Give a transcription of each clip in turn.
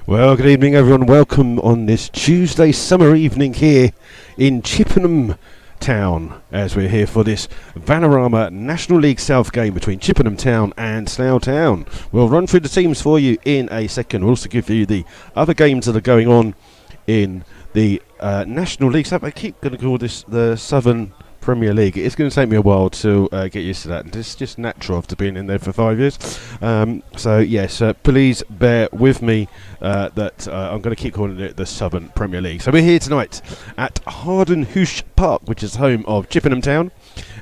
Well, good evening, everyone. Welcome on this Tuesday summer evening here in Chippenham Town, as we're here for this Vanarama National League South game between Chippenham Town and Slough Town. We'll run through the teams for you in a second. We'll also give you the other games that are going on in the National League South. I keep going to call this the Southern Premier League. It's going to take me a while to get used to that. It's just natural after being in there for 5 years. So yes, please bear with me that I'm going to keep calling it the Southern Premier League. So we're here tonight at Hardenhoosh Park, which is home of Chippenham Town.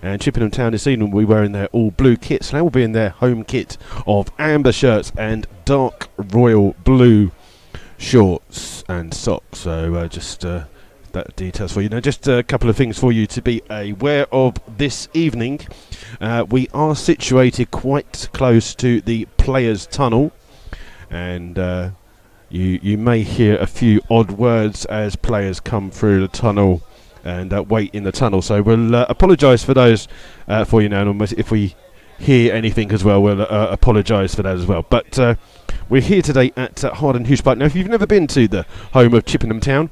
And Chippenham Town this evening will be wearing their all blue kits. They will be in their home kit of amber shirts and dark royal blue shorts and socks. So just that details for you. Now, just a couple of things for you to be aware of this evening. We are situated quite close to the Players' Tunnel, and you may hear a few odd words as players come through the tunnel and wait in the tunnle. So we'll apologise for those for you now. And if we hear anything as well, we'll apologise for that as well. But we're here today at Hardenhoosh Park. Now, if you've never been to the home of Chippenham Town,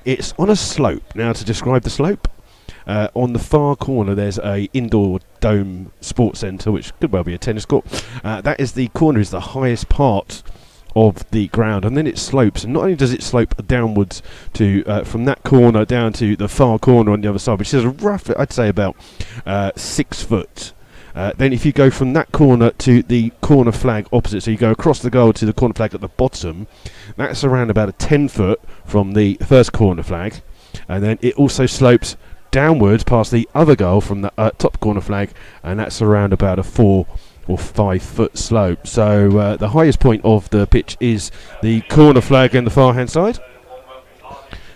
it's on a slope. Now, to describe the slope, on the far corner there's a indoor dome sports centre, which could well be a tennis court. That is the corner, is the highest part of the ground, and then it slopes. And not only does it slope downwards to from that corner down to the far corner on the other side, which is a rough, I'd say about 6 foot. Then if you go from that corner to the corner flag opposite, so you go across the goal to the corner flag at the bottom, that's around about a 10 foot from the first corner flag. And then it also slopes downwards past the other goal from the top corner flag, and that's around about a 4 or 5 foot slope. So the highest point of the pitch is the corner flag in the far hand side.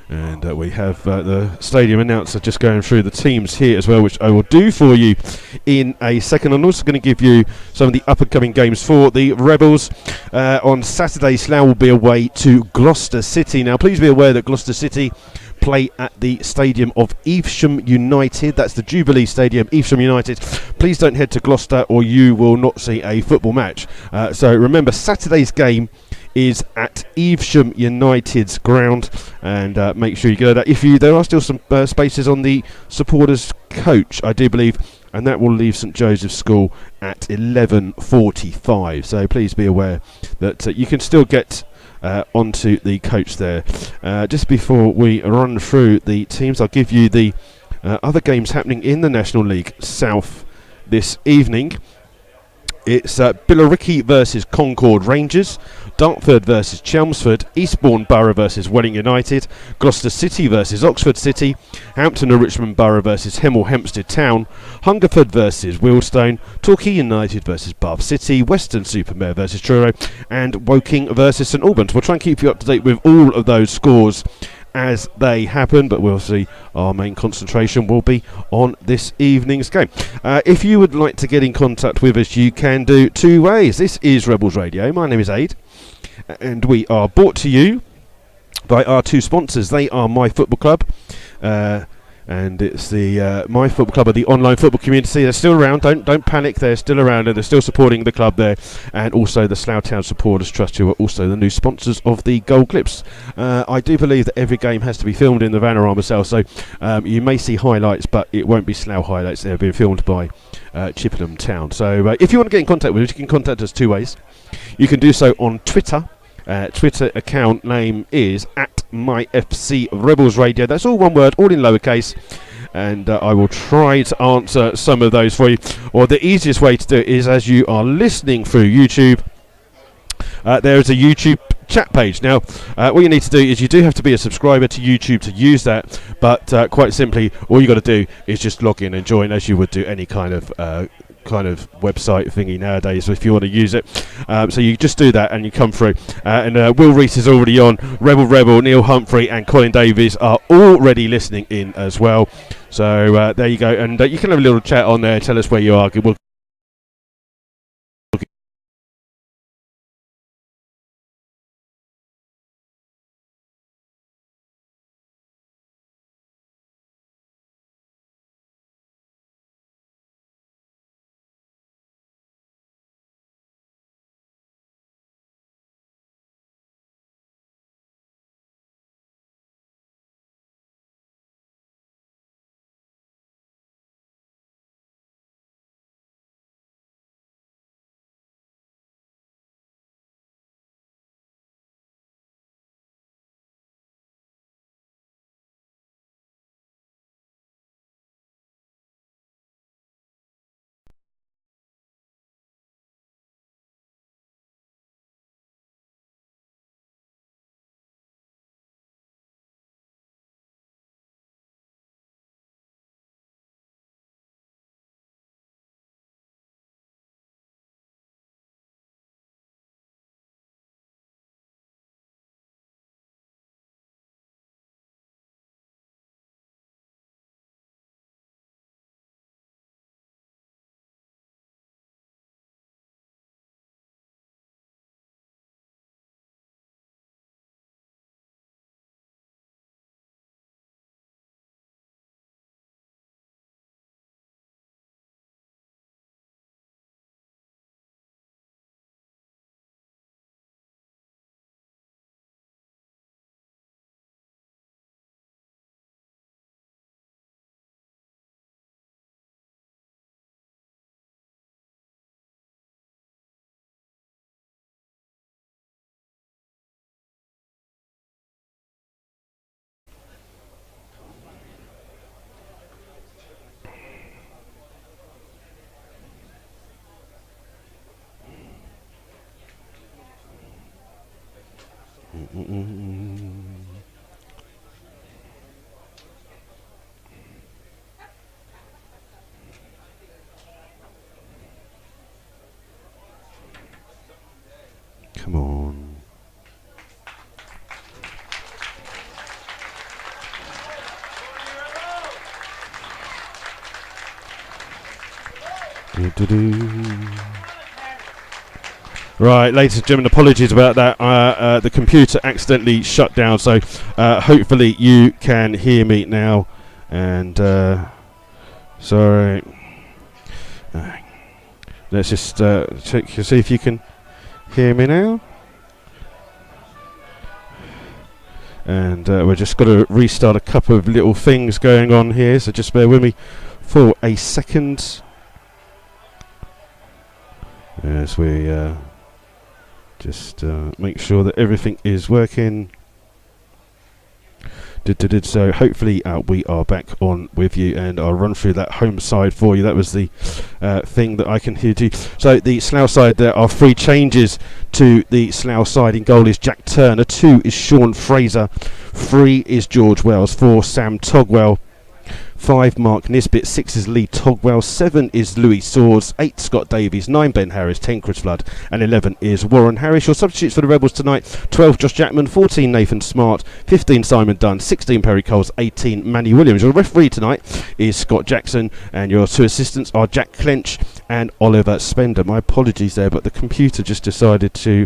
And we have the stadium announcer just going through the teams here as well, which I will do for you in a second. I'm also going to give you some of the up-and-coming games for the Rebels. On Saturday, Slough will be away to Gloucester City. Now, please be aware that Gloucester City play at the stadium of Evesham United. That's the Jubilee Stadium, Evesham United. Please don't head to Gloucester or you will not see a football match. So remember, Saturday's game is at Evesham United's ground, and make sure you go there. There are still some spaces on the supporters coach, I do believe, and that will leave St Joseph's School at 11:45. So please be aware that you can still get onto the coach there. Just before we run through the teams, I'll give you the other games happening in the National League South this evening. It's Billericay versus Concord Rangers, Dartford versus Chelmsford, Eastbourne Borough versus Welling United, Gloucester City versus Oxford City, Hampton and Richmond Borough versus Hemel Hempstead Town, Hungerford versus Wealdstone, Torquay United versus Bath City, Weston-super-Mare versus Truro, and Woking versus St Albans. We'll try and keep you up to date with all of those scores as they happen, but we'll see. Our main concentration will be on this evening's game. If you would like to get in contact with us, you can do two ways. This is Rebels Radio. My name is Aid, and we are brought to you by our two sponsors. They are My Football Club, and it's the My Football Club of the online football community. They're still around. Don't panic. They're still around, and they're still supporting the club there. And also the Slough Town Supporters Trust, who are also the new sponsors of the Gold Clips. I do believe that every game has to be filmed in the Vanarama cell, so you may see highlights, but it won't be Slough highlights. They're being filmed by Chippenham Town. So if you want to get in contact with us, you can contact us two ways. You can do so on Twitter. Twitter account name is @MyFC Rebels Radio. That's all one word, all in lowercase, and I will try to answer some of those for you. Or the easiest way to do it is, as you are listening through YouTube, there is a YouTube chat page. Now, what you need to do is you do have to be a subscriber to YouTube to use that, but quite simply, all you got to do is just log in and join, as you would do any kind of website thingy nowadays if you want to use it. So you just do that and you come through, and Will Reese is already on, Rebel, Neil Humphrey and Colin Davies are already listening in as well. So there you go, and you can have a little chat on there, tell us where you are. We'll Come on. Right, ladies and gentlemen, apologies about that. The computer accidentally shut down, so hopefully you can hear me now. And sorry, let's just check to see if you can hear me now. And we're just got to restart a couple of little things going on here, so just bear with me for a second as we just make sure that everything is working. So hopefully we are back on with you, and I'll run through that home side for you. That was the thing that I can hear too. So the Slough side, there are 3 changes to the Slough side. In goal is Jack Turner, 2 is Sean Fraser, 3 is George Wells, 4 Sam Togwell, 5 Mark Nisbet, 6 is Lee Togwell, 7 is Louis Swords, 8 Scott Davies, 9 Ben Harris, 10 Chris Flood, and 11 is Warren Harris. Your substitutes for the Rebels tonight: 12 Josh Jackman, 14 Nathan Smart, 15 Simon Dunn, 16 Perry Coles, 18 Manny Williams. Your referee tonight is Scott Jackson, and your 2 assistants are Jack Clench and Oliver Spender. My apologies there, but the computer just decided to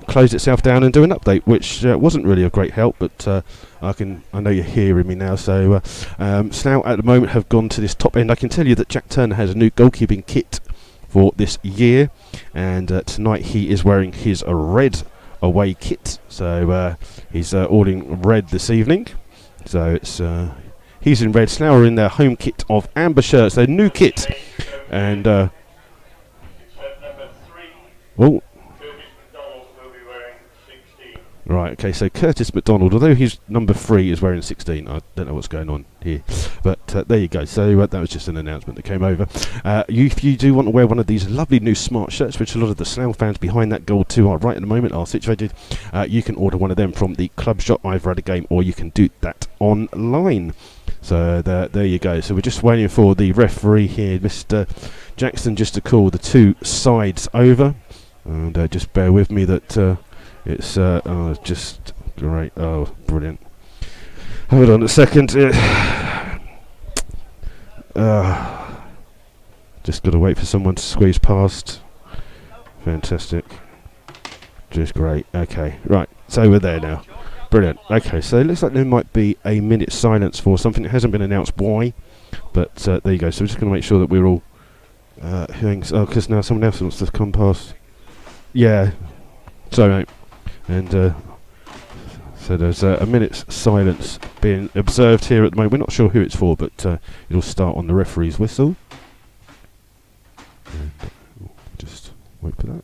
close itself down and do an update, which wasn't really a great help, but I know you're hearing me now. So Slough at the moment have gone to this top end. I can tell you that Jack Turner has a new goalkeeping kit for this year, and tonight he is wearing his red away kit, so he's all in red this evening. So it's he's in red. Slough are in their home kit of amber shirts, their new kit, and oh. Right, okay, so Curtis McDonald, although he's number 3, is wearing 16. I don't know what's going on here, but there you go. So that was just an announcement that came over. If you do want to wear one of these lovely new smart shirts, which a lot of the Slough fans behind that goal too are right at the moment are situated, you can order one of them from the club shop either at a game, or you can do that online. So there you go. So we're just waiting for the referee here, Mr. Jackson, just to call the 2 sides over, and just bear with me that it's just great. Oh, brilliant. Hold on a second. Just got to wait for someone to squeeze past. Fantastic. Just great. Okay, right. So we're there now. Brilliant. Okay, so it looks like there might be a minute silence for something. It hasn't been announced why, but there you go. So we're just going to make sure that we're all hearing. Oh, because now someone else wants to come past. Yeah. Sorry, mate. And so there's a minute's silence being observed here at the moment. We're not sure who it's for, but it'll start on the referee's whistle. And just wait for that.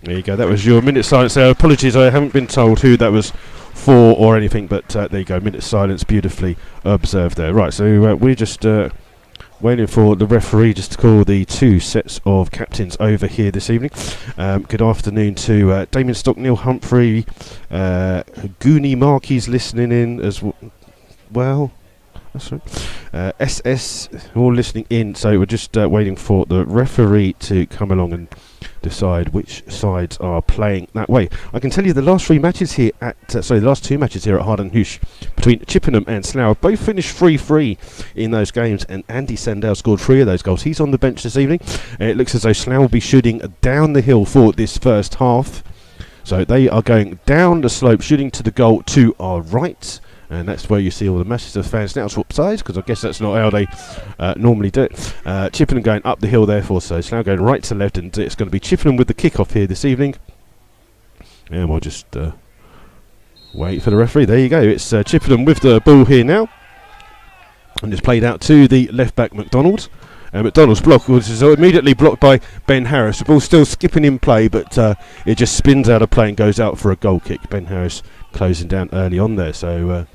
There you go, that was your minute silence there. Apologies, I haven't been told who that was for or anything, but there you go, minute silence, beautifully observed there. Right, so we're just waiting for the referee just to call the 2 sets of captains over here this evening. Good afternoon to Damien Stock, Neil Humphrey, Goonie Markey's listening in as well. That's right. SS all listening in, so we're just waiting for the referee to come along and decide which sides are playing that way. I can tell you the last three matches here at the last two matches here at Harden Hoosh between Chippenham and Slough both finished 3-3 in those games, and Andy Sandell scored 3 of those goals. He's on the bench this evening. It looks as though Slough will be shooting down the hill for this first half, so they are going down the slope, shooting to the goal to our right. And that's where you see all the Manchester fans now swap sides, because I guess that's not how they normally do it. Chippenham going up the hill therefore, so Slough going right to left, and it's going to be Chippenham with the kick-off here this evening. And we'll just wait for the referee. There you go, it's Chippenham with the ball here now. And it's played out to the left-back McDonald. McDonald's block was immediately blocked by Ben Harris. The ball's still skipping in play, but it just spins out of play and goes out for a goal kick. Ben Harris closing down early on there, so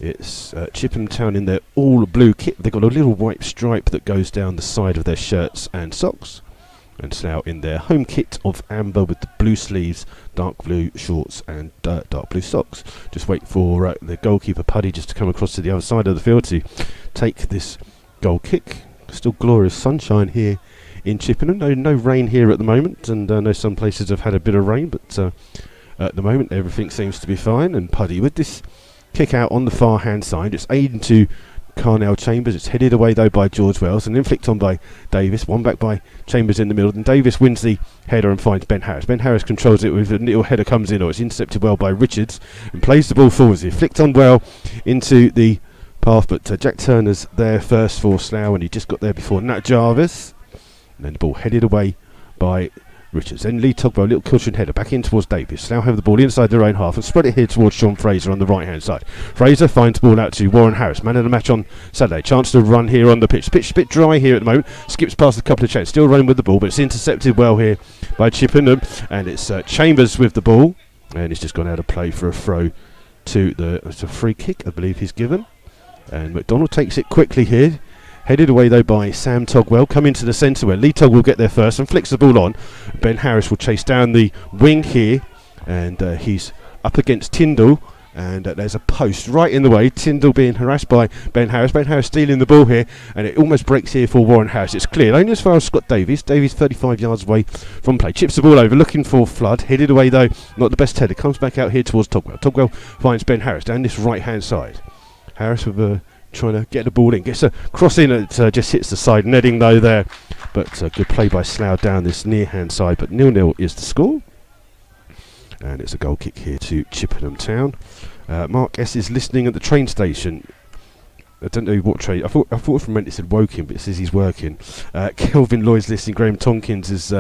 it's Chippenham Town in their all blue kit. They've got a little white stripe that goes down the side of their shirts and socks. And Slough in their home kit of amber with the blue sleeves, dark blue shorts and dark blue socks. Just wait for the goalkeeper Puddy just to come across to the other side of the field to take this goal kick. Still glorious sunshine here in Chippenham. No rain here at the moment, and I know some places have had a bit of rain, but at the moment everything seems to be fine. And Puddy with this kick out on the far hand side. It's aimed to Carnell Chambers. It's headed away though by George Wells and then flicked on by Davis. One back by Chambers in the middle, and Davis wins the header and finds Ben Harris. Ben Harris controls it with a little header, comes in, or it's intercepted well by Richards and plays the ball forwards. He flicked on well into the path, but Jack Turner's there first for Slough, and he just got there before Nat Jarvis. And then the ball headed away by Richards. Then Lee Togwell, little cushion header back in towards Davis. Slough have the ball inside their own half and spread it here towards Sean Fraser on the right hand side. Fraser finds the ball out to Warren Harris, man of the match on Saturday. Chance to run here on the pitch. Pitch a bit dry here at the moment. Skips past a couple of chances. Still running with the ball, but it's intercepted well here by Chippenham, and it's Chambers with the ball, and it's just gone out of play for a throw to it's a free kick I believe he's given. And McDonald takes it quickly here. Headed away though by Sam Togwell. Come into the centre where Lee Tog will get there first and flicks the ball on. Ben Harris will chase down the wing here, and he's up against Tyndall, and there's a post right in the way. Tyndall being harassed by Ben Harris. Ben Harris stealing the ball here, and it almost breaks here for Warren Harris. It's cleared only as far as Scott Davies. Davies 35 yards away from play. Chips the ball over, looking for Flood. Headed away though, not the best header. Comes back out here towards Togwell. Togwell finds Ben Harris down this right hand side. Harris with trying to get the ball in, gets a cross in, it just hits the side netting though there, but good play by Slough down this near hand side. But 0-0 is the score, and it's a goal kick here to Chippenham Town. Mark S is listening at the train station. I don't know what train. I thought from when it said Woking, but it says he's working. Kelvin Lloyd's listening. Graham Tonkins is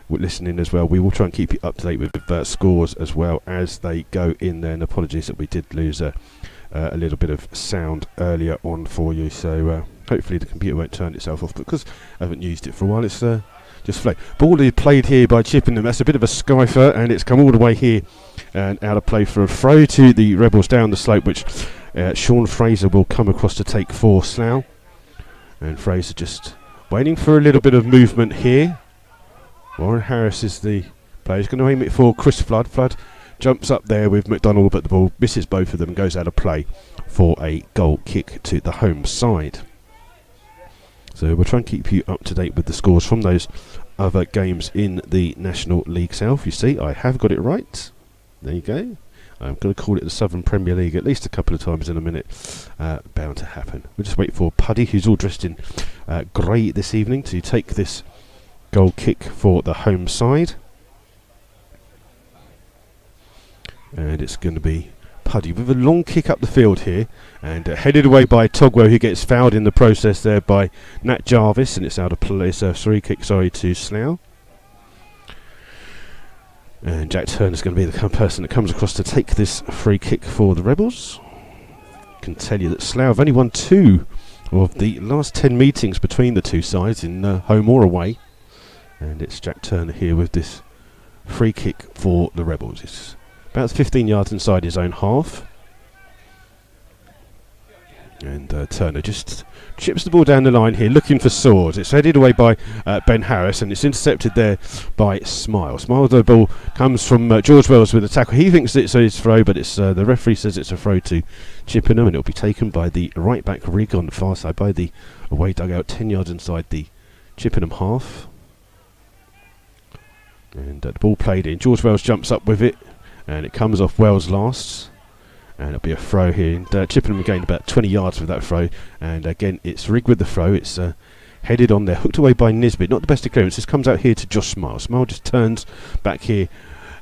listening as well. We will try and keep you up to date with scores as well as they go in there, and apologies that we did lose a little bit of sound earlier on for you, so hopefully the computer won't turn itself off, because I haven't used it for a while. It's just flat. Ball is played here by Chippenham. That's a bit of a skifer, and it's come all the way here and out of play for a throw to the Rebels down the slope, which Sean Fraser will come across to take for Slough. And Fraser just waiting for a little bit of movement here. Warren Harris is the player. He's going to aim it for Chris Flood. Flood jumps up there with McDonald, but the ball misses both of them and goes out of play for a goal kick to the home side. So we'll try and keep you up to date with the scores from those other games in the National League South. You see, I have got it right. There you go. I'm going to call it the Southern Premier League at least a couple of times in a minute. Bound to happen. We'll just wait for Puddy, who's all dressed in grey this evening, to take this goal kick for the home side. And it's going to be Puddy with a long kick up the field here, and headed away by Togwell, who gets fouled in the process there by Nat Jarvis, and it's out of play. It's a free kick, to Slough. And Jack Turner's going to be the person that comes across to take this free kick for the Rebels. I can tell you that Slough have only won 2 of the last 10 meetings between the two sides, in home or away. And it's Jack Turner here with this free kick for the Rebels. It's about 15 yards inside his own half. And Turner just chips the ball down the line here, looking for Swords. It's headed away by Ben Harris, and it's intercepted there by Smile. Smile, the ball comes from George Wells with a tackle. He thinks it's his throw, but it's the referee says it's a throw to Chippenham, and it'll be taken by the right back Rig on the far side by the away dugout, 10 yards inside the Chippenham half. And the ball played in. George Wells jumps up with it, and it comes off Wells last. And it'll be a throw here. And Chippenham gained about 20 yards with that throw. And again, it's Rig with the throw. It's headed on there, hooked away by Nisbet. Not the best of clearance. This comes out here to Josh Smile. Smile just turns back here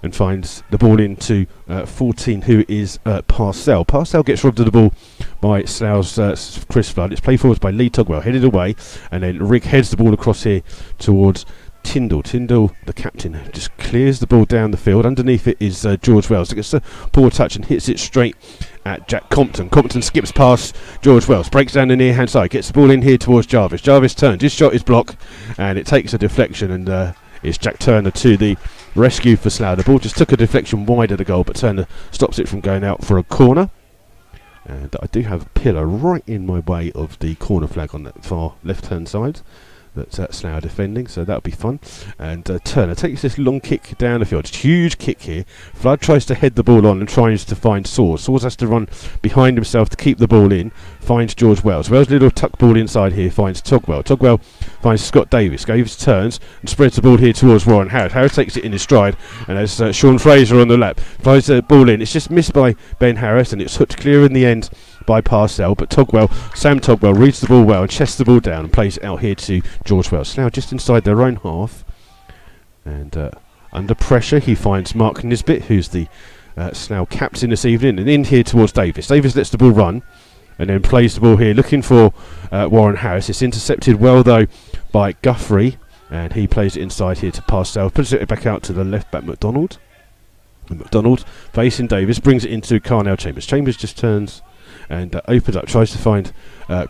and finds the ball into 14, who is Parcell. Parcell gets robbed of the ball by Slough's Chris Flood. It's played forwards by Lee Togwell, headed away. And then Rig heads the ball across here towards Tyndall. Tyndall, the captain, just clears the ball down the field. Underneath it is George Wells. It gets a poor touch and hits it straight at Jack Compton. Compton skips past George Wells, breaks down the near hand side, gets the ball in here towards Jarvis. Jarvis turns, his shot is blocked, and it takes a deflection, and it's Jack Turner to the rescue for Slough. The ball just took a deflection wide of the goal, but Turner stops it from going out for a corner. And I do have a pillar right in my way of the corner flag on that far left hand side. That's Slough defending, so that'll be fun. And Turner takes this long kick down the field. It's a huge kick here. Flood tries to head the ball on and tries to find Swords. Swords has to run behind himself to keep the ball in. Finds George Wells. Wells' little tuck ball inside here finds Togwell. Togwell finds Scott Davis. Davis turns and spreads the ball here towards Warren Harris. Harris takes it in his stride, and as Sean Fraser on the lap flies the ball in. It's just missed by Ben Harris, and it's hooked clear in the end by Parcell, but Sam Togwell reads the ball well and chests the ball down and plays it out here to George Wells. Now just inside their own half, and under pressure he finds Mark Nisbet, who's the Slough captain this evening, and in here towards Davis. Davis lets the ball run and then plays the ball here looking for Warren Harris. It's intercepted well though by Guthrie, and he plays it inside here to Parcell, puts it back out to the left back McDonald. And McDonald facing Davis brings it into Carnell Chambers. Chambers just turns and opens up, tries to find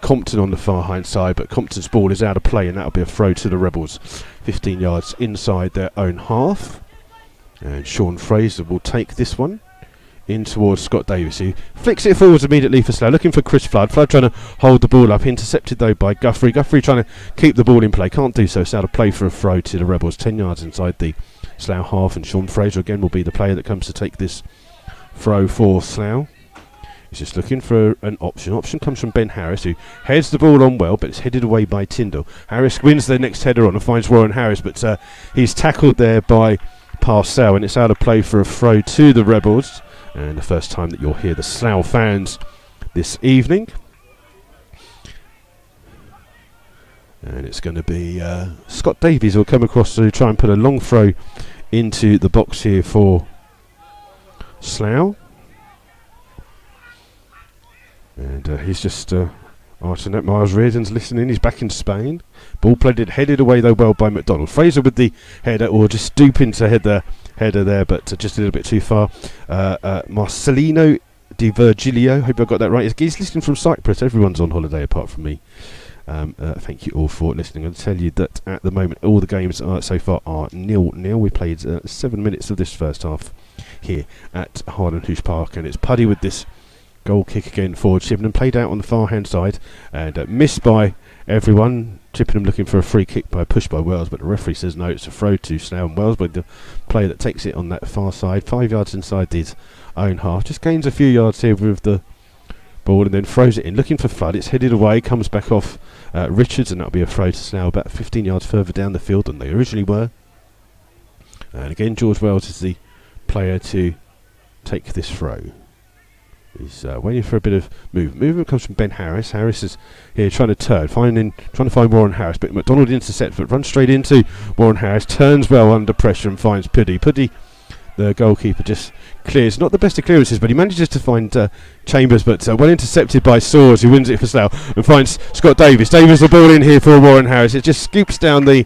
Compton on the far hind side, but Compton's ball is out of play, and that'll be a throw to the Rebels 15 yards inside their own half. And Sean Fraser will take this one in towards Scott Davis, who flicks it forwards immediately for Slough, looking for Chris Flood. Flood trying to hold the ball up, intercepted though by Guthrie. Guthrie trying to keep the ball in play, can't do so. It's out of play for a throw to the Rebels 10 yards inside the Slough half, and Sean Fraser again will be the player that comes to take this throw for Slough. He's just looking for an option. Option comes from Ben Harris, who heads the ball on well, but it's headed away by Tyndall. Harris wins their next header on and finds Warren Harris, but he's tackled there by Parcell, and it's out of play for a throw to the Rebels. And the first time that you'll hear the Slough fans this evening. And it's going to be Scott Davies who will come across to try and put a long throw into the box here for Slough. And he's just arching that. Miles Reardon's listening. He's back in Spain. Ball played headed away though well by McDonald. Fraser with the header, or just stooping to head the header there, but just a little bit too far. Marcelino Di Virgilio, hope I got that right. He's listening from Cyprus. Everyone's on holiday apart from me. Thank you all for listening. I'll tell you that at the moment all the games so far are 0-0. We played 7 minutes of this first half here at Hardenhoosh Park, and it's Puddy with this goal kick again for Chippenham, played out on the far hand side and missed by everyone. Chippenham looking for a free kick by a push by Wells, but the referee says no, it's a throw to Slough, and Wells by the player that takes it on that far side, 5 yards inside his own half, just gains a few yards here with the ball and then throws it in, looking for Flood. It's headed away, comes back off Richards, and that'll be a throw to Slough about 15 yards further down the field than they originally were. And again George Wells is the player to take this throw. He's waiting for a bit of movement. Movement comes from Ben Harris. Harris is here trying to turn, trying to find Warren Harris, but McDonald intercepts, but runs straight into Warren Harris, turns well under pressure and finds Puddy. Puddy, the goalkeeper, just clears. Not the best of clearances, but he manages to find Chambers, but well intercepted by Swords, who wins it for Slough, and finds Scott Davis. Davis the ball in here for Warren Harris. It just scoops down the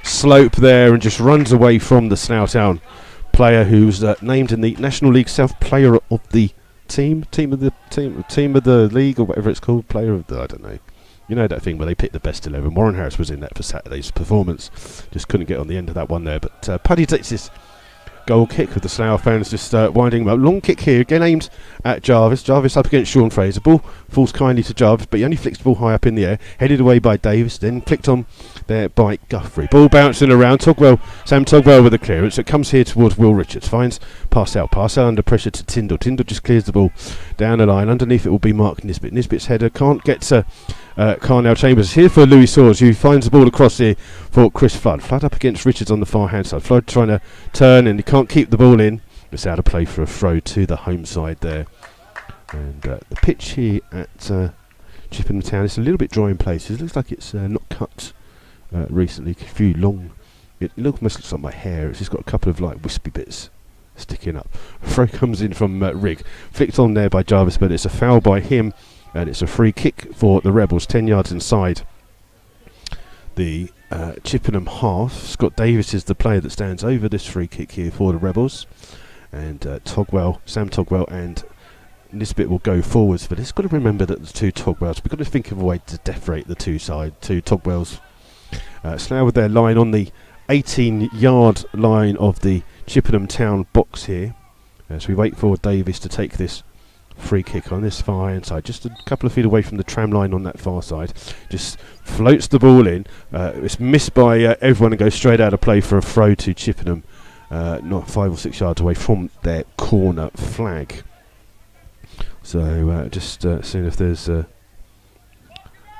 slope there and just runs away from the Slough Town player, who's named in the National League South Player of the team of the league, or whatever it's called, player of the, I don't know, you know that thing where they pick the best 11. Warren Harris was in that for Saturday's performance, just couldn't get on the end of that one there, but Puddy takes this goal kick with the Slough fans just winding him up. Long kick here, again aimed at Jarvis. Jarvis up against Sean Fraser. Ball falls kindly to Jarvis, but he only flicks the ball high up in the air. Headed away by Davis, then flicked on there by Guthrie. Ball bouncing around. Sam Togwell with the clearance. It comes here towards Will Richards. Finds pass out under pressure to Tyndall. Tyndall just clears the ball down the line. Underneath it will be Mark Nisbet. Nisbet's header can't get to Carnell Chambers. Here for Louis Swords, who finds the ball across here for Chris Flood. Flood up against Richards on the far hand side. Flood trying to turn and he can't keep the ball in. It's out of play for a throw to the home side there. And the pitch here at Chippenham Town is a little bit dry in places. Looks like it's not cut recently. A few long. It almost looks like my hair. It's just got a couple of like wispy bits sticking up. Throw comes in from Rigg. Flicked on there by Jarvis, but it's a foul by him. And it's a free kick for the Rebels, 10 yards inside the Chippenham half. Scott Davis is the player that stands over this free kick here for the Rebels. And Sam Togwell and Nisbet will go forwards for this. Got to remember that the two Togwells, we've got to think of a way to decorate the two Togwells. Slough with their line on the 18-yard line of the Chippenham Town box here. As we wait for Davis to take this free kick on this far hand side, just a couple of feet away from the tram line on that far side. Just floats the ball in. It's missed by everyone and goes straight out of play for a throw to Chippenham, not 5 or 6 yards away from their corner flag. So just seeing if there's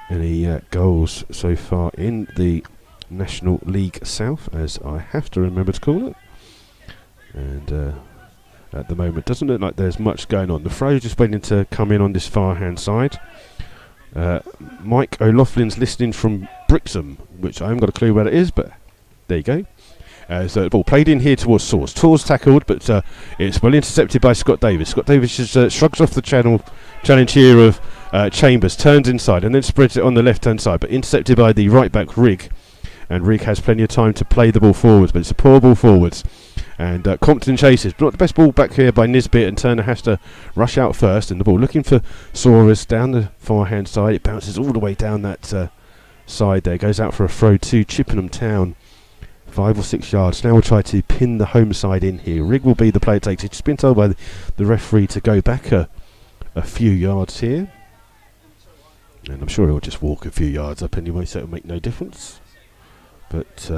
any goals so far in the National League South, as I have to remember to call it. And at the moment doesn't look like there's much going on. The throw just waiting to come in on this far hand side. Mike O'Loughlin's listening from Brixham, which I haven't got a clue where it is, but there you go. So the ball played in here towards Source. Tor's tackled, but it's well intercepted by Scott Davis. Scott Davis just shrugs off the challenge here of Chambers, turns inside and then spreads it on the left hand side, but intercepted by the right back Rigg. And Rigg has plenty of time to play the ball forwards, but it's a poor ball forwards. And Compton chases. Not the best ball back here by Nisbet, and Turner has to rush out first. And the ball looking for Soros down the far hand side. It bounces all the way down that side there. Goes out for a throw to Chippenham Town. 5 or 6 yards. Now we'll try to pin the home side in here. Rigg will be the player takes it. Just been told by the referee to go back a few yards here. And I'm sure he'll just walk a few yards up anyway, so it'll make no difference. But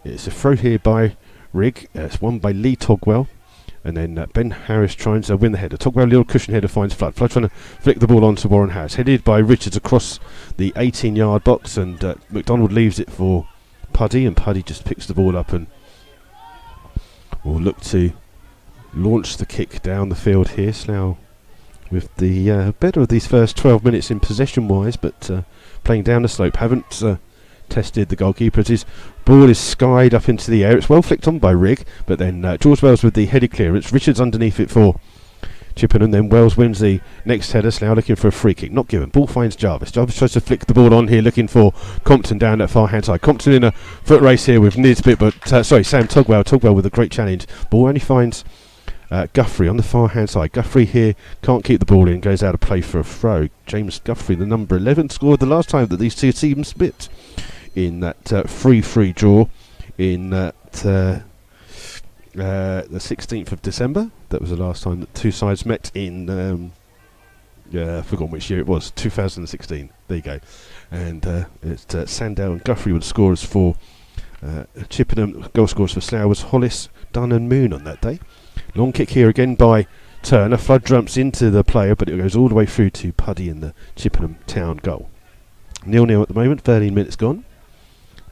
it's a throw here by Rigg. It's won by Lee Togwell. And then Ben Harris tries to win the header. Togwell, little cushion header, finds Flood. Flood trying to flick the ball on to Warren Harris. Headed by Richards across the 18-yard box. And McDonald leaves it for Puddy. And Puddy just picks the ball up and will look to launch the kick down the field here. Slough with the better of these first 12 minutes in possession-wise. But playing down the slope. Haven't tested the goalkeeper as his ball is skied up into the air. It's well flicked on by Rigg, but then George Wells with the headed clearance. Richards underneath it for Chippenham, then Wells wins the next header. Slough looking for a free kick, not given. Ball finds Jarvis. Jarvis tries to flick the ball on here, looking for Compton down that far hand side. Compton in a foot race here with Nisbet, but Sam Togwell. Togwell with a great challenge. Ball only finds Guthrie on the far hand side. Guthrie here can't keep the ball in, goes out of play for a throw. James Guthrie, the number 11, scored the last time that these two teams split in that 3-3 draw in the 16th of December. That was the last time that two sides met in I've forgotten which year it was, 2016. There you go. And it's Sandow and Guthrie with scores for Chippenham. Goal scorers for Slough was Hollis, Dunn and Moon on that day. Long kick here again by Turner. Flood jumps into the player, but it goes all the way through to Puddy in the Chippenham Town goal. 0-0 at the moment, 13 minutes gone.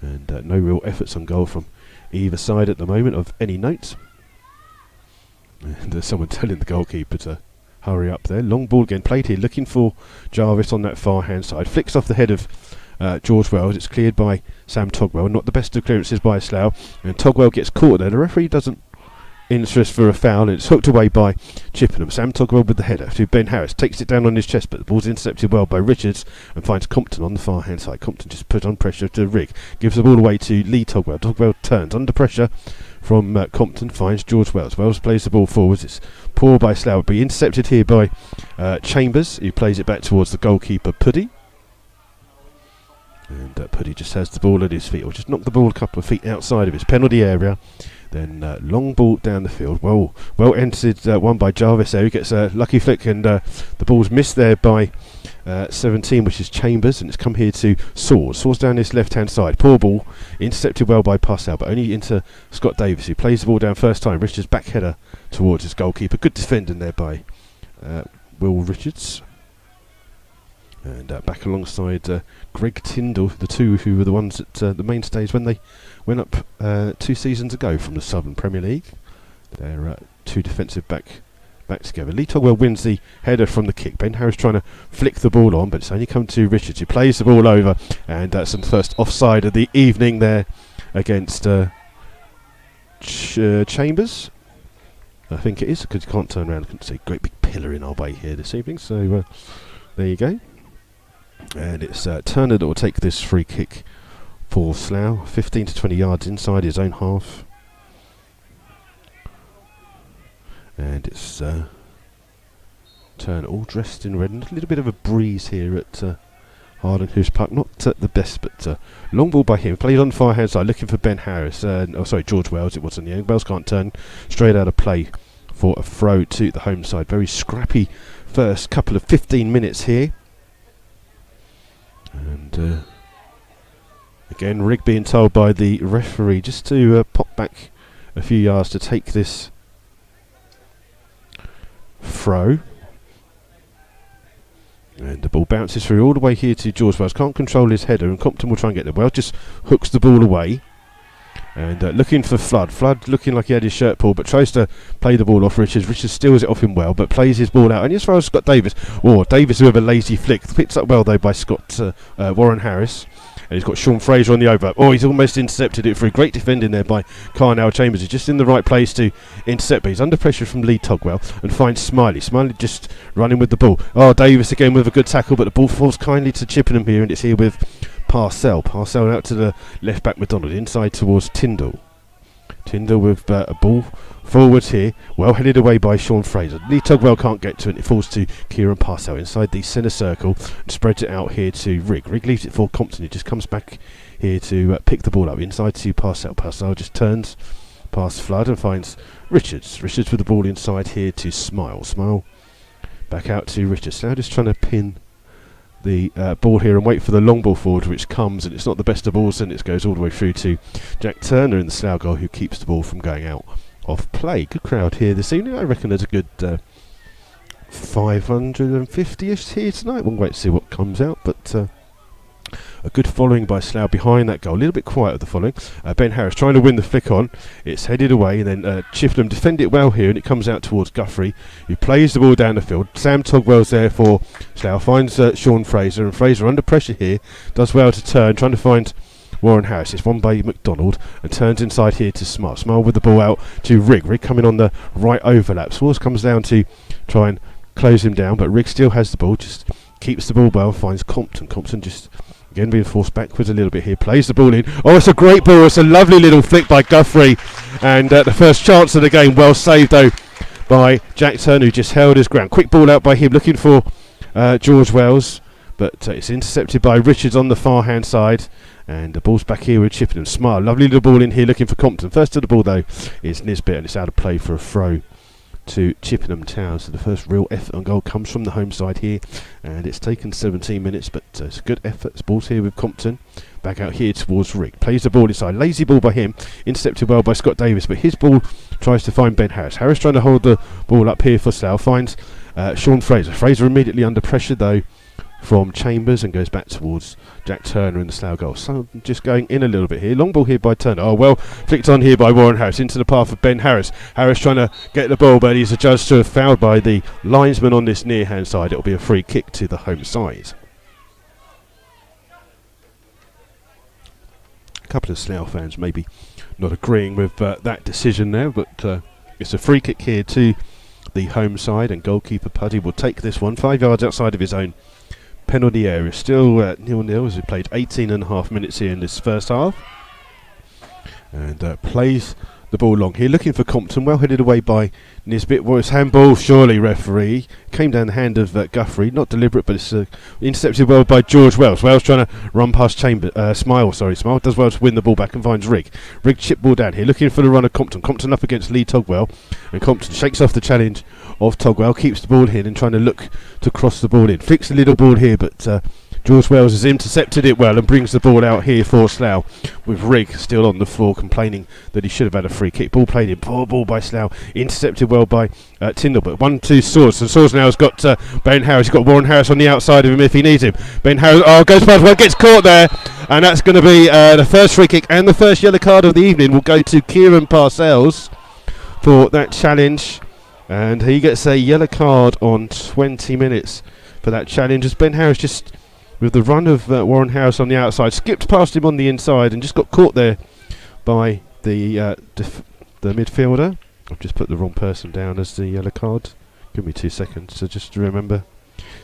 And no real efforts on goal from either side at the moment of any note. And there's someone telling the goalkeeper to hurry up there. Long ball again played here, looking for Jarvis on that far hand side. Flicks off the head of George Wells. It's cleared by Sam Togwell. Not the best of clearances by Slough. And Togwell gets caught there. The referee doesn't interest for a foul, and it's hooked away by Chippenham. Sam Togwell with the header to Ben Harris, takes it down on his chest, but the ball's intercepted well by Richards and finds Compton on the far hand side. Compton just put on pressure to Rigg, gives the ball away to Lee Togwell. Togwell turns under pressure from Compton, finds George Wells. Wells plays the ball forwards. It's poor by Slough, but intercepted here by Chambers, who plays it back towards the goalkeeper Puddy. And Puddy just has the ball at his feet, or just knocked the ball a couple of feet outside of his penalty area. Then long ball down the field. Well entered one by Jarvis there. He gets a lucky flick, and the ball's missed there by 17, which is Chambers, and it's come here to Swords. Swords down his left-hand side. Poor ball, intercepted well by Parcell, but only into Scott Davis, who plays the ball down first time. Richards back header towards his goalkeeper. Good defending there by Will Richards. And back alongside Greg Tyndall, the two who were the ones at the mainstays when they went up 2 seasons ago from the Southern Premier League. They're two defensive back together. Lee Togwell wins the header from the kick. Ben Harris trying to flick the ball on, but it's only come to Richards, who plays the ball over, and that's the first offside of the evening there against Chambers. I think it is, because you can't turn around. I couldn't see. Great big pillar in our way here this evening, so there you go. And it's Turner that will take this free kick for Slough, 15 to 20 yards inside his own half. And it's Turner all dressed in red, and a little bit of a breeze here at Hardenhouse Park. Not the best, but long ball by him. Played on the far hand side, looking for Ben Harris. George Wells it was in the end. Wells can't turn, straight out of play for a throw to the home side. Very scrappy first couple of 15 minutes here. And again, Rigg being told by the referee just to pop back a few yards to take this throw. And the ball bounces through all the way here to George Wells. Can't control his header, and Compton will try and get there. Wells just hooks the ball away. And looking for Flood. Flood looking like he had his shirt pulled, but tries to play the ball off Richards. Richards steals it off him well, but plays his ball out. And as far as Scott Davis, Davis with a lazy flick. Picked up well though by Scott Warren Harris. And he's got Sean Fraser on the over. He's almost intercepted it through. Great defending there by Carnell Chambers. He's just in the right place to intercept, but he's under pressure from Lee Togwell and finds Smiley. Smiley just running with the ball. Davis again with a good tackle, but the ball falls kindly to Chippenham here, and it's here with Parcell out to the left back McDonald, inside towards Tyndall. Tyndall with a ball forwards here, well headed away by Sean Fraser. Lee Togwell can't get to it, it falls to Kieran Parcell inside the centre circle and spreads it out here to Rigg. Rigg leaves it for Compton, he just comes back here to pick the ball up inside to Parcell. Parcell just turns past Flood and finds Richards. Richards with the ball inside here to Smile. Smile back out to Richards. Now just trying to pin the ball here and wait for the long ball forward, which comes, and it's not the best of balls, and it goes all the way through to Jack Turner in the Slough goal, who keeps the ball from going out of play. Good crowd here this evening. I reckon there's a good 550-ish here tonight. We'll wait to see what comes out, but a good following by Slough behind that goal. A little bit quiet of the following. Ben Harris trying to win the flick on. It's headed away, and then Chippenham defend it well here, and it comes out towards Guthrie, who plays the ball down the field. Sam Togwell's there for Slough. Finds Sean Fraser, and Fraser under pressure here. Does well to turn, trying to find Warren Harris. It's won by McDonald and turns inside here to Smart. Smart with the ball out to Rigg. Rigg coming on the right overlap. Swartz comes down to try and close him down, but Rigg still has the ball, just keeps the ball well, finds Compton. Compton just again being forced backwards a little bit here, plays the ball in. It's a great ball, it's a lovely little flick by Guthrie, and the first chance of the game, well saved though by Jack Turner, who just held his ground. Quick ball out by him, looking for George Wells, but it's intercepted by Richards on the far hand side, and the ball's back here with Chippenham. Smart, lovely little ball in here looking for Compton. First to the ball though is Nisbet, and it's out of play for a throw to Chippenham Town. So the first real effort on goal comes from the home side here, and it's taken 17 minutes, but it's a good effort. It's ball's here with Compton, back out here towards Rigg, plays the ball inside, lazy ball by him, intercepted well by Scott Davis, but his ball tries to find Ben Harris. Harris trying to hold the ball up here for Slough, finds Sean Fraser. Fraser immediately under pressure though from Chambers, and goes back towards Jack Turner in the Slough goal. So just going in a little bit here. Long ball here by Turner. Well flicked on here by Warren Harris into the path of Ben Harris. Harris trying to get the ball, but he's adjudged to have fouled by the linesman on this near hand side. It'll be a free kick to the home side. A couple of Slough fans maybe not agreeing with that decision there, but it's a free kick here to the home side, and goalkeeper Puddy will take this one 5 yards outside of his own penalty area. Still 0-0 as we played 18.5 minutes here in this first half, and plays the ball long here, looking for Compton, well headed away by Nisbet. Was handball, surely, referee. Came down the hand of Guthrie, not deliberate, but it's intercepted well by George Wells. Wells trying to run past Smile does well to win the ball back and finds Rigg. Rigg chip ball down here, looking for the run of Compton. Compton up against Lee Togwell, and Compton shakes off the challenge of Togwell, keeps the ball in and trying to look to cross the ball in. Flicks a little ball here, but George Wells has intercepted it well and brings the ball out here for Slough, with Rigg still on the floor complaining that he should have had a free kick. Ball played in, poor ball by Slough, intercepted well by Tyndall, but 1-2 Swords. So Swords now has got Ben Harris. He's got Warren Harris on the outside of him if he needs him. Ben Harris goes past one, gets caught there, and that's going to be the first free kick and the first yellow card of the evening will go to Kieran Parcells for that challenge, and he gets a yellow card on 20 minutes for that challenge, as Ben Harris just, with the run of Warren Harris on the outside, skipped past him on the inside and just got caught there by the midfielder. I've just put the wrong person down as the yellow card. Give me 2 seconds to just remember.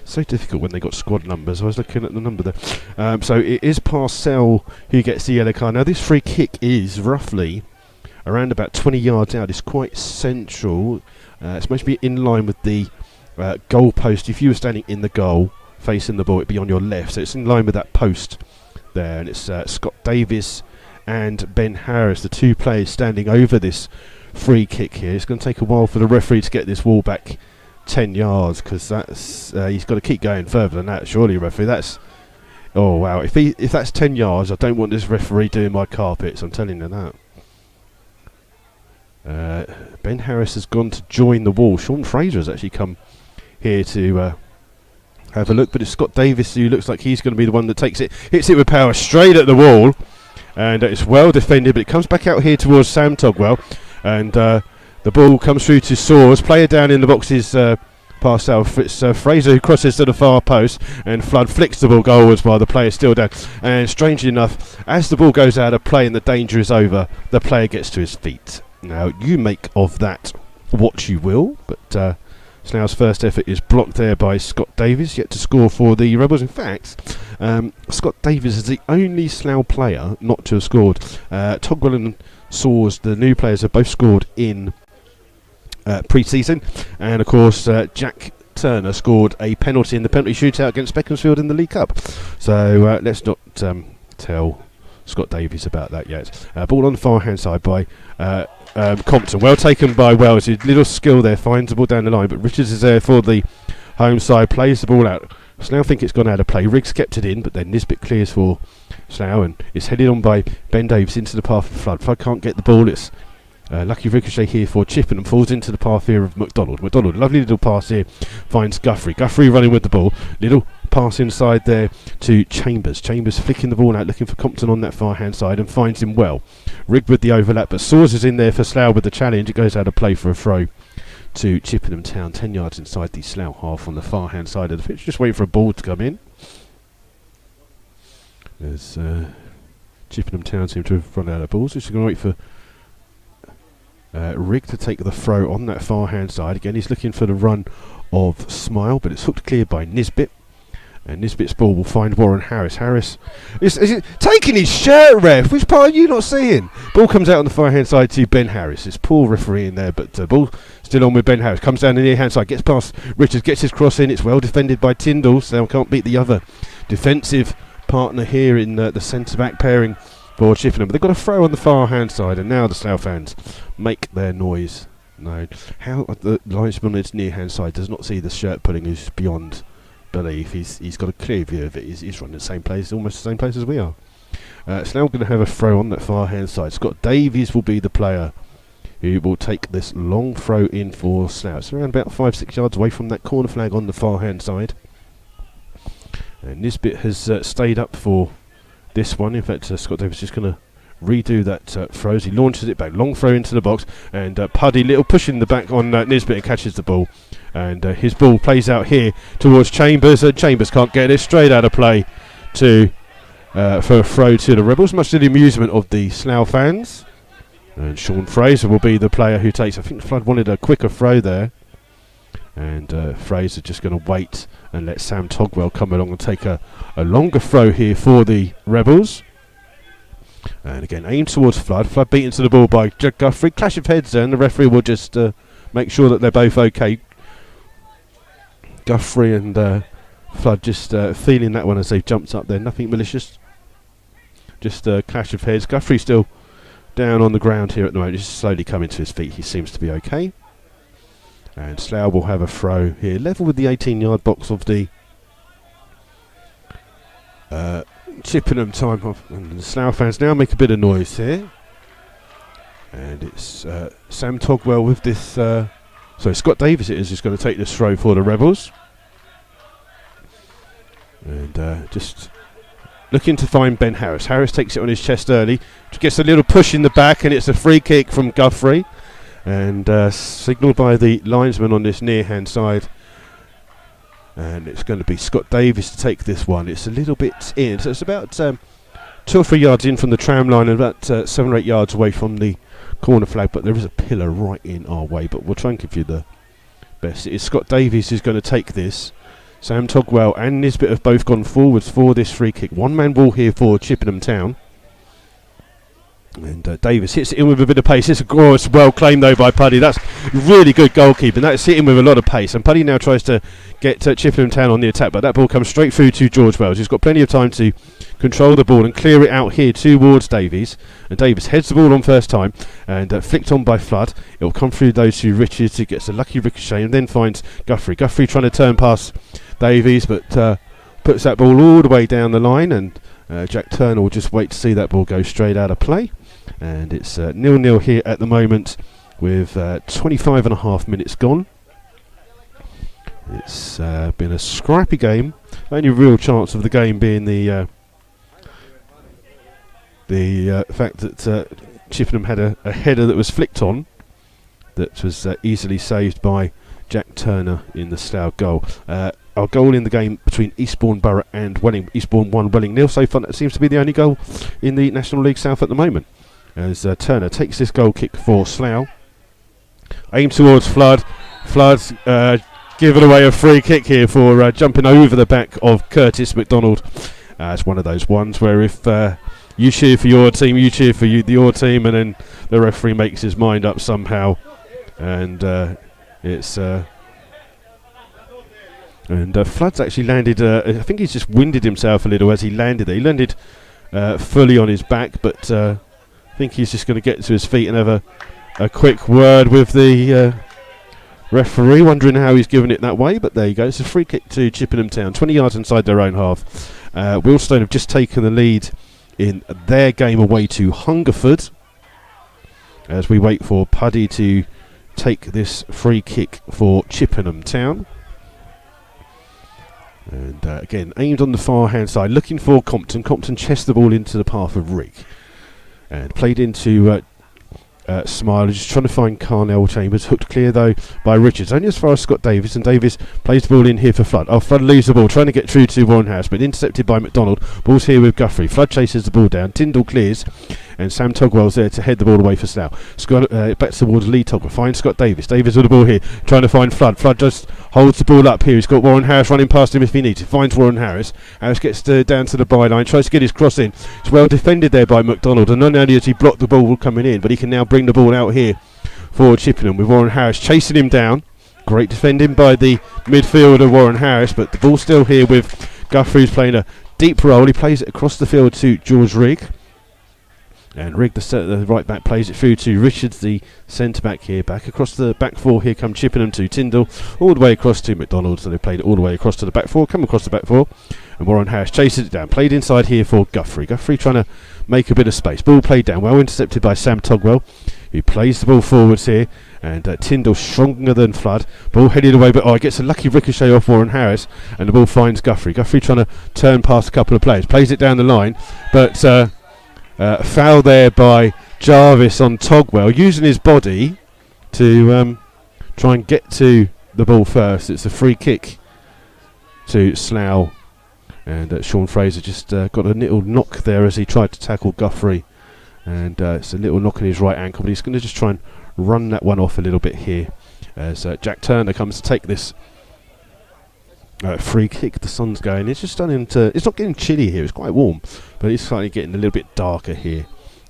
So difficult when they got squad numbers. I was looking at the number there. So it is Parcell who gets the yellow card. Now this free kick is roughly around about 20 yards out. It's quite central. It's supposed to be in line with the goal post. If you were standing in the goal facing the ball, it'd be on your left, so it's in line with that post there, and it's Scott Davis and Ben Harris, the two players standing over this free kick here. It's going to take a while for the referee to get this ball back 10 yards, because that's he's got to keep going further than that, surely, referee. That's, oh wow, if that's 10 yards, I don't want this referee doing my carpets, I'm telling you that. Ben Harris has gone to join the wall. Sean Fraser has actually come here to have a look, but it's Scott Davis who looks like he's going to be the one that takes it, hits it with power straight at the wall, and it's well defended, but it comes back out here towards Sam Togwell, and the ball comes through to Soares. Player down in the boxes, Parcell. It's Fraser who crosses to the far post, and Flood flicks the ball goalwards while the player's still down, and strangely enough, as the ball goes out of play and the danger is over, the player gets to his feet. Now you make of that what you will, but Slough's first effort is blocked there by Scott Davis, yet to score for the Rebels. In fact, Scott Davis is the only Slough player not to have scored. Togwell and Soares, the new players, have both scored in pre-season, and of course Jack Turner scored a penalty in the penalty shootout against Beaconsfield in the League Cup. So let's not tell Scott Davies about that yet. Ball on the far hand side by Compton, well taken by Wells. His little skill there, finds the ball down the line, but Richards is there for the home side, plays the ball out. Slough think it's gone out of play. Riggs kept it in, but then Nisbet clears for Slough, and it's headed on by Ben Davis into the path of Flood. Flood can't get the ball. It's lucky ricochet here for Chippenham, falls into the path here of McDonald. McDonald, lovely little pass here, finds Guthrie. Guthrie running with the ball, little pass inside there to Chambers. Chambers flicking the ball out, looking for Compton on that far hand side, and finds him well. Rigged with the overlap, but Soares is in there for Slough with the challenge. It goes out of play for a throw to Chippenham Town, 10 yards inside the Slough half on the far hand side of the pitch, just waiting for a ball to come in. As Chippenham Town seem to have run out of balls, so she's going to wait for Rigg to take the throw on that far hand side. Again, he's looking for the run of Smile, but it's hooked clear by Nisbet, and Nisbet's ball will find Warren Harris. Harris is taking his shirt, ref. Which part are you not seeing? Ball comes out on the far hand side to Ben Harris. It's poor refereeing there, but ball still on with Ben Harris. Comes down the near hand side, gets past Richards, gets his cross in. It's well defended by Tyndall, so can't beat the other defensive partner here in the centre back pairing for Chippenham. But they've got a throw on the far hand side, and now the Slough fans make their noise. No, how the linesman on its near hand side does not see the shirt pulling is beyond belief. He's got a clear view of it. He's running the same place, almost the same place as we are. Slough going to have a throw on that far hand side. Scott Davies will be the player who will take this long throw in for Slough. It's around about 5-6 yards away from that corner flag on the far hand side. And Nisbet has stayed up for this one. In fact, Scott Davies is just going to redo that throw as he launches it back. Long throw into the box, and Puddy little push in the back on Nisbet and catches the ball. And his ball plays out here towards Chambers. Chambers can't get it, straight out of play to for a throw to the Rebels, much to the amusement of the Slough fans. And Sean Fraser will be the player who takes. I think Flood wanted a quicker throw there, and Fraser just going to wait and let Sam Togwell come along and take a longer throw here for the Rebels. And again, aim towards Flood. Flood beaten to the ball by Guthrie. Clash of heads there, and the referee will just make sure that they're both okay. Guthrie and Flood just feeling that one as they've jumped up there. Nothing malicious. Just a clash of heads. Guthrie still down on the ground here at the moment. Just slowly coming to his feet. He seems to be okay. And Slough will have a throw here, level with the 18-yard box of the Chippenham time off. And the Slough fans now make a bit of noise here. And it's Sam Togwell with this. So Scott Davis it is who's going to take this throw for the Rebels. And just looking to find Ben Harris. Harris takes it on his chest early. Gets a little push in the back, and it's a free kick from Guthrie. And signalled by the linesman on this near hand side. And it's going to be Scott Davis to take this one. It's a little bit in, so it's about 2 or 3 yards in from the tram line and about 7 or 8 yards away from the corner flag, but there is a pillar right in our way, but we'll try and give you the best. It is Scott Davies who's going to take this. Sam Togwell and Nisbet have both gone forwards for this free kick. One man ball here for Chippenham Town. And Davis hits it in with a bit of pace. It's well claimed though by Puddy. That's really good goalkeeping. That's hitting with a lot of pace. And Puddy now tries to get Chippenham Town on the attack, but that ball comes straight through to George Wells. He's got plenty of time to control the ball and clear it out here towards Davies. And Davies heads the ball on first time and flicked on by Flood. It will come through those to Richards, who gets a lucky ricochet and then finds Guthrie. Guthrie trying to turn past Davies, but puts that ball all the way down the line, and Jack Turner will just wait to see that ball go straight out of play. And it's 0-0 here at the moment with 25 and a half minutes gone. It's been a scrappy game. Only real chance of the game being the fact that Chippenham had a header that was flicked on that was easily saved by Jack Turner in the Slough goal. Our goal in the game between Eastbourne Borough and Welling, Eastbourne 1, Welling 0 so far. That seems to be the only goal in the National League South at the moment. As Turner takes this goal kick for Slough. Aim towards Flood. Flood's given away a free kick here for jumping over the back of Curtis McDonald. It's one of those ones where if you cheer for your team, you cheer for your team, and then the referee makes his mind up somehow. And it's... Flood's actually landed, I think he's just winded himself a little as he landed there. He landed fully on his back, but I think he's just going to get to his feet and have a quick word with the referee, wondering how he's given it that way, but there you go. It's a free kick to Chippenham Town, 20 yards inside their own half. Wealdstone have just taken the lead in their game away to Hungerford as we wait for Puddy to take this free kick for Chippenham Town. And again, aimed on the far hand side, looking for Compton. Compton chests the ball into the path of Rick. And played into Smiler, just trying to find Carnell Chambers. Hooked clear though by Richards, only as far as Scott Davis. And Davis plays the ball in here for Flood. Oh, Flood loses the ball, trying to get through to Warren House, but intercepted by McDonald. Ball's here with Guthrie. Flood chases the ball down. Tyndall clears. And Sam Togwell's there to head the ball away for Slough. Scott back towards Lee Togwell. Finds Scott Davis. Davis with the ball here, trying to find Flood. Flood just holds the ball up here. He's got Warren Harris running past him if he needs. He finds Warren Harris. Harris gets down to the byline, tries to get his cross in. It's well defended there by McDonald. And not only has he blocked the ball coming in, but he can now bring the ball out here for Chippenham with Warren Harris chasing him down. Great defending by the midfielder Warren Harris, but the ball's still here with Guthrie, who's playing a deep roll. He plays it across the field to George Rigg. And Rigg, the right back, plays it through to Richards, the centre back here. Back across the back four, here come Chippenham to Tyndall, all the way across to McDonald. So they played it all the way across to the back four, come across the back four. And Warren Harris chases it down, played inside here for Guthrie. Guthrie trying to make a bit of space. Ball played down, well intercepted by Sam Togwell, who plays the ball forwards here. And Tyndall stronger than Flood. Ball headed away, but it gets a lucky ricochet off Warren Harris. And the ball finds Guthrie. Guthrie trying to turn past a couple of players. Plays it down the line, but... foul there by Jarvis on Togwell, using his body to try and get to the ball first. It's a free kick to Slough, and Sean Fraser just got a little knock there as he tried to tackle Guthrie, and it's a little knock in his right ankle, but he's going to just try and run that one off a little bit here as Jack Turner comes to take this free kick. The sun's going. It's just starting to. It's not getting chilly here. It's quite warm, but it's slightly getting a little bit darker here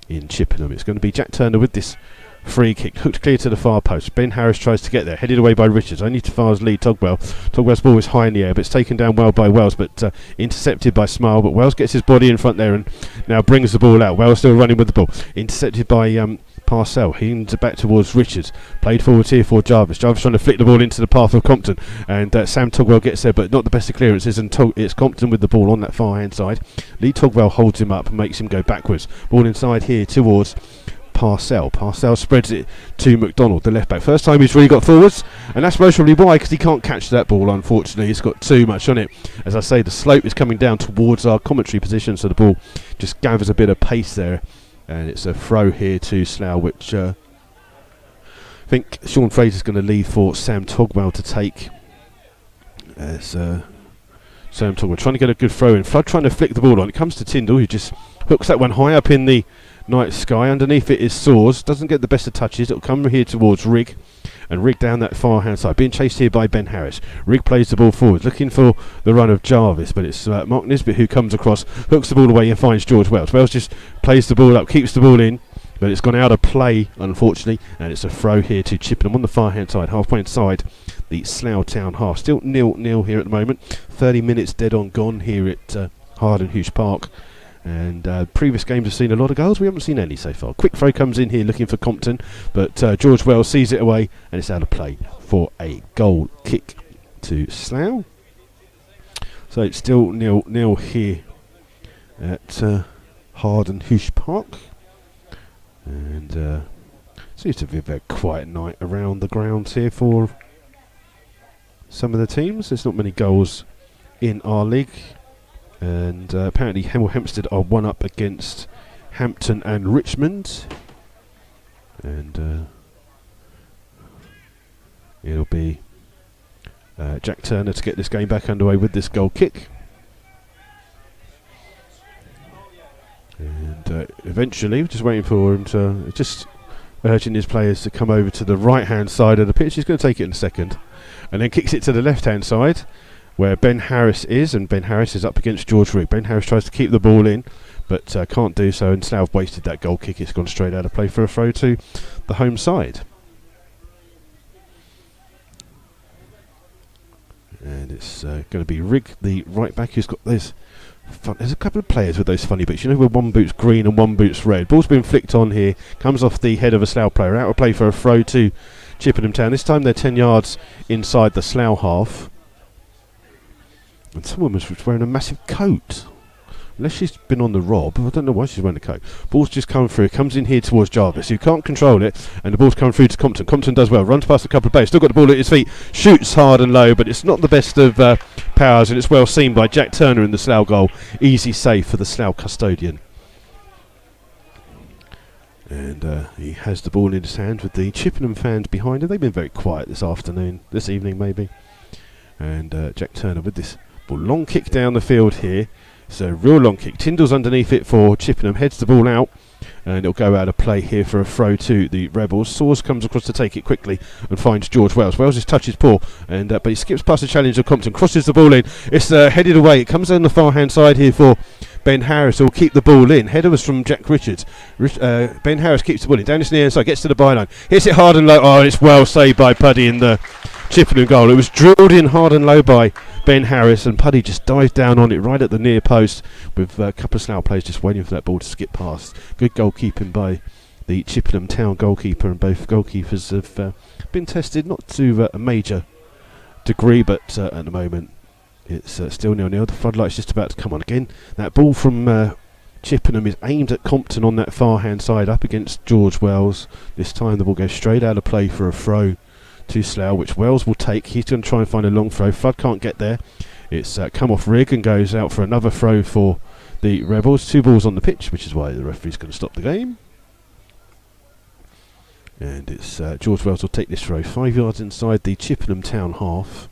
in Chippenham. It's going to be Jack Turner with this free kick, hooked clear to the far post. Ben Harris tries to get there, headed away by Richards, only to far as Lee Togwell. Togwell's ball is high in the air, but it's taken down well by Wells, but intercepted by Smile. But Wells gets his body in front there and now brings the ball out. Wells still running with the ball, intercepted by Parcell. He hands it back towards Richards. Played forward here for Jarvis. Jarvis trying to flick the ball into the path of Compton, and Sam Togwell gets there, but not the best of clearances. And it's Compton with the ball on that far hand side. Lee Togwell holds him up and makes him go backwards. Ball inside here towards Parcell. Parcell spreads it to McDonald, the left back. First time he's really got forwards, and that's most probably why, because he can't catch that ball, unfortunately. It's got too much on it. As I say, the slope is coming down towards our commentary position, so the ball just gathers a bit of pace there. And it's a throw here to Slough, which I think Sean Fraser's going to leave for Sam Togwell to take. As Sam Togwell trying to get a good throw in. Flood trying to flick the ball on. It comes to Tyndall, who just hooks that one high up in the night sky. Underneath it is Soars. Doesn't get the best of touches. It'll come here towards Rigg. And Rigg down that far hand side, being chased here by Ben Harris. Rigg plays the ball forward, looking for the run of Jarvis, but it's Mark Nisbet who comes across, hooks the ball away and finds George Wells. Wells just plays the ball up, keeps the ball in, but it's gone out of play, unfortunately, and it's a throw here to Chippenham on the far hand side, halfway inside the Slough Town half. Still 0-0 here at the moment. 30 minutes dead on gone here at Hardenhuish Park. And previous games have seen a lot of goals. We haven't seen any so far. Quick throw comes in here looking for Compton, but George Wells sees it away and it's out of play for a goal kick to Slough. So it's still 0-0 here at Hardenhuish Park. And seems to be a very quiet night around the grounds here for some of the teams. There's not many goals in our league. And apparently Hemel Hempstead are one up against Hampton and Richmond. And it'll be Jack Turner to get this game back underway with this goal kick. And eventually, just waiting for him to, just urging his players to come over to the right hand side of the pitch. He's going to take it in a second. And then kicks it to the left hand side, where Ben Harris is, and Ben Harris is up against George Rigg. Ben Harris tries to keep the ball in, but can't do so, and Slough wasted that goal kick. It's gone straight out of play for a throw to the home side. And it's going to be Rigg, the right back, who's got this. There's a couple of players with those funny boots. You know, where one boot's green and one boot's red. Ball's been flicked on here, comes off the head of a Slough player, out of play for a throw to Chippenham Town. This time they're 10 yards inside the Slough half. And someone was wearing a massive coat. Unless she's been on the rob, I don't know why she's wearing a coat. Ball's just come through, comes in here towards Jarvis, who can't control it, and the ball's come through to Compton. Compton does well, runs past a couple of players, still got the ball at his feet, shoots hard and low, but it's not the best of powers, and it's well seen by Jack Turner in the Slough goal. Easy save for the Slough custodian. And he has the ball in his hand with the Chippenham fans behind him. They've been very quiet this evening maybe. And Jack Turner with this ball. Long kick down the field here. It's a real long kick. Tyndall's underneath it for Chippenham. Heads the ball out. And it'll go out of play here for a throw to the Rebels. Soars comes across to take it quickly and finds George Wells. Wells' touch is poor, and but he skips past the challenge of Compton. Crosses the ball in. It's headed away. It comes on the far hand side here for Ben Harris, who will keep the ball in. Header was from Jack Richards. Ben Harris keeps the ball in. Down his near inside. Gets to the byline. Hits it hard and low. Oh, and it's well saved by Puddy in the Chippenham goal. It was drilled in hard and low by Ben Harris, and Puddy just dived down on it right at the near post, with a couple of Slough players just waiting for that ball to skip past. Good goalkeeping by the Chippenham Town goalkeeper, and both goalkeepers have been tested, not to a major degree, but at the moment it's still 0-0. The floodlight's just about to come on again. That ball from Chippenham is aimed at Compton on that far hand side, up against George Wells. This time the ball goes straight out of play for a throw to Slough, which Wells will take. He's going to try and find a long throw. Flood can't get there. It's come off Rigg and goes out for another throw for the Rebels. 2 balls on the pitch, which is why the referee's going to stop the game. And it's George Wells will take this throw 5 yards inside the Chippenham Town half.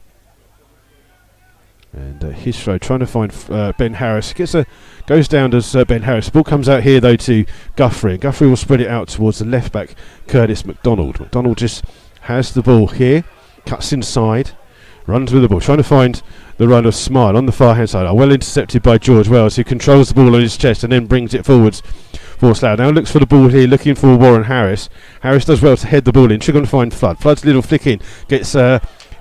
And his throw, trying to find Ben Harris. Goes down as Ben Harris. The ball comes out here though to Guthrie, and Guthrie will spread it out towards the left back, Curtis McDonald. McDonald just has the ball here, cuts inside, runs with the ball, trying to find the run of Smile on the far hand side. Well intercepted by George Wells, who controls the ball on his chest and then brings it forwards for Slough. Now looks for the ball here, looking for Warren Harris. Harris does well to head the ball in. Should going to find Flood. Flood's little flick in, gets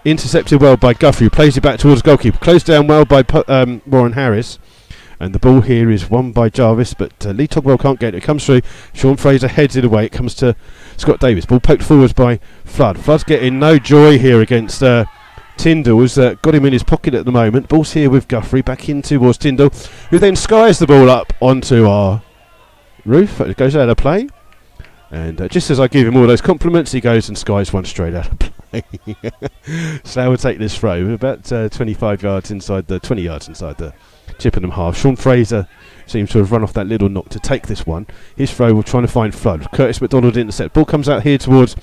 intercepted well by Guthrie, plays it back towards goalkeeper. Closed down well by Warren Harris. And the ball here is won by Jarvis, but Lee Togwell can't get it. It comes through. Sean Fraser heads it away. It comes to Scott Davis. Ball poked forwards by Flood. Flood's getting no joy here against Tyndall, who's got him in his pocket at the moment. Ball's here with Guthrie, back in towards Tyndall, who then skies the ball up onto our roof. It goes out of play. And just as I give him all those compliments, he goes and skies one straight out of play. Slough will take this throw. We're about 25 yards inside the 20 yards inside the Chippenham half. Sean Fraser seems to have run off that little knock to take this one. His throw, we're trying to find Flood. Curtis McDonald intercept. Ball comes out here towards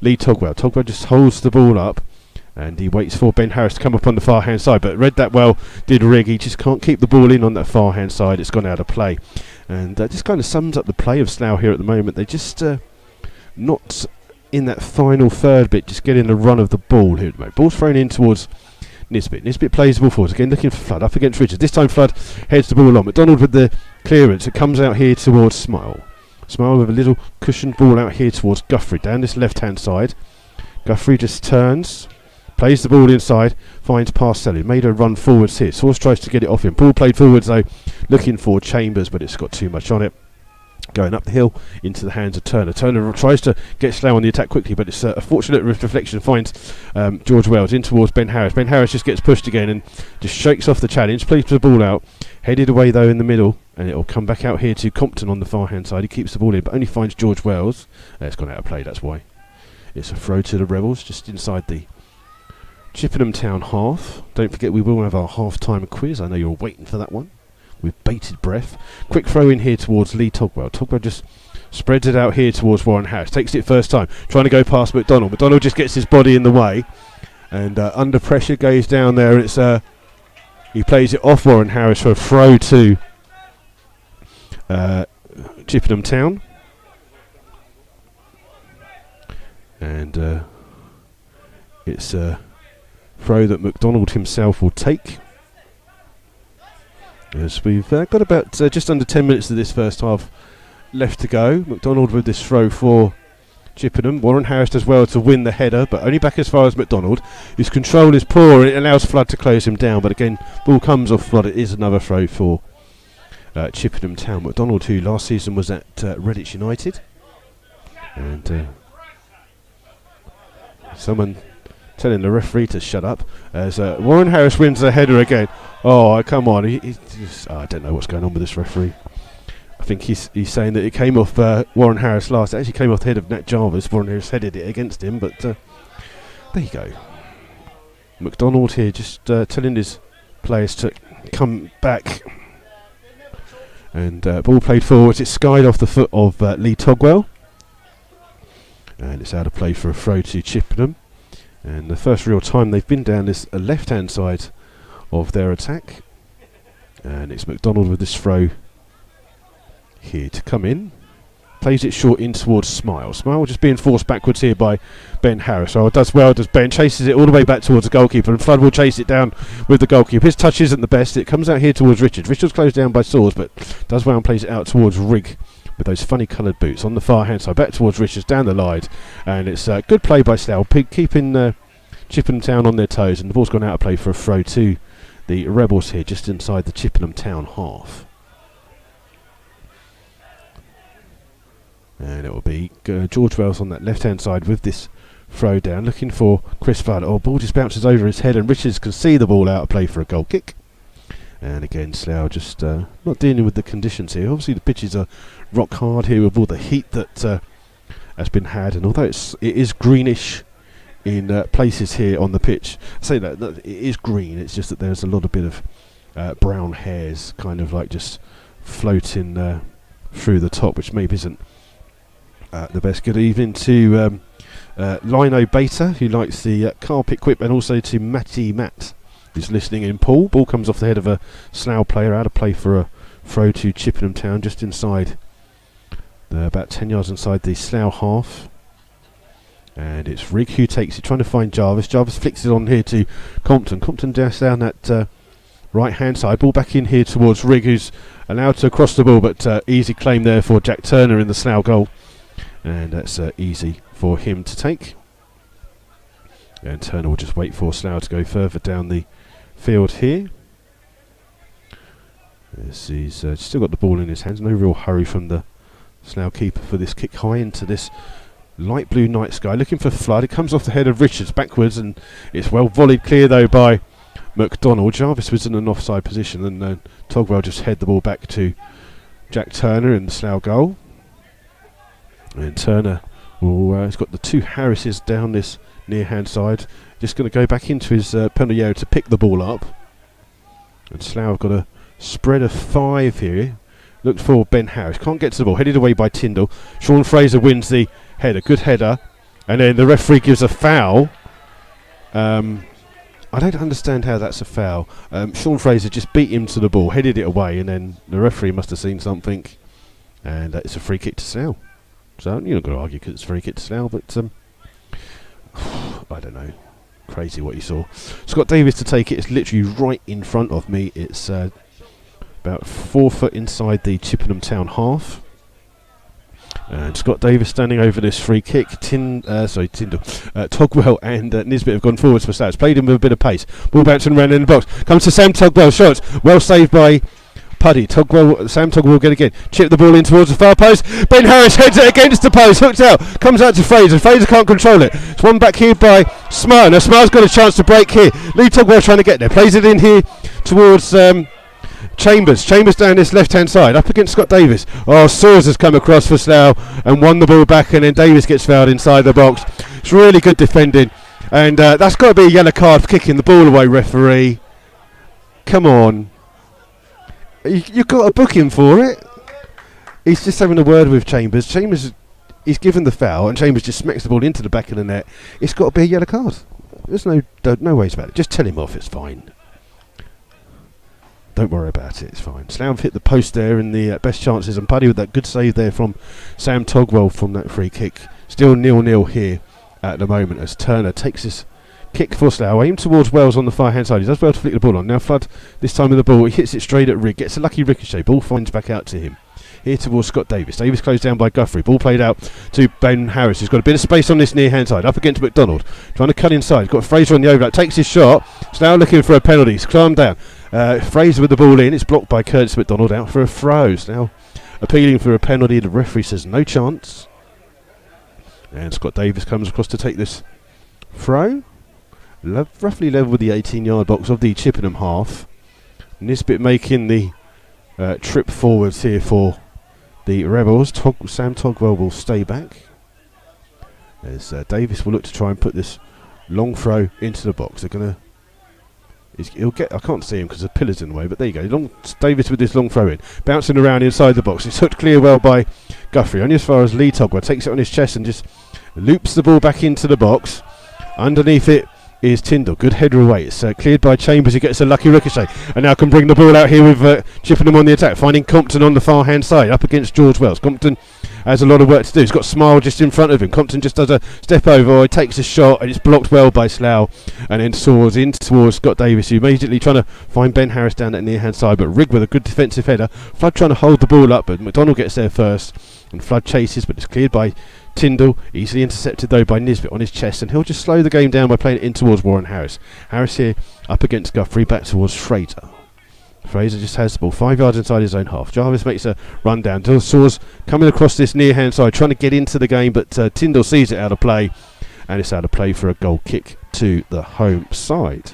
Lee Togwell. Togwell just holds the ball up and he waits for Ben Harris to come up on the far hand side, but read that well, did Rigg. He just can't keep the ball in on that far hand side. It's gone out of play. And that just kind of sums up the play of Slough here at the moment. They just not in that final third bit, just getting the run of the ball here at the moment. Ball's thrown in towards Nisbet. Nisbet plays the ball forwards again, looking for Flood up against Richards. This time Flood heads the ball on. McDonald with the clearance. It comes out here towards Smile. Smile with a little cushioned ball out here towards Guthrie down this left hand side. Guthrie just turns, plays the ball inside, finds Parcelli. Made a run forwards here. Source tries to get it off him. Ball played forwards though, looking for Chambers, but it's got too much on it. Going up the hill into the hands of Turner. Turner tries to get Slough on the attack quickly, but it's a fortunate reflection. Finds George Wells in towards Ben Harris. Ben Harris just gets pushed again and just shakes off the challenge. Plays the ball out. Headed away though in the middle, and it'll come back out here to Compton on the far hand side. He keeps the ball in, but only finds George Wells. It's gone out of play, that's why. It's a throw to the Rebels just inside the Chippenham Town half. Don't forget we will have our half-time quiz. I know you're waiting for that one with bated breath. Quick throw in here towards Lee Togwell. Togwell just spreads it out here towards Warren Harris. Takes it first time, trying to go past McDonald. McDonald just gets his body in the way, and under pressure goes down there. It's he plays it off Warren Harris for a throw to Chippenham Town, and it's a throw that McDonald himself will take. As we've got about just under 10 minutes of this first half left to go. McDonald with this throw for Chippenham. Warren Harris does well to win the header, but only back as far as McDonald. His control is poor and it allows Flood to close him down, but again, ball comes off Flood. It is another throw for Chippenham Town. McDonald, who last season was at Redditch United. And someone telling the referee to shut up as Warren Harris wins the header again. Oh, come on. He just, I don't know what's going on with this referee. I think he's saying that it came off Warren Harris last. It actually came off the head of Nat Jarvis. Warren Harris headed it against him, but there you go. McDonald here just telling his players to come back. And ball played forwards. It's skied off the foot of Lee Togwell. And it's out of play for a throw to Chippenham. And the first real time they've been down this left-hand side of their attack. And it's McDonald with this throw here to come in. Plays it short in towards Smile. Smile just being forced backwards here by Ben Harris. Oh, does well, does Ben. Chases it all the way back towards the goalkeeper. And Flood will chase it down with the goalkeeper. His touch isn't the best. It comes out here towards Richards. Richards closed down by Swords, but does well and plays it out towards Rigg with those funny coloured boots on the far hand side. Back towards Richards, down the line. And it's a good play by Slough, keeping Chippenham Town on their toes. And the ball's gone out of play for a throw to the Rebels here, just inside the Chippenham Town half. And it will be George Wells on that left-hand side with this throw down, looking for Chris Flood. Oh, ball just bounces over his head, and Richards can see the ball out of play for a goal kick. And again, Slough just not dealing with the conditions here. Obviously, the pitches are rock hard here with all the heat that has been had, and although it is greenish in places here on the pitch, I say that it is green. It's just that there's a lot of bit of brown hairs, kind of like just floating through the top, which maybe isn't the best. Good evening to Lino Beta, who likes the carpet quip, and also to Matty Matt, who's listening in. Paul. Ball comes off the head of a Slough player, out of play for a throw to Chippenham Town, just inside, about 10 yards inside the Slough half. And it's Rigg who takes it, trying to find Jarvis. Jarvis flicks it on here to Compton. Compton down that right hand side. Ball back in here towards Rigg, who's allowed to cross the ball, but easy claim there for Jack Turner in the Slough goal. And that's easy for him to take. And Turner will just wait for Slough to go further down the field here. As he's still got the ball in his hands. No real hurry from the Slough keeper for this kick high into this light blue night sky. Looking for Flood. It comes off the head of Richards backwards, and it's well volleyed clear though by McDonald. Jarvis was in an offside position, and Togwell just head the ball back to Jack Turner in the Slough goal. And Turner has got the two Harrises down this near hand side. Just going to go back into his penalty area to pick the ball up. And Slough have got a spread of 5 here. Looked for Ben Harris. Can't get to the ball. Headed away by Tyndall. Sean Fraser wins the header. Good header. And then the referee gives a foul. I don't understand how that's a foul. Sean Fraser just beat him to the ball, headed it away, and then the referee must have seen something. And it's a free kick to Slough. So you're not going to argue because it's a free kick to Slough, but I don't know. Crazy what you saw. Scott Davis to take it. It's literally right in front of me. It's about 4 foot inside the Chippenham Town half. And Scott Davis standing over this free kick. Tyndall, Togwell and Nisbet have gone forwards for Slough. It's played him with a bit of pace. Ball bouncing around in the box. Comes to Sam Togwell. Shots. Well saved by Puddy. Sam Togwell will get again. Chip the ball in towards the far post. Ben Harris heads it against the post. Hooked out. Comes out to Fraser. Fraser can't control it. It's one back here by Smart. Now Smart's got a chance to break here. Lee Togwell trying to get there. Plays it in here towards Chambers down this left hand side up against Scott Davis. Soares has come across for Slough and won the ball back, and then Davis gets fouled inside the box. It's really good defending, and that's got to be a yellow card for kicking the ball away, referee. Come on, you've got to book him for it. He's just having a word with Chambers. He's given the foul, and Chambers just smacks the ball into the back of the net. It's got to be a yellow card. There's no ways about it. Just tell him off. It's fine. Don't worry about it, it's fine. Slough hit the post there in the best chances, and Puddy with that good save there from Sam Togwell from that free kick. Still 0-0 here at the moment as Turner takes this kick for Slough, aimed towards Wells on the far hand side. He does well to flick the ball on. Now Flood, this time with the ball, he hits it straight at Rigg, gets a lucky ricochet, ball finds back out to him. Here towards Scott Davis. Davis closed down by Guthrie. Ball played out to Ben Harris, who's got a bit of space on this near hand side. Up against McDonald. Trying to cut inside. Got Fraser on the overlap. Takes his shot. Slough looking for a penalty. He's climbed down. Fraser with the ball in. It's blocked by Curtis McDonald. Out for a throw. Slough appealing for a penalty. The referee says no chance. And Scott Davis comes across to take this throw. Roughly level with the 18-yard box of the Chippenham half. Nisbet making the trip forwards here for the Rebels. Sam Togwell will stay back as Davis will look to try and put this long throw into the box. They're going to... He'll get... I can't see him because the pillar's in the way, but there you go. Davis with this long throw in. Bouncing around inside the box. It's hooked clear well by Guthrie. Only as far as Lee Togwell takes it on his chest and just loops the ball back into the box. Underneath it is Tyndall. Good header away. It's cleared by Chambers, who gets a lucky ricochet and now can bring the ball out here with Chippenham on the attack, finding Compton on the far hand side up against George Wells. Compton has a lot of work to do. He's got Smile just in front of him. Compton just does a step over, he takes a shot, and it's blocked well by Slough, and then soars in towards Scott Davis, who immediately trying to find Ben Harris down that near hand side, but Rigg with a good defensive header. Flood trying to hold the ball up, but McDonald gets there first, and Flood chases, but it's cleared by Tyndall, easily intercepted though by Nisbet on his chest, and he'll just slow the game down by playing it in towards Warren Harris. Harris here up against Guthrie, back towards Fraser. Fraser just has the ball 5 yards inside his own half. Jarvis makes a run down. Soares coming across this near hand side, trying to get into the game, but Tyndall sees it out of play, and it's out of play for a goal kick to the home side.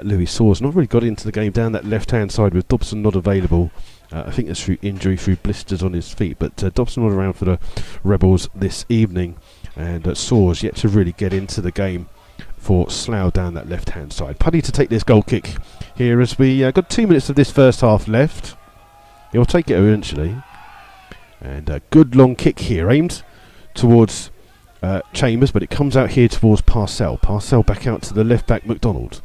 Louis Soares not really got into the game down that left hand side with Dobson not available. I think that's through injury, through blisters on his feet, but Dobson not around for the Rebels this evening, and Soares yet to really get into the game for Slough down that left hand side. Puddy to take this goal kick here as we got 2 minutes of this first half left. He'll take it eventually, and a good long kick here aimed towards Chambers, but it comes out here towards Parcell. Parcell back out to the left back McDonald.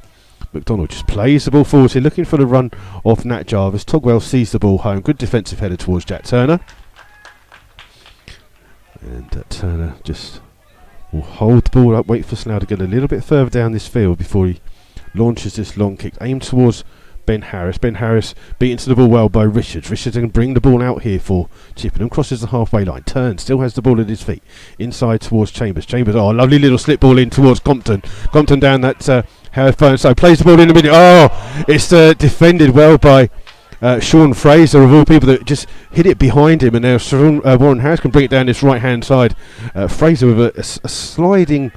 McDonald just plays the ball forward here, looking for the run off Nat Jarvis. Togwell sees the ball home. Good defensive header towards Jack Turner. And Turner just will hold the ball up, wait for Slough to get a little bit further down this field before he launches this long kick, aimed towards Ben Harris. Ben Harris beaten to the ball well by Richards. Richards can bring the ball out here for Chippenham. Crosses the halfway line. Turns. Still has the ball at his feet. Inside towards Chambers. Chambers. Oh, lovely little slip ball in towards Compton. Compton down that Harris phone. So plays the ball in the middle. Oh, it's defended well by Sean Fraser, of all people, that just hit it behind him. And now Warren Harris can bring it down this right hand side. Fraser with a sliding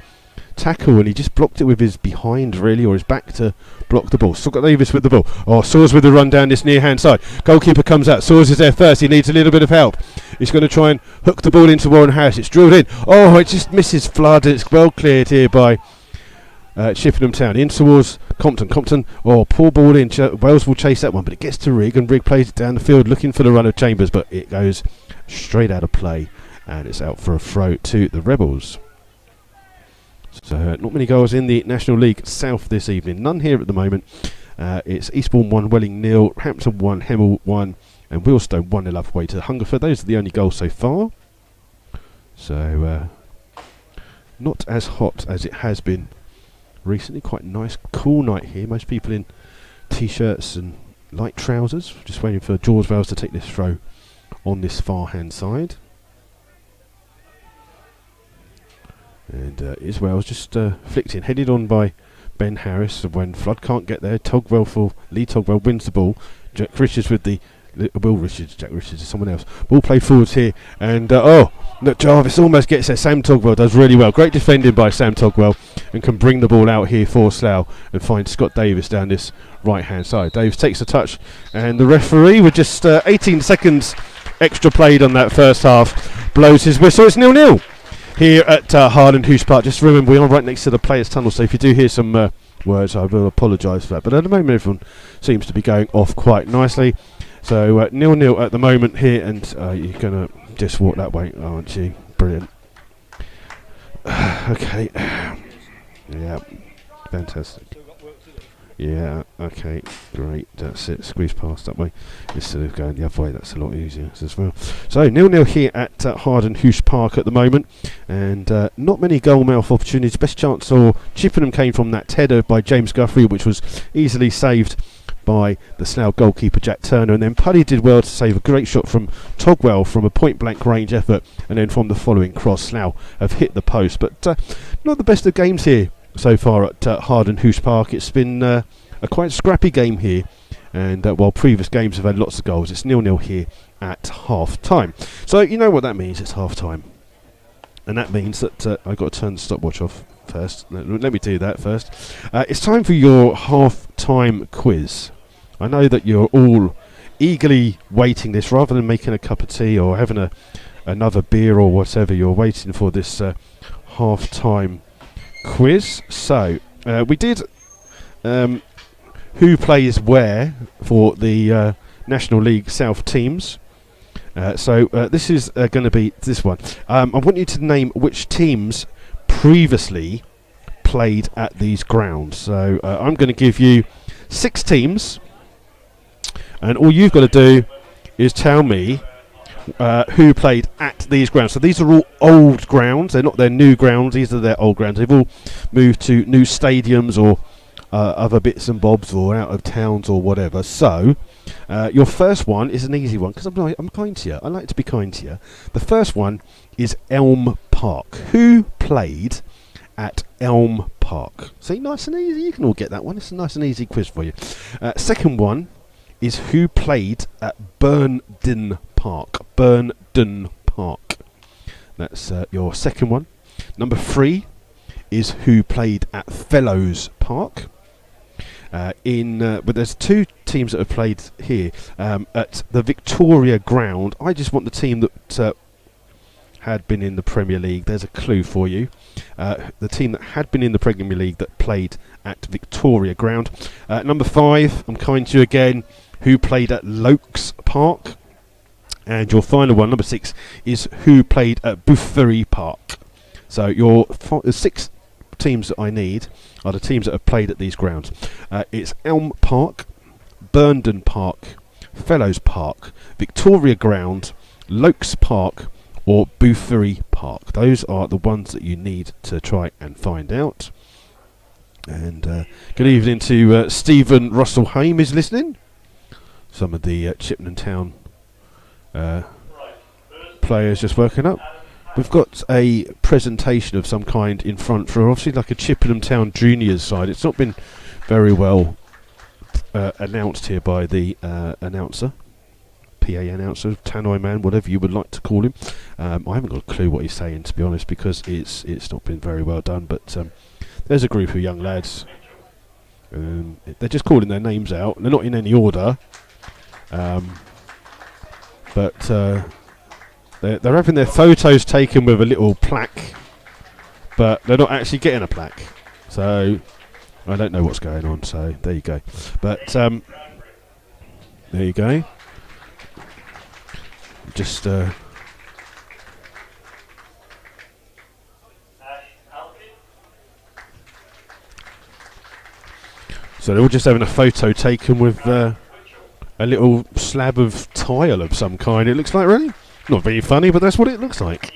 tackle, and he just blocked it with his behind, really, or his back to block the ball. Still got Davis with the ball. Oh, Saws with the run down this near hand side. Goalkeeper comes out. Saws is there first. He needs a little bit of help. He's going to try and hook the ball into Warren Harris. It's drilled in. Oh, it just misses Flood. It's well cleared here by Chippenham Town. In towards Compton. Compton, oh, poor ball in. Wales will chase that one, but it gets to Rigg, and Rigg plays it down the field looking for the run of Chambers, but it goes straight out of play, and it's out for a throw to the Rebels. So not many goals in the National League South this evening. None here at the moment. It's Eastbourne 1, Welling 0, Hampton 1, Hemel 1, and Wealdstone 1-0 up away to Hungerford. Those are the only goals so far. So not as hot as it has been recently. Quite a nice, cool night here. Most people in t-shirts and light trousers. Just waiting for George Wells to take this throw on this far hand side. And Iswell's just flicked in, headed on by Ben Harris. When Flood can't get there, Lee Togwell wins the ball. Jack Richards with the Jack Richards is someone else. Ball played forwards here, and look, Jarvis almost gets there. Sam Togwell does really well. Great defending by Sam Togwell, and can bring the ball out here for Slough and find Scott Davis down this right hand side. Davis takes a touch, and the referee, with just 18 seconds extra played on that first half, blows his whistle. It's 0-0 here at Harden Hughes Park. Just remember, we are right next to the players' tunnel, so if you do hear some words, I will apologise for that. But at the moment, everyone seems to be going off quite nicely. So 0-0 at the moment here, and you're going to just walk that way, aren't you? Brilliant. Okay. Yeah, fantastic. Yeah, okay, great, that's it. Squeeze past that way instead of going the other way. That's a lot easier as well. So 0-0 here at Harden Hughes Park at the moment, and not many goal mouth opportunities. Best chance for Chippenham came from that header by James Guthrie, which was easily saved by the Slough goalkeeper Jack Turner, and then Puddy did well to save a great shot from Togwell from a point blank range effort, and then from the following cross Slough have hit the post. But not the best of games here so far at Harden Hughes Park. It's been a quite scrappy game here, and while previous games have had lots of goals, it's 0-0 here at half time. So you know what that means. It's half time, and that means that I've got to turn the stopwatch off first. Let me do that first. It's time for your half time quiz. I know that you're all eagerly waiting this, rather than making a cup of tea or having another beer or whatever. You're waiting for this half time quiz. So we did who plays where for the National League South teams. So this is going to be this one. I want you to name which teams previously played at these grounds. So I'm going to give you 6 teams, and all you've got to do is tell me who played at these grounds. So these are all old grounds. They're not their new grounds. These are their old grounds. They've all moved to new stadiums or other bits and bobs, or out of towns or whatever. So your first one is an easy one, because I'm kind to you. I like to be kind to you. The first one is Elm Park. Who played at Elm Park? See, nice and easy. You can all get that one. It's a nice and easy quiz for you. Second one is who played at Burnden Park. Burnden Park. That's your second one. Number 3 is who played at Fellows Park. But there's 2 teams that have played here at the Victoria Ground. I just want the team that had been in the Premier League. There's a clue for you. The team that had been in the Premier League that played at Victoria Ground. Number 5, I'm kind to you again, who played at Lokes Park. And your final one, number 6, is who played at Boothbury Park. So your 6 teams that I need are the teams that have played at these grounds. It's Elm Park, Burnden Park, Fellows Park, Victoria Ground, Lokes Park, or Boothbury Park. Those are the ones that you need to try and find out. And good evening to Stephen Russell Haim is listening. Some of the Chippenham Town players just working up. We've got a presentation of some kind in front for obviously like a Chippenham Town juniors side. It's not been very well announced here by the announcer, PA announcer, Tannoy man, whatever you would like to call him. I haven't got a clue what he's saying, to be honest, because it's not been very well done. But there's a group of young lads. They're just calling their names out. They're not in any order, but they're having their photos taken with a little plaque, but they're not actually getting a plaque. So I don't know what's going on. So there you go. But there you go. Just so they're all just having a photo taken with a little slab of tile of some kind. It looks like, really. Not very funny, but that's what it looks like.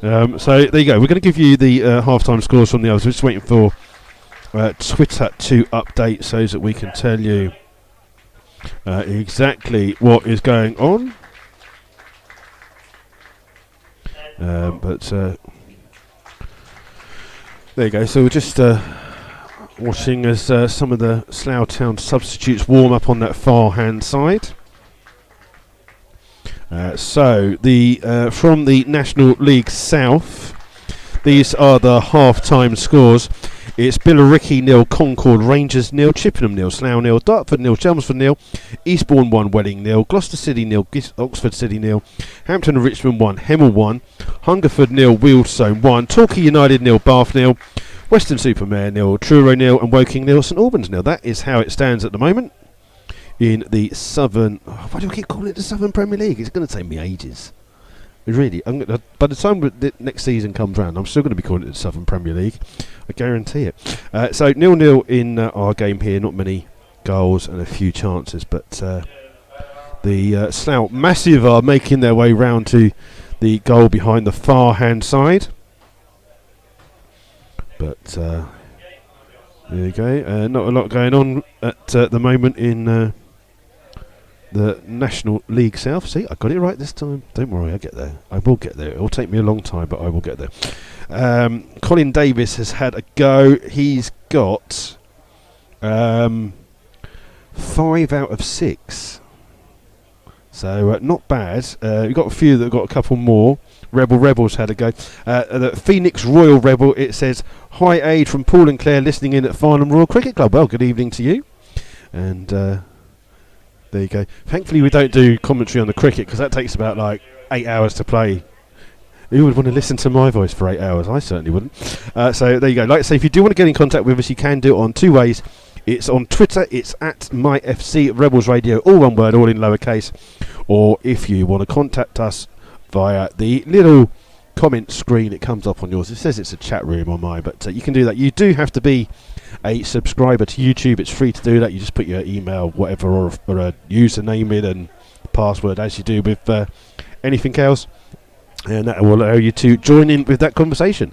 So there you go. We're going to give you the half-time scores from the others. We're just waiting for Twitter to update so that we can tell you exactly what is going on. But there you go. So we're just watching as some of the Slough Town substitutes warm up on that far-hand side. So the from the National League South, these are the half-time scores. It's Billericay 0, Concord Rangers 0, Chippenham 0, Slough 0, Dartford 0, Chelmsford 0, Eastbourne 1, Welling 0, Gloucester City 0, Oxford City 0, Hampton and Richmond 1, Hemel 1, Hungerford 0, Wealdstone 1, Torquay United 0, Bath 0, Weston-super-Mare 0, Truro 0, and Woking 0, St Albans 0. That is how it stands at the moment in the Southern... why do I keep calling it the Southern Premier League? It's going to take me ages. Really, by the time the next season comes round, I'm still going to be calling it the Southern Premier League. I guarantee it. So 0-0 in our game here. Not many goals and a few chances, but the Slough Massive are making their way round to the goal behind the far-hand side. But there you go. Not a lot going on at the moment in the National League South. See, I got it right this time. Don't worry, I get there. I will get there. It will take me a long time, but I will get there. Colin Davis has had a go. He's got 5 out of 6. So not bad. We've got a few that have got a couple more. Rebels had a go. The Phoenix Royal Rebel, it says, hi Aid from Paul and Claire listening in at Farnham Royal Cricket Club. Well, good evening to you. And there you go. Thankfully we don't do commentary on the cricket because that takes about like 8 hours to play. Who would want to listen to my voice for 8 hours? I certainly wouldn't. So there you go. Like I say, if you do want to get in contact with us, you can do it on 2 ways. It's on Twitter, it's at MyFC Rebels Radio, all one word, all in lowercase. Or if you want to contact us via the little comment screen, it comes up on yours. It says it's a chat room on mine, but you can do that. You do have to be a subscriber to YouTube. It's free to do that. You just put your email, whatever, or a username in and password as you do with anything else, and that will allow you to join in with that conversation.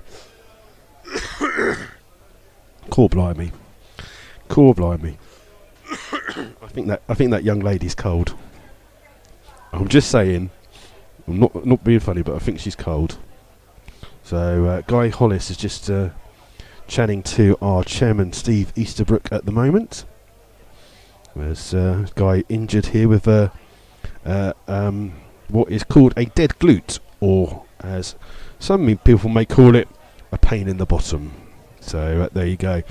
Core blimey. I think that young lady's cold. I'm just saying. I'm not being funny, but I think she's cold. So Guy Hollis is just chatting to our chairman Steve Easterbrook at the moment. There's a guy injured here with what is called a dead glute, or as some people may call it, a pain in the bottom. So there you go.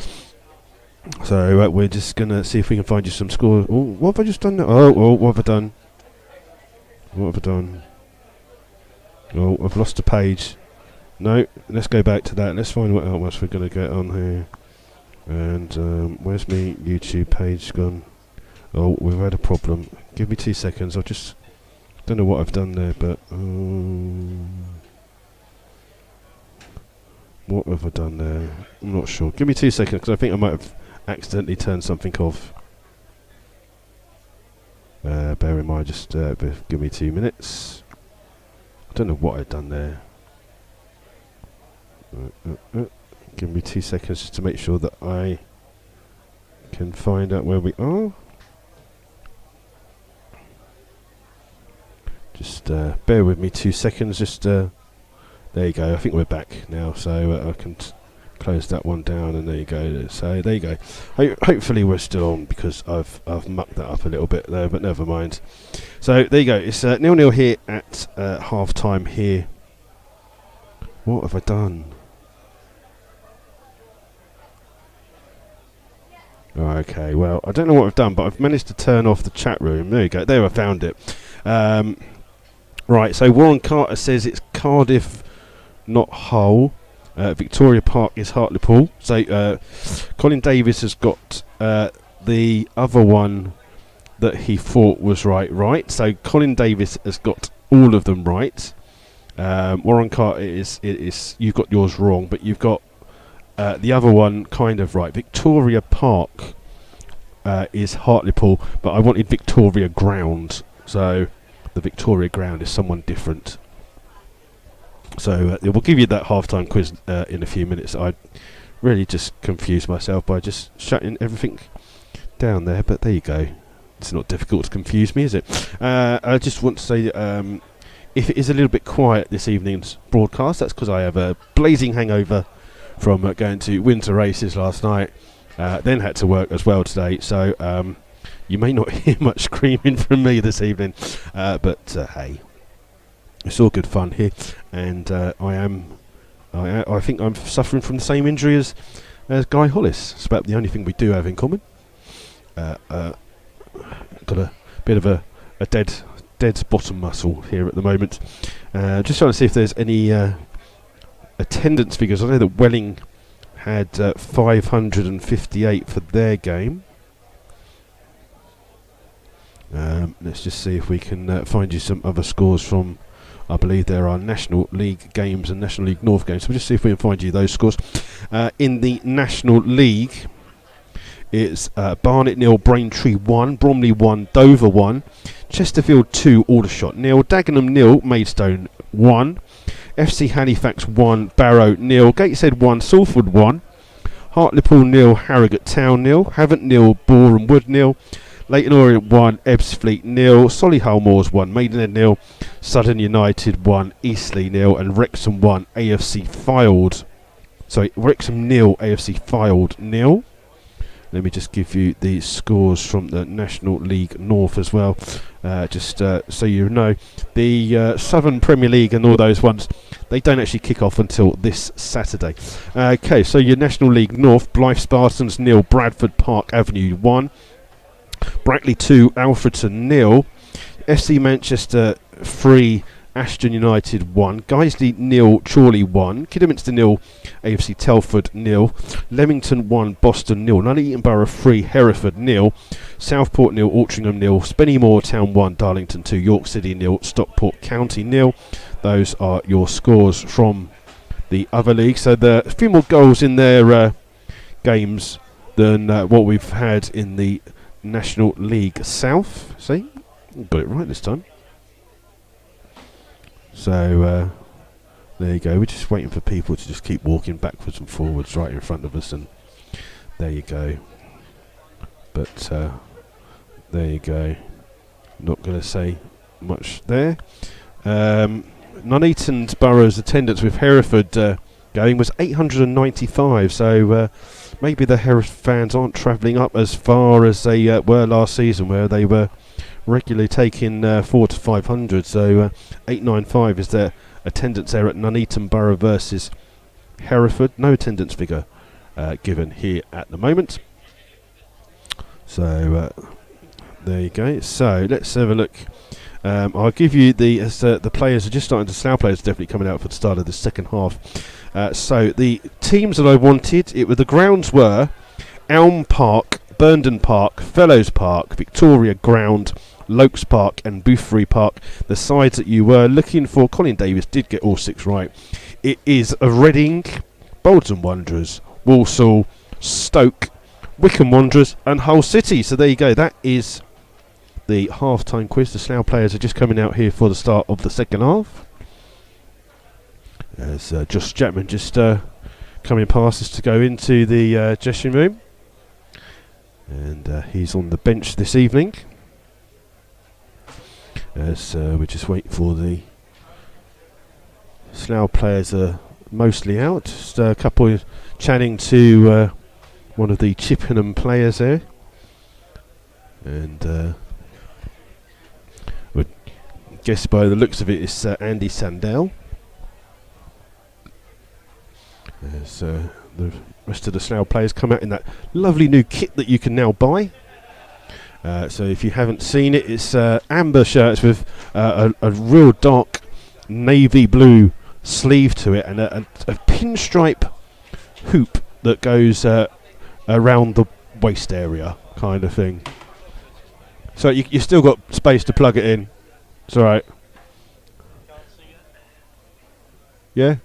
So we're just going to see if we can find you some scores. Oh, what have I just done now? Oh, what have I done? Oh, I've lost a page. No, let's go back to that. Let's find what else we're going to get on here. And where's my YouTube page gone? Oh, we've had a problem. Give me 2 seconds. I just don't know what I've done there, but what have I done there? I'm not sure. Give me 2 seconds, because I think I might have accidentally turned something off. Bear in mind, just give me 2 minutes. I don't know what I've done there. Give me 2 seconds just to make sure that I can find out where we are. Just bear with me 2 seconds. Just there you go. I think we're back now, so I can close that one down, and there you go. So there you go. Hopefully we're still on, because I've mucked that up a little bit there, but never mind. So there you go. It's 0-0 here at half time here. What have I done? Okay, well, I don't know what I've done, but I've managed to turn off the chat room. There you go. There, I found it. Right, so Warren Carter says it's Cardiff, not Hull. Victoria Park is Hartlepool. So Colin Davis has got the other one that he thought was right. So Colin Davis has got all of them right. Warren Carter is you've got yours wrong, but you've got the other one kind of right. Victoria Park is Hartlepool, but I wanted Victoria Ground. So the Victoria Ground is someone different. So we'll give you that half-time quiz in a few minutes. I really just confused myself by just shutting everything down there, but there you go. It's not difficult to confuse me, is it? I just want to say, if it is a little bit quiet this evening's broadcast, that's because I have a blazing hangover from going to winter races last night, then had to work as well today, so you may not hear much screaming from me this evening, but hey, it's all good fun here, and I think I'm suffering from the same injury as Guy Hollis. It's about the only thing we do have in common. Got a bit of a dead bottom muscle here at the moment. Just trying to see if there's any attendance figures. I know that Welling had 558 for their game. Let's just see if we can find you some other scores from, I believe there are National League games and National League North games. So we'll just see if we can find you those scores. In the National League, it's Barnet 0, Braintree 1, Bromley 1, Dover 1, Chesterfield 2, Aldershot 0, Dagenham 0, Maidstone 1, FC Halifax 1, Barrow 0, Gateshead 1, Salford 1, Hartlepool 0, Harrogate Town 0, Havant 0, Boreham Wood 0, Leyton Orient 1, Ebbsfleet 0, Solihull Moors 1, Maidenhead 0, Southern United 1, Eastleigh 0, and Wrexham 1, AFC Fylde. Sorry, Wrexham 0, AFC Fylde 0. Let me just give you the scores from the National League North as well, just so you know. The Southern Premier League and all those ones, they don't actually kick off until this Saturday. Okay, so your National League North, Blythe Spartans 0, Bradford Park Avenue 1, Brackley 2, Alfreton 0, FC Manchester 3, Ashton United 1, Guiseley 0, Chorley 1, Kidderminster 0, AFC Telford 0, Leamington 1, Boston 0, Nuneaton Borough 3, Hereford 0, Southport 0, Altrincham 0, Spennymoor Town 1, Darlington 2, York City 0, Stockport County 0. Those are your scores from the other leagues. So there are a few more goals in their games than what we've had in the National League South. See, got it right this time. So there you go. We're just waiting for people to just keep walking backwards and forwards right in front of us, and there you go. But there you go. Not going to say much there. Nuneaton Borough's attendance with Hereford going was 895. So maybe the Hereford fans aren't travelling up as far as they were last season, where they were regularly taking 400 to 500. So 895 is their attendance there at Nuneaton Borough versus Hereford. No attendance figure given here at the moment. So there you go. So let's have a look. I'll give you the players are just starting to. Slough players are definitely coming out for the start of the second half. So the teams that I wanted, the grounds were Elm Park, Burndon Park, Fellows Park, Victoria Ground, Lokes Park and Boothbury Park. The sides that you were looking for, Colin Davis did get all six right. It is Reading, Bolton Wanderers, Walsall, Stoke, Wycombe Wanderers and Hull City. So there you go. That is the half-time quiz. The Slough players are just coming out here for the start of the second half. As Josh Chapman just coming past us to go into the dressing room, and he's on the bench this evening. As we just wait for the Slough players are mostly out. Just a couple chatting to one of the Chippenham players there, and would guess by the looks of it it's Andy Sandell. As the rest of the Slough players come out in that lovely new kit that you can now buy. So if you haven't seen it, it's amber shirts with a real dark navy blue sleeve to it, and a pinstripe hoop that goes around the waist area, kind of thing. So you still got space to plug it in. It's alright. Yeah?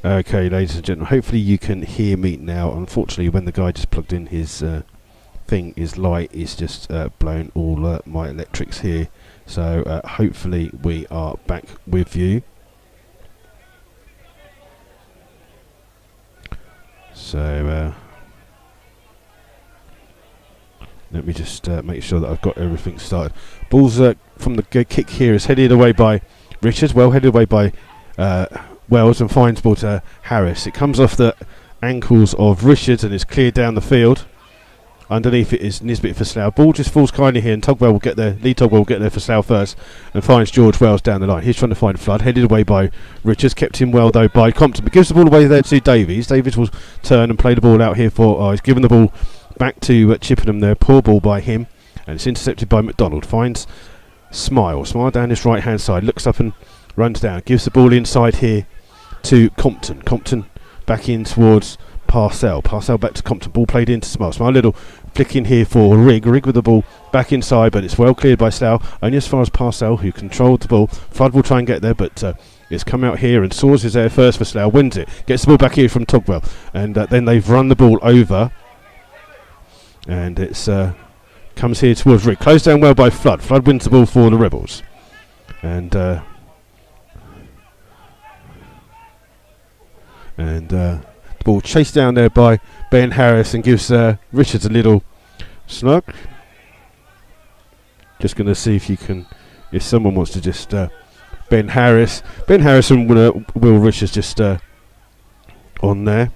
Okay, ladies and gentlemen, hopefully you can hear me now. Unfortunately, when the guy just plugged in his thing, his light is just blown all my electrics here. So hopefully we are back with you. So let me just make sure that I've got everything started. Ball's from the kick here is headed away by Richards, well headed away by Wells, and finds ball to Harris. It comes off the ankles of Richards and is cleared down the field. Underneath it is Nisbet for Slough. Ball just falls kindly here, and Togwell will get there. Lee Togwell will get there for Slough first, and finds George Wells down the line. He's trying to find Flood, headed away by Richards, kept in well though by Compton, but gives the ball away there to Davies. Davies will turn and play the ball out here for. He's given the ball back to Chippenham there. Poor ball by him, and it's intercepted by McDonald. Finds Smile down his right hand side, looks up and runs down. Gives the ball inside here to Compton. Compton back in towards Parcell. Parcell back to Compton. Ball played into Smile. Smile little flick in here for Rigg. Rigg with the ball back inside, but it's well cleared by Slough. Only as far as Parcell, who controlled the ball. Flood will try and get there, but it's come out here, and Soares is there first for Slough. Wins it. Gets the ball back here from Togwell, and then they've run the ball over, and it's comes here towards Rigg. Closed down well by Flood. Flood wins the ball for the Rebels, and the ball chased down there by Ben Harris, and gives Richards a little snug. Just going to see if someone wants to just Ben Harris and Will Richards just on there.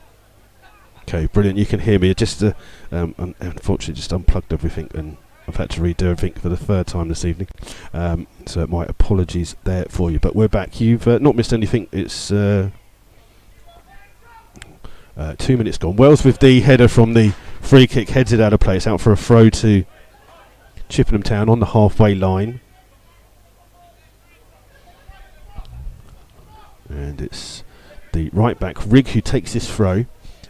Okay, brilliant. You can hear me. Just unfortunately just unplugged everything, and I've had to redo everything for the third time this evening. So my apologies there for you, but we're back. You've not missed anything. It's 2 minutes gone. Wells with the header from the free kick, heads it out of play. It's out for a throw to Chippenham Town on the halfway line, and it's the right back Rigg who takes this throw,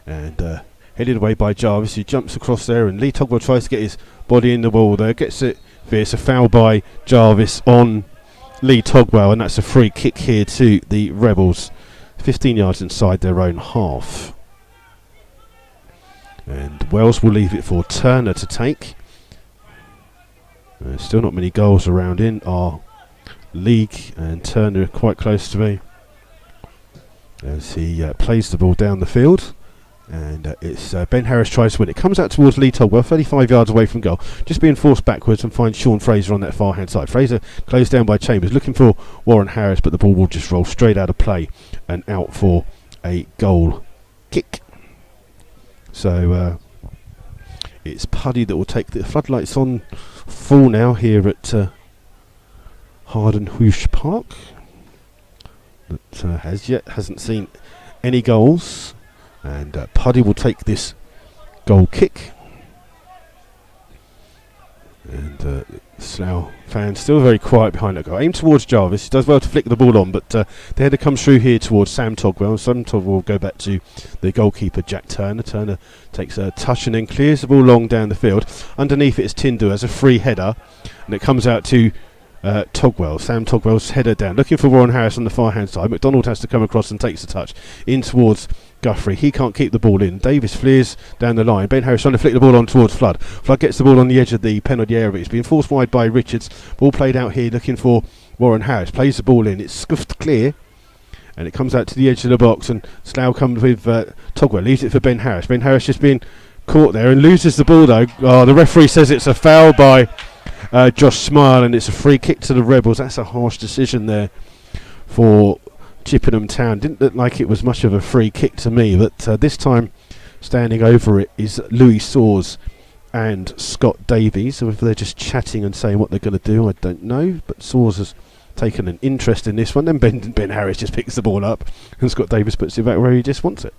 and headed away by Jarvis, who jumps across there, and Lee Togwell tries to get his body in the ball there, gets it. It's a foul by Jarvis on Lee Togwell, and that's a free kick here to the Rebels, 15 yards inside their own half. And Wells will leave it for Turner to take. Still not many goals around in our league, and Turner quite close to me as he plays the ball down the field. And it's Ben Harris tries to win. It comes out towards Lee Togwell, 35 yards away from goal, just being forced backwards, and finds Sean Fraser on that far hand side. Fraser closed down by Chambers, looking for Warren Harris, but the ball will just roll straight out of play and out for a goal kick. So it's Puddy that will take the floodlights on full now here at Harden Hoosh Park. That hasn't seen any goals, and Puddy will take this goal kick. And Slough fans still very quiet behind that goal. Aim towards Jarvis. He does well to flick the ball on, but the header comes through here towards Sam Togwell. Sam Togwell will go back to the goalkeeper, Jack Turner. Turner takes a touch and then clears the ball long down the field. Underneath it is Tindu as a free header, and it comes out to Togwell. Sam Togwell's header down, looking for Warren Harris on the far hand side. McDonald has to come across and takes a touch in towards Guthrie. He can't keep the ball in. Davis fleers down the line. Ben Harris trying to flick the ball on towards Flood. Flood gets the ball on the edge of the penalty area. It's been forced wide by Richards. Ball played out here looking for Warren Harris. Plays the ball in. It's scuffed clear, and it comes out to the edge of the box, and Slough comes with Togwell. Leaves it for Ben Harris. Ben Harris just being caught there and loses the ball though. The referee says it's a foul by Josh Smile, and it's a free kick to the Rebels. That's a harsh decision there for Chippenham Town. Didn't look like it was much of a free kick to me, but this time standing over it is Louis Saws and Scott Davies. So if they're just chatting and saying what they're going to do, I don't know, but Saws has taken an interest in this one. Then Ben Harris just picks the ball up, and Scott Davies puts it back where he just wants it.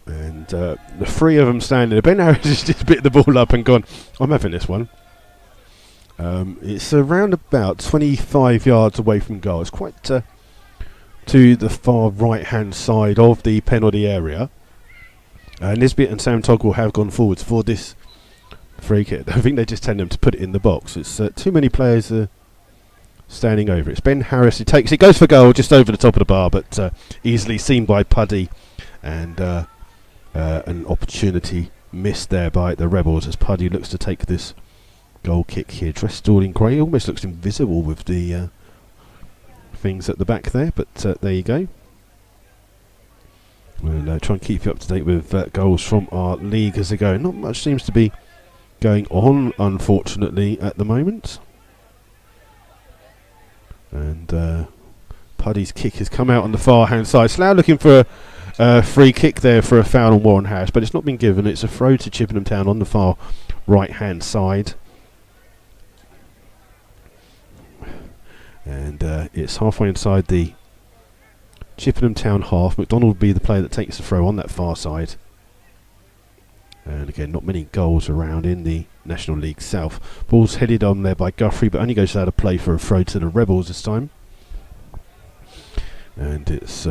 And the three of them standing there. Ben Harris has just picked the ball up and gone, I'm having this one. It's around about 25 yards away from goal. It's quite to the far right hand side of the penalty area. Nisbet and Sam Togwell have gone forwards for this free kick. I think they just tend them to put it in the box. It's too many players standing over it. It's Ben Harris who takes it, goes for goal just over the top of the bar, but easily seen by Puddy, and an opportunity missed there by the Rebels as Puddy looks to take this goal kick here. Dressed all in grey, almost looks invisible with the things at the back there, but there you go. We'll try and keep you up to date with goals from our league as they go. Not much seems to be going on, unfortunately, at the moment. And Puddy's kick has come out on the far hand side. Slough looking for a free kick there for a foul on Warren Harris, but it's not been given. It's a throw to Chippenham Town on the far right hand side. And it's halfway inside the Chippenham Town half. McDonald will be the player that takes the throw on that far side. And again, not many goals around in the National League South. Ball's headed on there by Guthrie, but only goes out of play for a throw to the Rebels this time. And it's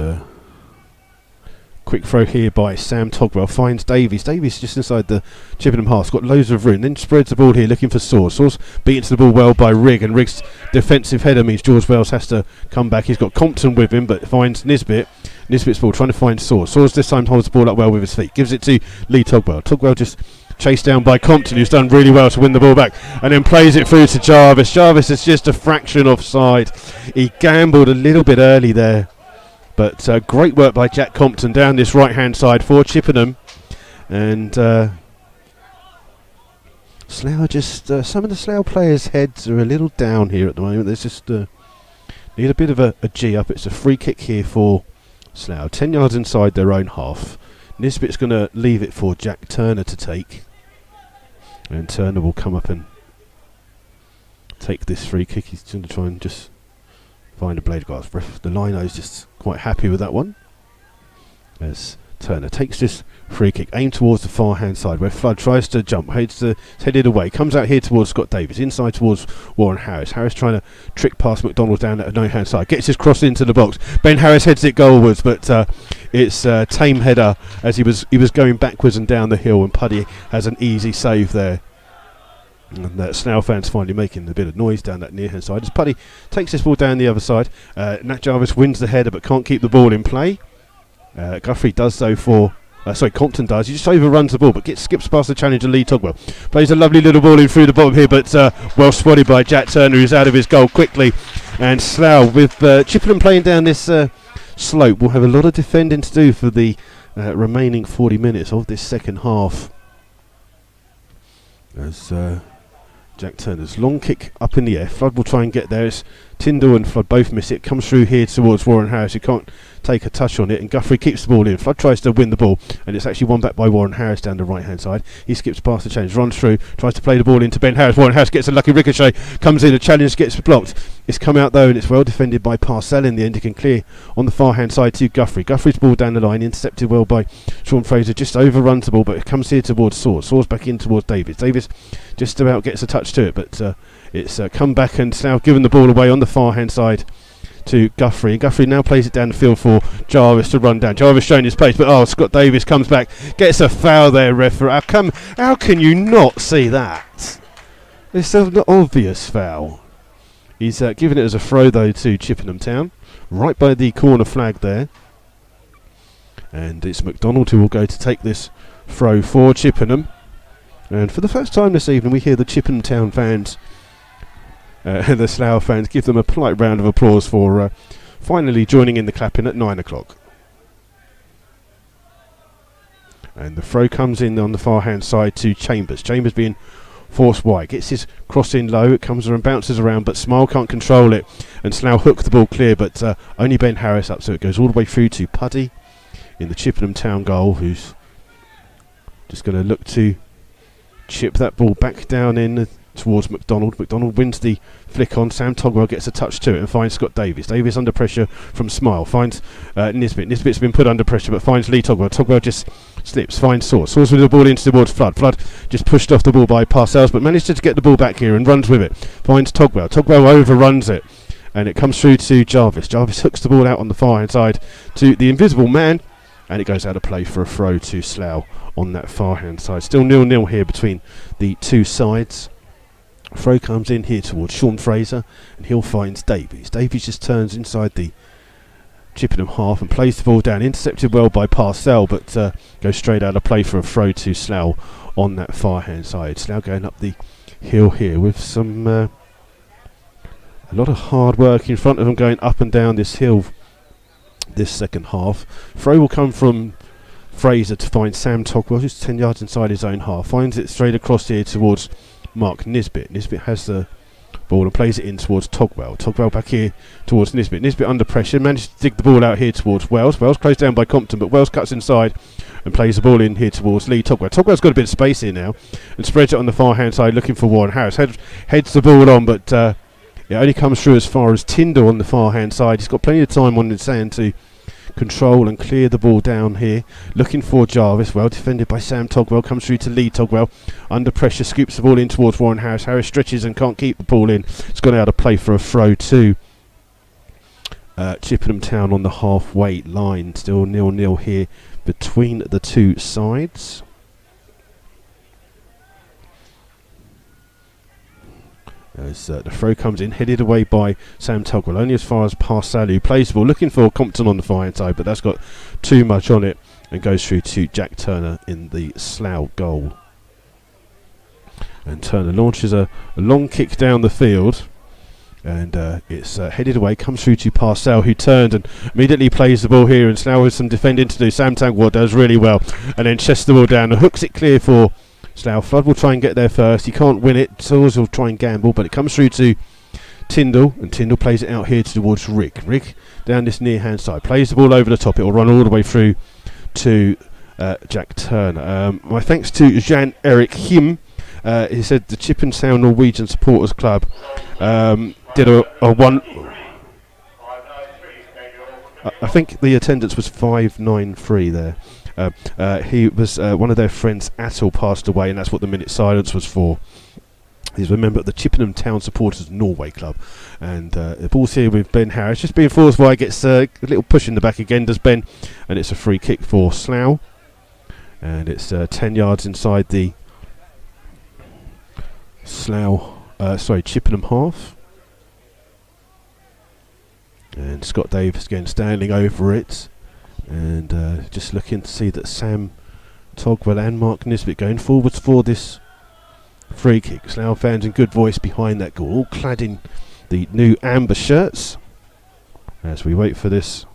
quick throw here by Sam Togwell. Finds Davies. Davies just inside the Chippenham half. Got loads of room. Then spreads the ball here looking for Saws. Saws beaten to the ball well by Rigg. And Rigg's defensive header means George Wells has to come back. He's got Compton with him, but finds Nisbet. Nisbet's ball trying to find Saws. Saws this time holds the ball up well with his feet. Gives it to Lee Togwell. Togwell just chased down by Compton, who's done really well to win the ball back. And then plays it through to Jarvis. Jarvis is just a fraction offside. He gambled a little bit early there. But great work by Jack Compton down this right-hand side for Chippenham. And Slough just... some of the Slough players' heads are a little down here at the moment. There's just... need a bit of a G-up. It's a free kick here for Slough. 10 yards inside their own half. Nisbet's going to leave it for Jack Turner to take. And Turner will come up and take this free kick. He's going to try and just find a blade glass. The lino's just quite happy with that one. As Turner takes this free kick, aimed towards the far hand side where Flood tries to jump, headed away, comes out here towards Scott Davis, inside towards Warren Harris. Harris trying to trick past McDonald down at the no hand side, gets his cross into the box. Ben Harris heads it goalwards, but it's a tame header as he was going backwards and down the hill, and Puddy has an easy save there. And Slough fans finally making a bit of noise down that near hand side as Puddy takes this ball down the other side. Nat Jarvis wins the header but can't keep the ball in play. Guthrie does so for Compton does. He just overruns the ball but skips past the challenger Lee Togwell. Plays a lovely little ball in through the bottom here, but well spotted by Jack Turner, who's out of his goal quickly. And Slough, with Chippenham playing down this slope, will have a lot of defending to do for the remaining 40 minutes of this second half. As Jack Turner's long kick up in the air. Flood will try and get there. It's Tyndall and Flood both miss it. Comes through here towards Warren Harris, who can't take a touch on it, and Guthrie keeps the ball in. Flood tries to win the ball, and it's actually won back by Warren Harris down the right hand side. He skips past the challenge, runs through, tries to play the ball into Ben Harris. Warren Harris gets a lucky ricochet, comes in, a challenge gets blocked. It's come out though, and it's well defended by Parcell in the end. He can clear on the far hand side to Guthrie. Guthrie's ball down the line, intercepted well by Sean Fraser, just overruns the ball, but it comes here towards Saws. Saws back in towards Davis. Davis just about gets a touch to it, but it's come back and Slough given the ball away on the far hand side to Guthrie. Guthrie now plays it down the field for Jarvis to run down. Jarvis showing his pace, but Scott Davis comes back, gets a foul there, referee. How can you not see that? It's an obvious foul. He's given it as a throw though to Chippenham Town, right by the corner flag there. And it's McDonald who will go to take this throw for Chippenham. And for the first time this evening, we hear the Chippenham Town fans and the Slough fans give them a polite round of applause for finally joining in the clapping at 9 o'clock. And the throw comes in on the far hand side to Chambers. Chambers being forced wide, gets his cross in low, it comes and bounces around, but Smile can't control it, and Slough hook the ball clear, but only Ben Harris up, so it goes all the way through to Puddy in the Chippenham Town goal, who's just going to look to chip that ball back down in towards McDonald. McDonald wins the flick on. Sam Togwell gets a touch to it and finds Scott Davis. Davis under pressure from Smile. Finds Nisbet. Nisbet's been put under pressure but finds Lee Togwell. Togwell just slips. Finds Source. Source with the ball into towards Flood. Flood just pushed off the ball by Parcells but managed to get the ball back here and runs with it. Finds Togwell. Togwell overruns it and it comes through to Jarvis. Jarvis hooks the ball out on the far hand side to the invisible man and it goes out of play for a throw to Slough on that far hand side. Still 0-0 here between the two sides. Throw comes in here towards Sean Fraser and he'll find Davies. Davies just turns inside the Chippenham half and plays the ball down, intercepted well by Parcell but goes straight out of play for a throw to Slough on that far hand side. Slough going up the hill here with some a lot of hard work in front of them going up and down this hill this second half. Throw will come from Fraser to find Sam Togwell, who's 10 yards inside his own half. Finds it straight across here towards Mark Nisbet. Nisbet has the ball and plays it in towards Togwell. Togwell back here towards Nisbet. Nisbet under pressure, managed to dig the ball out here towards Wells. Wells closed down by Compton, but Wells cuts inside and plays the ball in here towards Lee Togwell. Togwell's got a bit of space here now and spreads it on the far hand side looking for Warren Harris. Heads the ball on, but it only comes through as far as Tyndall on the far hand side. He's got plenty of time on his hand to control and clear the ball down here, looking for Jarvis, well defended by Sam Togwell, comes through to Lee Togwell, under pressure, scoops the ball in towards Warren Harris. Harris stretches and can't keep the ball in. It's gone out of play for a throw to Chippenham Town on the halfway line. Still 0-0 here between the two sides. As the throw comes in, headed away by Sam Togwell, only as far as Parcell, who plays the ball, looking for Compton on the far hand side, but that's got too much on it and goes through to Jack Turner in the Slough goal. And Turner launches a long kick down the field and it's headed away, comes through to Parcell, who turned and immediately plays the ball here, and Slough has some defending to do. Sam Togwell does really well and then chests the ball down and hooks it clear for Slough. Flood will try and get there first. He can't win it. Saws will try and gamble, but it comes through to Tyndall, and Tyndall plays it out here towards Rick. Rick down this near hand side plays the ball over the top. It will run all the way through to Jack Turner. My thanks to Jean-Eric Him. He said the Chippenham Town Norwegian Supporters Club did a one. I think the attendance was 593 there. He was one of their friends, Attel, passed away, and that's what the minute silence was for. He's a member of the Chippenham Town Supporters Norway Club, and the ball's here with Ben Harris, just being forced wide, gets a little push in the back again, does Ben, and it's a free kick for Slough, and it's 10 yards inside the Chippenham half. And Scott Davis again standing over it, and just looking to see that Sam Togwell and Mark Nisbet going forwards for this free kick. Slough fans in good voice behind that goal, all clad in the new amber shirts as we wait for this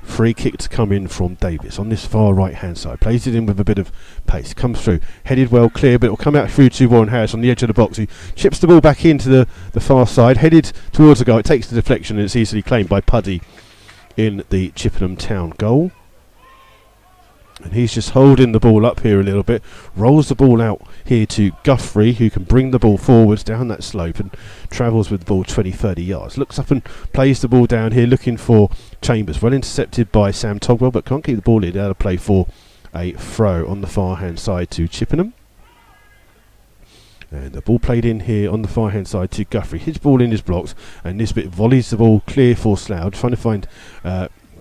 Free kick to come in from Davis on this far right hand side. Plays it in with a bit of pace. Comes through. Headed well clear, but it will come out through to Warren Harris on the edge of the box. He chips the ball back into the far side. Headed towards the goal. It takes the deflection and it's easily claimed by Puddy in the Chippenham Town goal. And he's just holding the ball up here a little bit. Rolls the ball out here to Guthrie, who can bring the ball forwards down that slope and travels with the ball 20-30 yards. Looks up and plays the ball down here, looking for Chambers. Well intercepted by Sam Togwell, but can't keep the ball in. Out of play for a throw on the far hand side to Chippenham. And the ball played in here on the far hand side to Guthrie. His ball in his blocks, and Nisbet volleys the ball clear for Slough, trying to find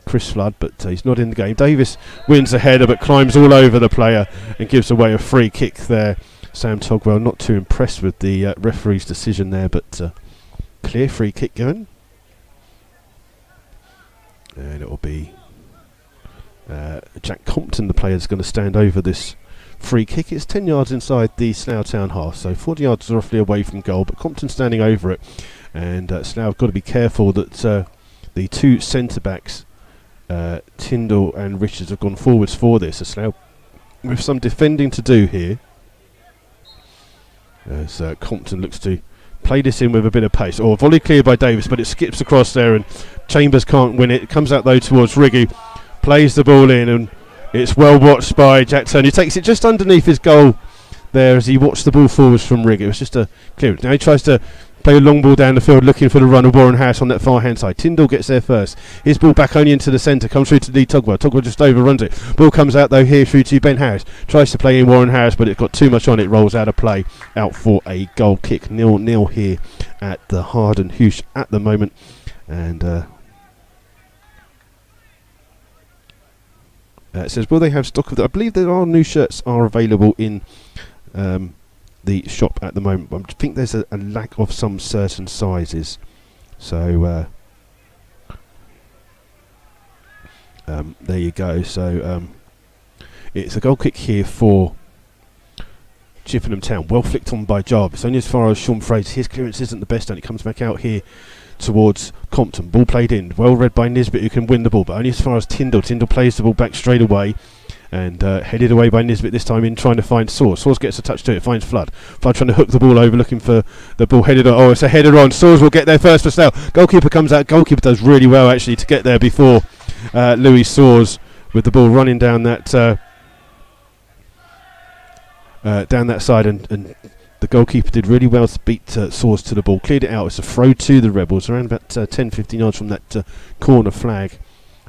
Chris Flood, but he's not in the game. Davis wins the header but climbs all over the player and gives away a free kick there. Sam Togwell not too impressed with the referee's decision there, but clear free kick given. And it will be Jack Compton, the player, is going to stand over this free kick. It's 10 yards inside the Slough Town half, so 40 yards roughly away from goal, but Compton standing over it. And Slough have got to be careful that the two centre-backs, Tyndall and Richards, have gone forwards for this. So Slough with some defending to do here, as Compton looks to play this in with a bit of pace. Or volley clear by Davis, but it skips across there and Chambers can't win it. It comes out though towards Riggy, plays the ball in, and it's well watched by Jack Turner. He takes it just underneath his goal there as he watched the ball forwards from Riggy. It was just a clearance. Now he tries to play a long ball down the field, looking for the run of Warren Harris on that far hand side. Tyndall gets there first. His ball back only into the centre, comes through to Lee Togwell. Togwell just overruns it. Ball comes out though here through to Ben Harris. Tries to play in Warren Harris, but it's got too much on it. Rolls out of play, out for a goal kick. 0-0 here at the Harden Hoosh at the moment. And it says, will they have stock of that? I believe there are new shirts are available in the shop at the moment, but I think there's a lack of some certain sizes, so there you go. So it's a goal kick here for Chippenham Town, well flicked on by Jarvis, only as far as Sean Fraser. His clearance isn't the best and it comes back out here towards Compton. Ball played in, well read by Nisbet, who can win the ball, but only as far as Tyndall. Tyndall plays the ball back straight away and headed away by Nisbet this time in trying to find Soars. Soars gets a touch to it, finds Flood. Flood trying to hook the ball over, looking for the ball headed on. Oh, it's a header on. Soars will get there first for Slough. Goalkeeper comes out. Goalkeeper does really well actually to get there before Louis Soars, with the ball running down that side, and the goalkeeper did really well to beat Soars to the ball. Cleared it out. It's a throw to the Rebels around about 10-15 yards from that corner flag.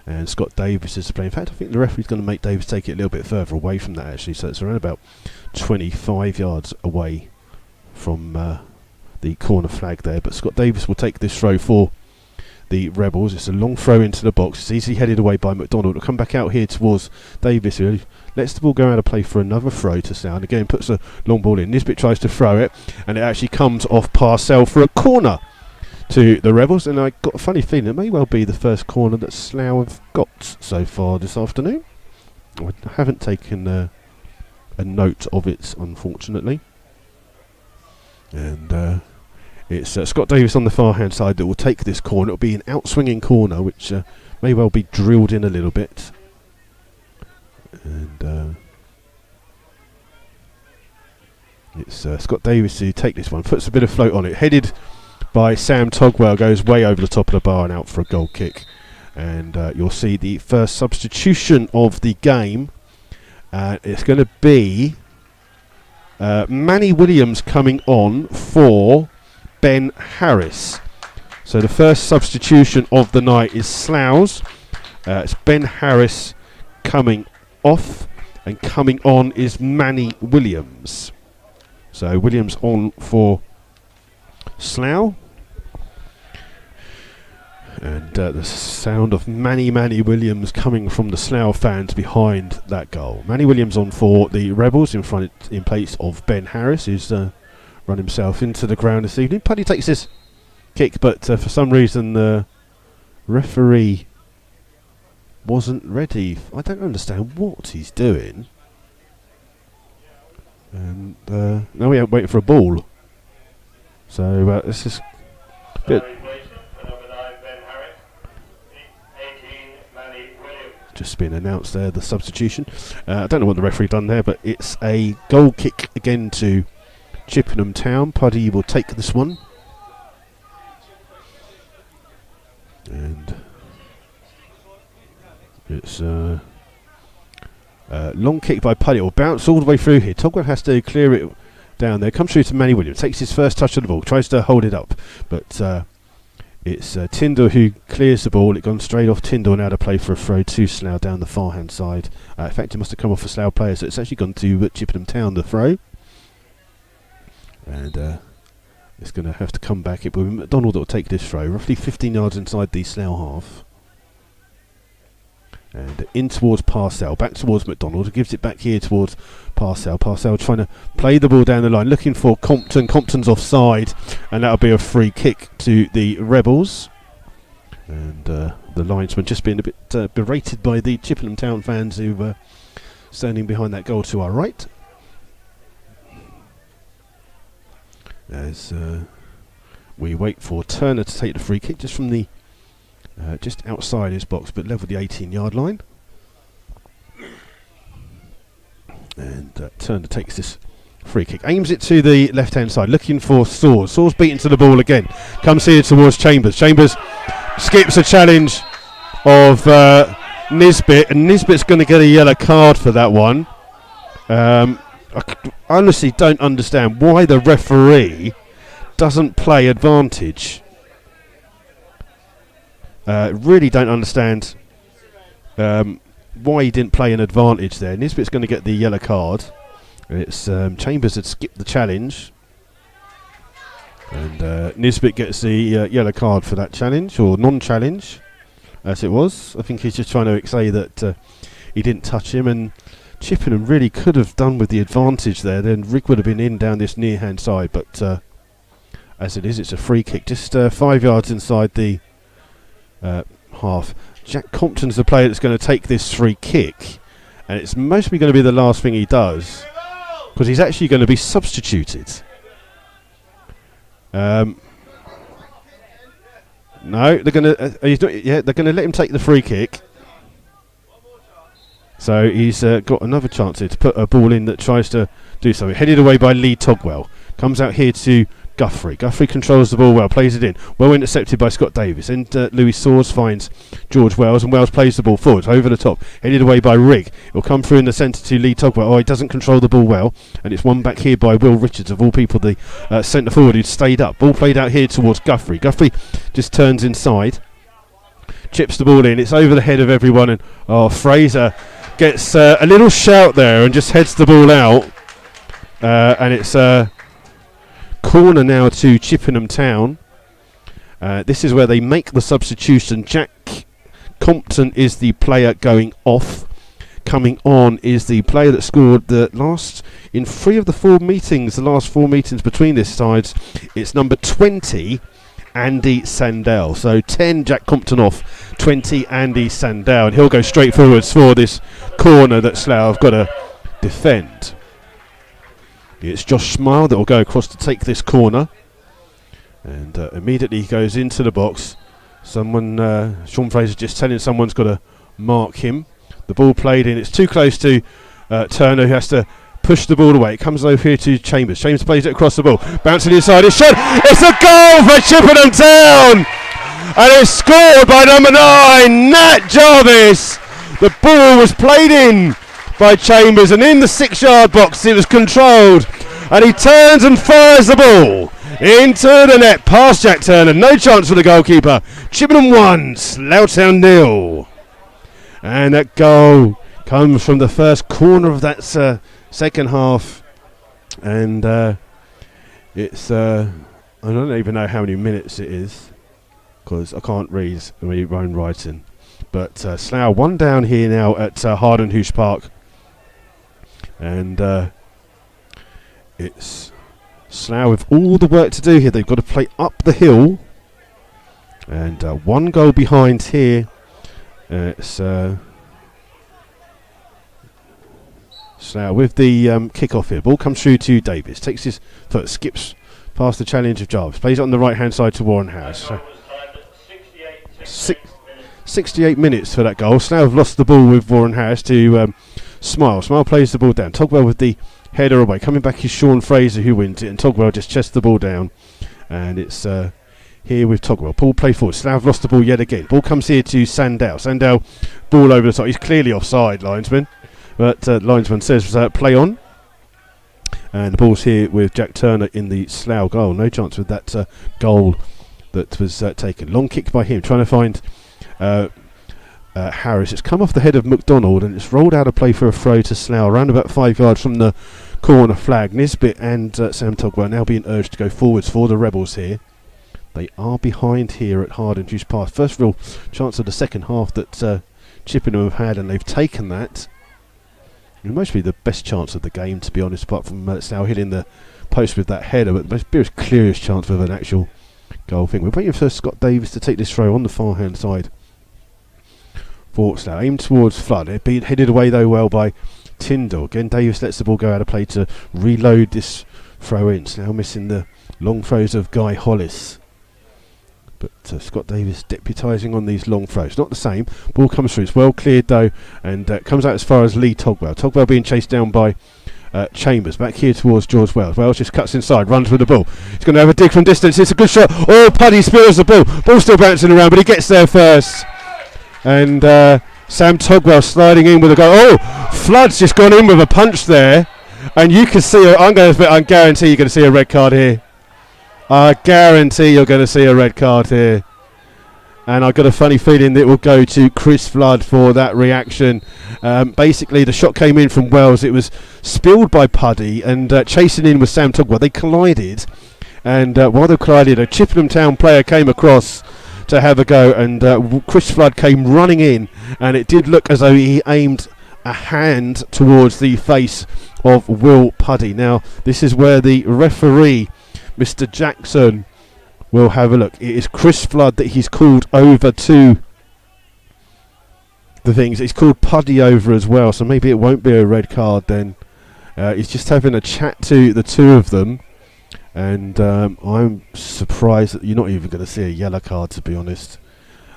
And Scott Davis is playing. In fact, I think the referee's going to make Davis take it a little bit further away from that actually. So it's around about 25 yards away from the corner flag there. But Scott Davis will take this throw for the Rebels. It's a long throw into the box. It's easily headed away by McDonald. It'll come back out here towards Davis, who lets the ball go out of play for another throw to Sound. Again, puts a long ball in. Nisbet tries to throw it, and it actually comes off Parcell for a corner to the Rebels, and I got a funny feeling it may well be the first corner that Slough have got so far this afternoon. I haven't taken a note of it, unfortunately. And it's Scott Davis on the far hand side that will take this corner. It'll be an outswinging corner, which may well be drilled in a little bit. And it's Scott Davis to take this one, puts a bit of float on it, headed by Sam Togwell, goes way over the top of the bar and out for a goal kick. And you'll see the first substitution of the game. It's going to be Manny Williams coming on for Ben Harris. So the first substitution of the night is Slough's. It's Ben Harris coming off, and coming on is Manny Williams. So Williams on for Slough. And the sound of Manny Williams coming from the Slough fans behind that goal. Manny Williams on for the Rebels in place of Ben Harris, who's run himself into the ground this evening. Puddy takes this kick, but for some reason the referee wasn't ready. I don't understand what he's doing. And now we are waiting for a ball. So this is good. just been announced there, the substitution. I don't know what the referee done there, but it's a goal kick again to Chippenham Town. Puddy will take this one. And it's a long kick by Puddy. It will bounce all the way through here. Togwell has to clear it down there. Comes through to Manny Williams. Takes his first touch of the ball. Tries to hold it up. But it's Tyndall who clears the ball. It gone straight off Tyndall now to play for a throw to Slough down the far hand side. In fact, it must have come off a Slough player, so it's actually gone to Chippenham Town, the throw. And it's going to have to come back. It will be McDonald that will take this throw, roughly 15 yards inside the Slough half. And in towards Parcell, back towards McDonald, gives it back here towards Parcell. Parcell trying to play the ball down the line, looking for Compton. Compton's offside, and that'll be a free kick to the Rebels. And the linesman just being a bit berated by the Chippenham Town fans who were standing behind that goal to our right. As we wait for Turner to take the free kick just from the just outside his box, but level the 18-yard line. And Turner takes this free kick, aims it to the left-hand side, looking for Swords. Swords beaten to the ball again. Comes here towards Chambers. Chambers skips a challenge of Nisbet, and Nisbet's going to get a yellow card for that one. I honestly don't understand why the referee doesn't play advantage. Really don't understand why he didn't play an advantage there. Nisbet's going to get the yellow card. It's Chambers had skipped the challenge, and Nisbet gets the yellow card for that challenge, or non-challenge as it was. I think he's just trying to say that he didn't touch him, and Chippenham really could have done with the advantage there. Then Rick would have been in down this near hand side, but as it is, it's a free kick just 5 yards inside the half. Jack Compton's the player that's going to take this free kick, and it's mostly going to be the last thing he does, because he's actually going to be substituted. No, they're going to. They're going to let him take the free kick. So he's got another chance here to put a ball in that tries to do something. Headed away by Lee Togwell. Comes out here to Guthrie. Guthrie controls the ball well, plays it in. Well intercepted by Scott Davis. And Louis Swords finds George Wells, and Wells plays the ball forward, over the top. Headed away by Rigg. It'll come through in the centre to Lee Togwell. Oh, he doesn't control the ball well. And it's won back here by Will Richards, of all people, the centre forward who'd stayed up. Ball played out here towards Guthrie. Guthrie just turns inside. Chips the ball in. It's over the head of everyone. And Fraser gets a little shout there and just heads the ball out. And it's corner now to Chippenham Town. This is where they make the substitution. Jack Compton is the player going off. Coming on is the player that scored the last in 3 of the 4 meetings, the last 4 meetings between these sides. It's number 20, Andy Sandell. So 10 Jack Compton off, 20 Andy Sandell. And he'll go straight forwards for this corner that Slough have got to defend. It's Josh Smile that will go across to take this corner, and immediately he goes into the box. Someone, Sean Fraser, just telling someone's got to mark him. The ball played in. It's too close to Turner, who has to push the ball away. It comes over here to Chambers. Chambers plays it across the ball, bouncing inside. It's shot. It's a goal for Chippenham Town, and it's scored by number 9, Nat Jarvis. The ball was played in by Chambers, and in the 6-yard box it was controlled, and he turns and fires the ball into the net past Jack Turner. No chance for the goalkeeper. Chippenham 1, Slough Town 0. And that goal comes from the first corner of that second half, and it's I don't even know how many minutes it is, because I can't read my own writing. But Slough 1 down here now at Hardenhoosh Park. And it's Slough with all the work to do here. They've got to play up the hill, and 1 goal behind here. It's Slough with the kick-off here. Ball comes through to Davis. Takes his foot, skips past the challenge of Jarvis. Plays it on the right-hand side to Warren House. 68 minutes for that goal. Slough have lost the ball with Warren Harris to Smile. Smile plays the ball down. Togwell with the header away. Coming back is Sean Fraser who wins it, and Togwell just chests the ball down. And it's here with Togwell. Ball play forward. Slough have lost the ball yet again. Ball comes here to Sandow. Sandow, ball over the top. He's clearly offside, linesman. But linesman says play on. And the ball's here with Jack Turner in the Slough goal. No chance with that goal that was taken. Long kick by him, trying to find Harris. It's come off the head of McDonald and it's rolled out of play for a throw to Slough, around about 5 yards from the corner flag. Nisbet and Sam Togwell now being urged to go forwards for the Rebels here. They are behind here at Harden Juice Pass. First real chance of the second half that Chippenham have had, and they've taken that. It must be the best chance of the game, to be honest, apart from Slough hitting the post with that header, but the most clearest chance of an actual goal thing. We're waiting for Scott Davis to take this throw on the far hand side for Slough. Aimed towards Flood. It being headed away though well by Tyndall. Again, Davis lets the ball go out of play to reload this throw in. Slough missing the long throws of Guy Hollis. But Scott Davis deputising on these long throws. Not the same. Ball comes through. It's well cleared though, and comes out as far as Lee Togwell. Togwell being chased down by Chambers. Back here towards George Wells. Wells just cuts inside, runs with the ball. He's going to have a dig from distance. It's a good shot. Oh, Puddy spills the ball. Ball still bouncing around, but he gets there first. And Sam Togwell sliding in with a goal. Oh, Flood's just gone in with a punch there. And you can see, I guarantee you're going to see a red card here. I guarantee you're going to see a red card here. And I've got a funny feeling that it will go to Chris Flood for that reaction. Basically, the shot came in from Wells. It was spilled by Puddy, and chasing in with Sam Togwell. They collided. And while they collided, a Chippenham Town player came across to have a go. And Chris Flood came running in. And it did look as though he aimed a hand towards the face of Will Puddy. Now, this is where the referee, Mr. Jackson, will have a look. It is Chris Flood that he's called over to the things. He's called Puddy over as well, so maybe it won't be a red card then. He's just having a chat to the two of them, and I'm surprised that you're not even going to see a yellow card, to be honest.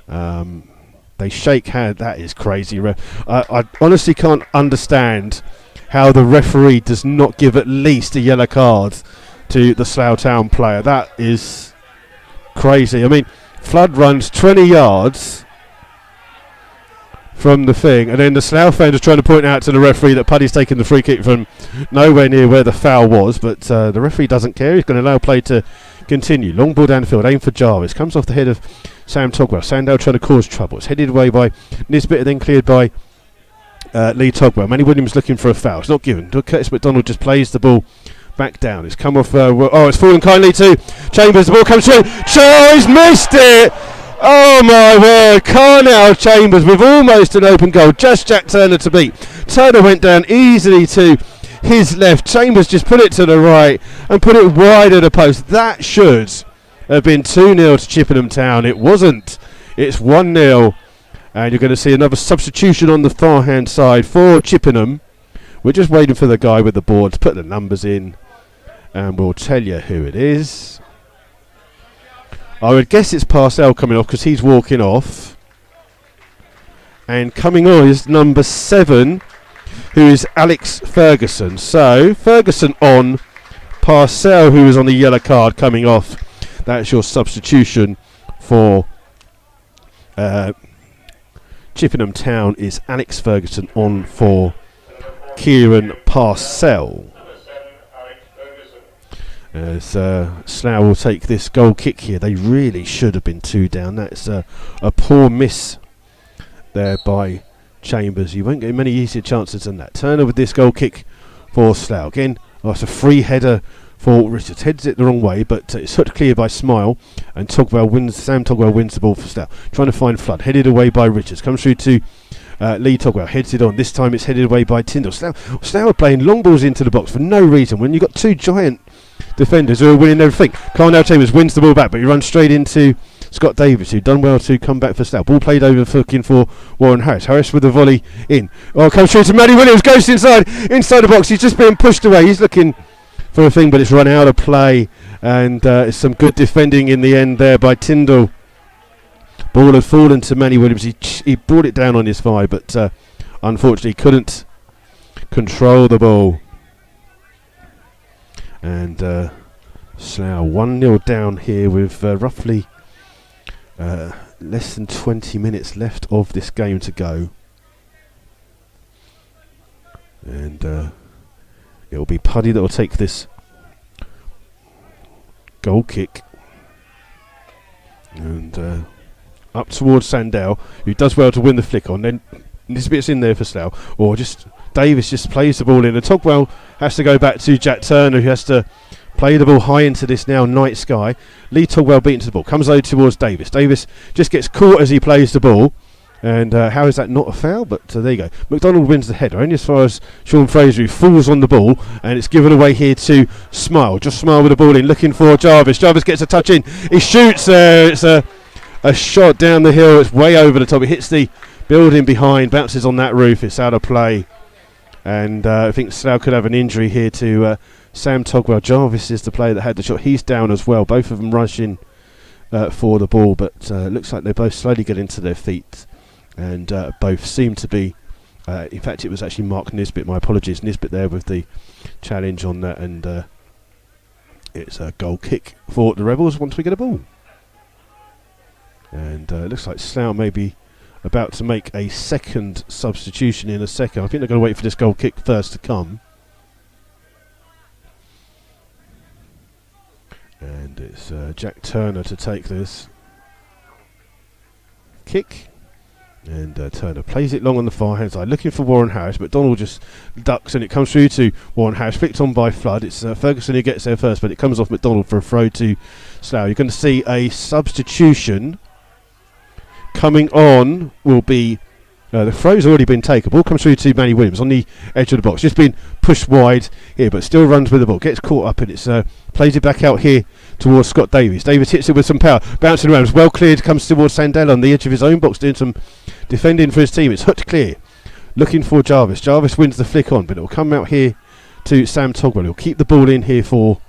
They shake hands. That is crazy. I honestly can't understand how the referee does not give at least a yellow card to the Slough Town player. That is crazy. I mean, Flood runs 20 yards from the thing, and then the Slough fans are trying to point out to the referee that Puddy's taken the free kick from nowhere near where the foul was, but the referee doesn't care. He's going to allow play to continue. Long ball down the field, aim for Jarvis. Comes off the head of Sam Togwell. Sandow trying to cause trouble. It's headed away by Nisbet and then cleared by Lee Togwell. Manny Williams looking for a foul. It's not given. Curtis McDonald just plays the ball back down. It's come off. It's fallen kindly to Chambers. The ball comes through. He's missed it. Oh my word. Carnell Chambers with almost an open goal. Just Jack Turner to beat. Turner went down easily to his left. Chambers just put it to the right and put it wide of the post. That should have been 2-0 to Chippenham Town. It wasn't. It's 1-0. And you're going to see another substitution on the far hand side for Chippenham. We're just waiting for the guy with the board to put the numbers in, and we'll tell you who it is. I would guess it's Parcell coming off because he's walking off. And coming on is number 7, who is Alex Ferguson. So, Ferguson on, Parcell, who is on the yellow card, coming off. That's your substitution for Chippenham Town, is Alex Ferguson on for Kieran Parcell. As Slough will take this goal kick here. They really should have been 2 down. That's a poor miss there by Chambers. You won't get many easier chances than that. Turner with this goal kick for Slough. Again, it's a free header for Richards. Heads it the wrong way, but it's hooked clear by Smile, and Sam Togwell wins the ball for Slough. Trying to find Flood. Headed away by Richards. Comes through to Lee Togwell. Heads it on. This time it's headed away by Tyndall. Slough are playing long balls into the box for no reason when you've got 2 giant defenders who are winning everything. Carnell Chambers wins the ball back, but he runs straight into Scott Davis, who done well to come back for Slough. Ball played over looking for Warren Harris. Harris with the volley in. Comes through to Matty Williams. Goes inside the box. He's just being pushed away. He's looking for a thing, but it's run out of play, and it's some good defending in the end there by Tyndall Ball had fallen to Manny Williams. He brought it down on his thigh, but unfortunately couldn't control the ball. And Slough 1-0 down here with roughly less than 20 minutes left of this game to go. And it will be Puddy that will take this goal kick. And up towards Sandell, who does well to win the flick on. Then Nisbet's in there for Slough. Or just Davis just plays the ball in. And Togwell has to go back to Jack Turner, who has to play the ball high into this now night sky. Lee Togwell beaten to the ball. Comes over towards Davis. Davis just gets caught as he plays the ball. And how is that not a foul? But there you go. McDonald wins the header, only as far as Sean Fraser, who falls on the ball, and it's given away here to Smile. Just Smile with the ball in, looking for Jarvis. Jarvis gets a touch in. He shoots. It's a shot down the hill. It's way over the top. It hits the building behind, bounces on that roof. It's out of play. And I think Slough could have an injury here to Sam Togwell. Jarvis is the player that had the shot. He's down as well. Both of them rushing for the ball, but looks like they're both slowly getting to their feet. And both seem to be, in fact it was actually Mark Nisbet, my apologies, Nisbet there with the challenge on that, and it's a goal kick for the Rebels once we get a ball. And it looks like Slough may be about to make a second substitution in a second. I think they're going to wait for this goal kick first to come. And it's Jack Turner to take this kick. And Turner plays it long on the far hand side, looking for Warren Harris. McDonald just ducks, and it comes through to Warren Harris, flicked on by Flood. It's Ferguson who gets there first, but it comes off McDonald for a throw to Slough. You're going to see a substitution coming on. Will be the throw's already been taken. Ball comes through to Manny Williams on the edge of the box, just been pushed wide here, but still runs with the ball, gets caught up, and it's plays it back out here towards Scott Davies. Davies hits it with some power, bouncing around, it's well cleared, comes towards Sandell on the edge of his own box, doing some defending for his team. It's hooked clear, looking for Jarvis. Jarvis wins the flick on, but it will come out here to Sam Togwell. He'll keep the ball in here for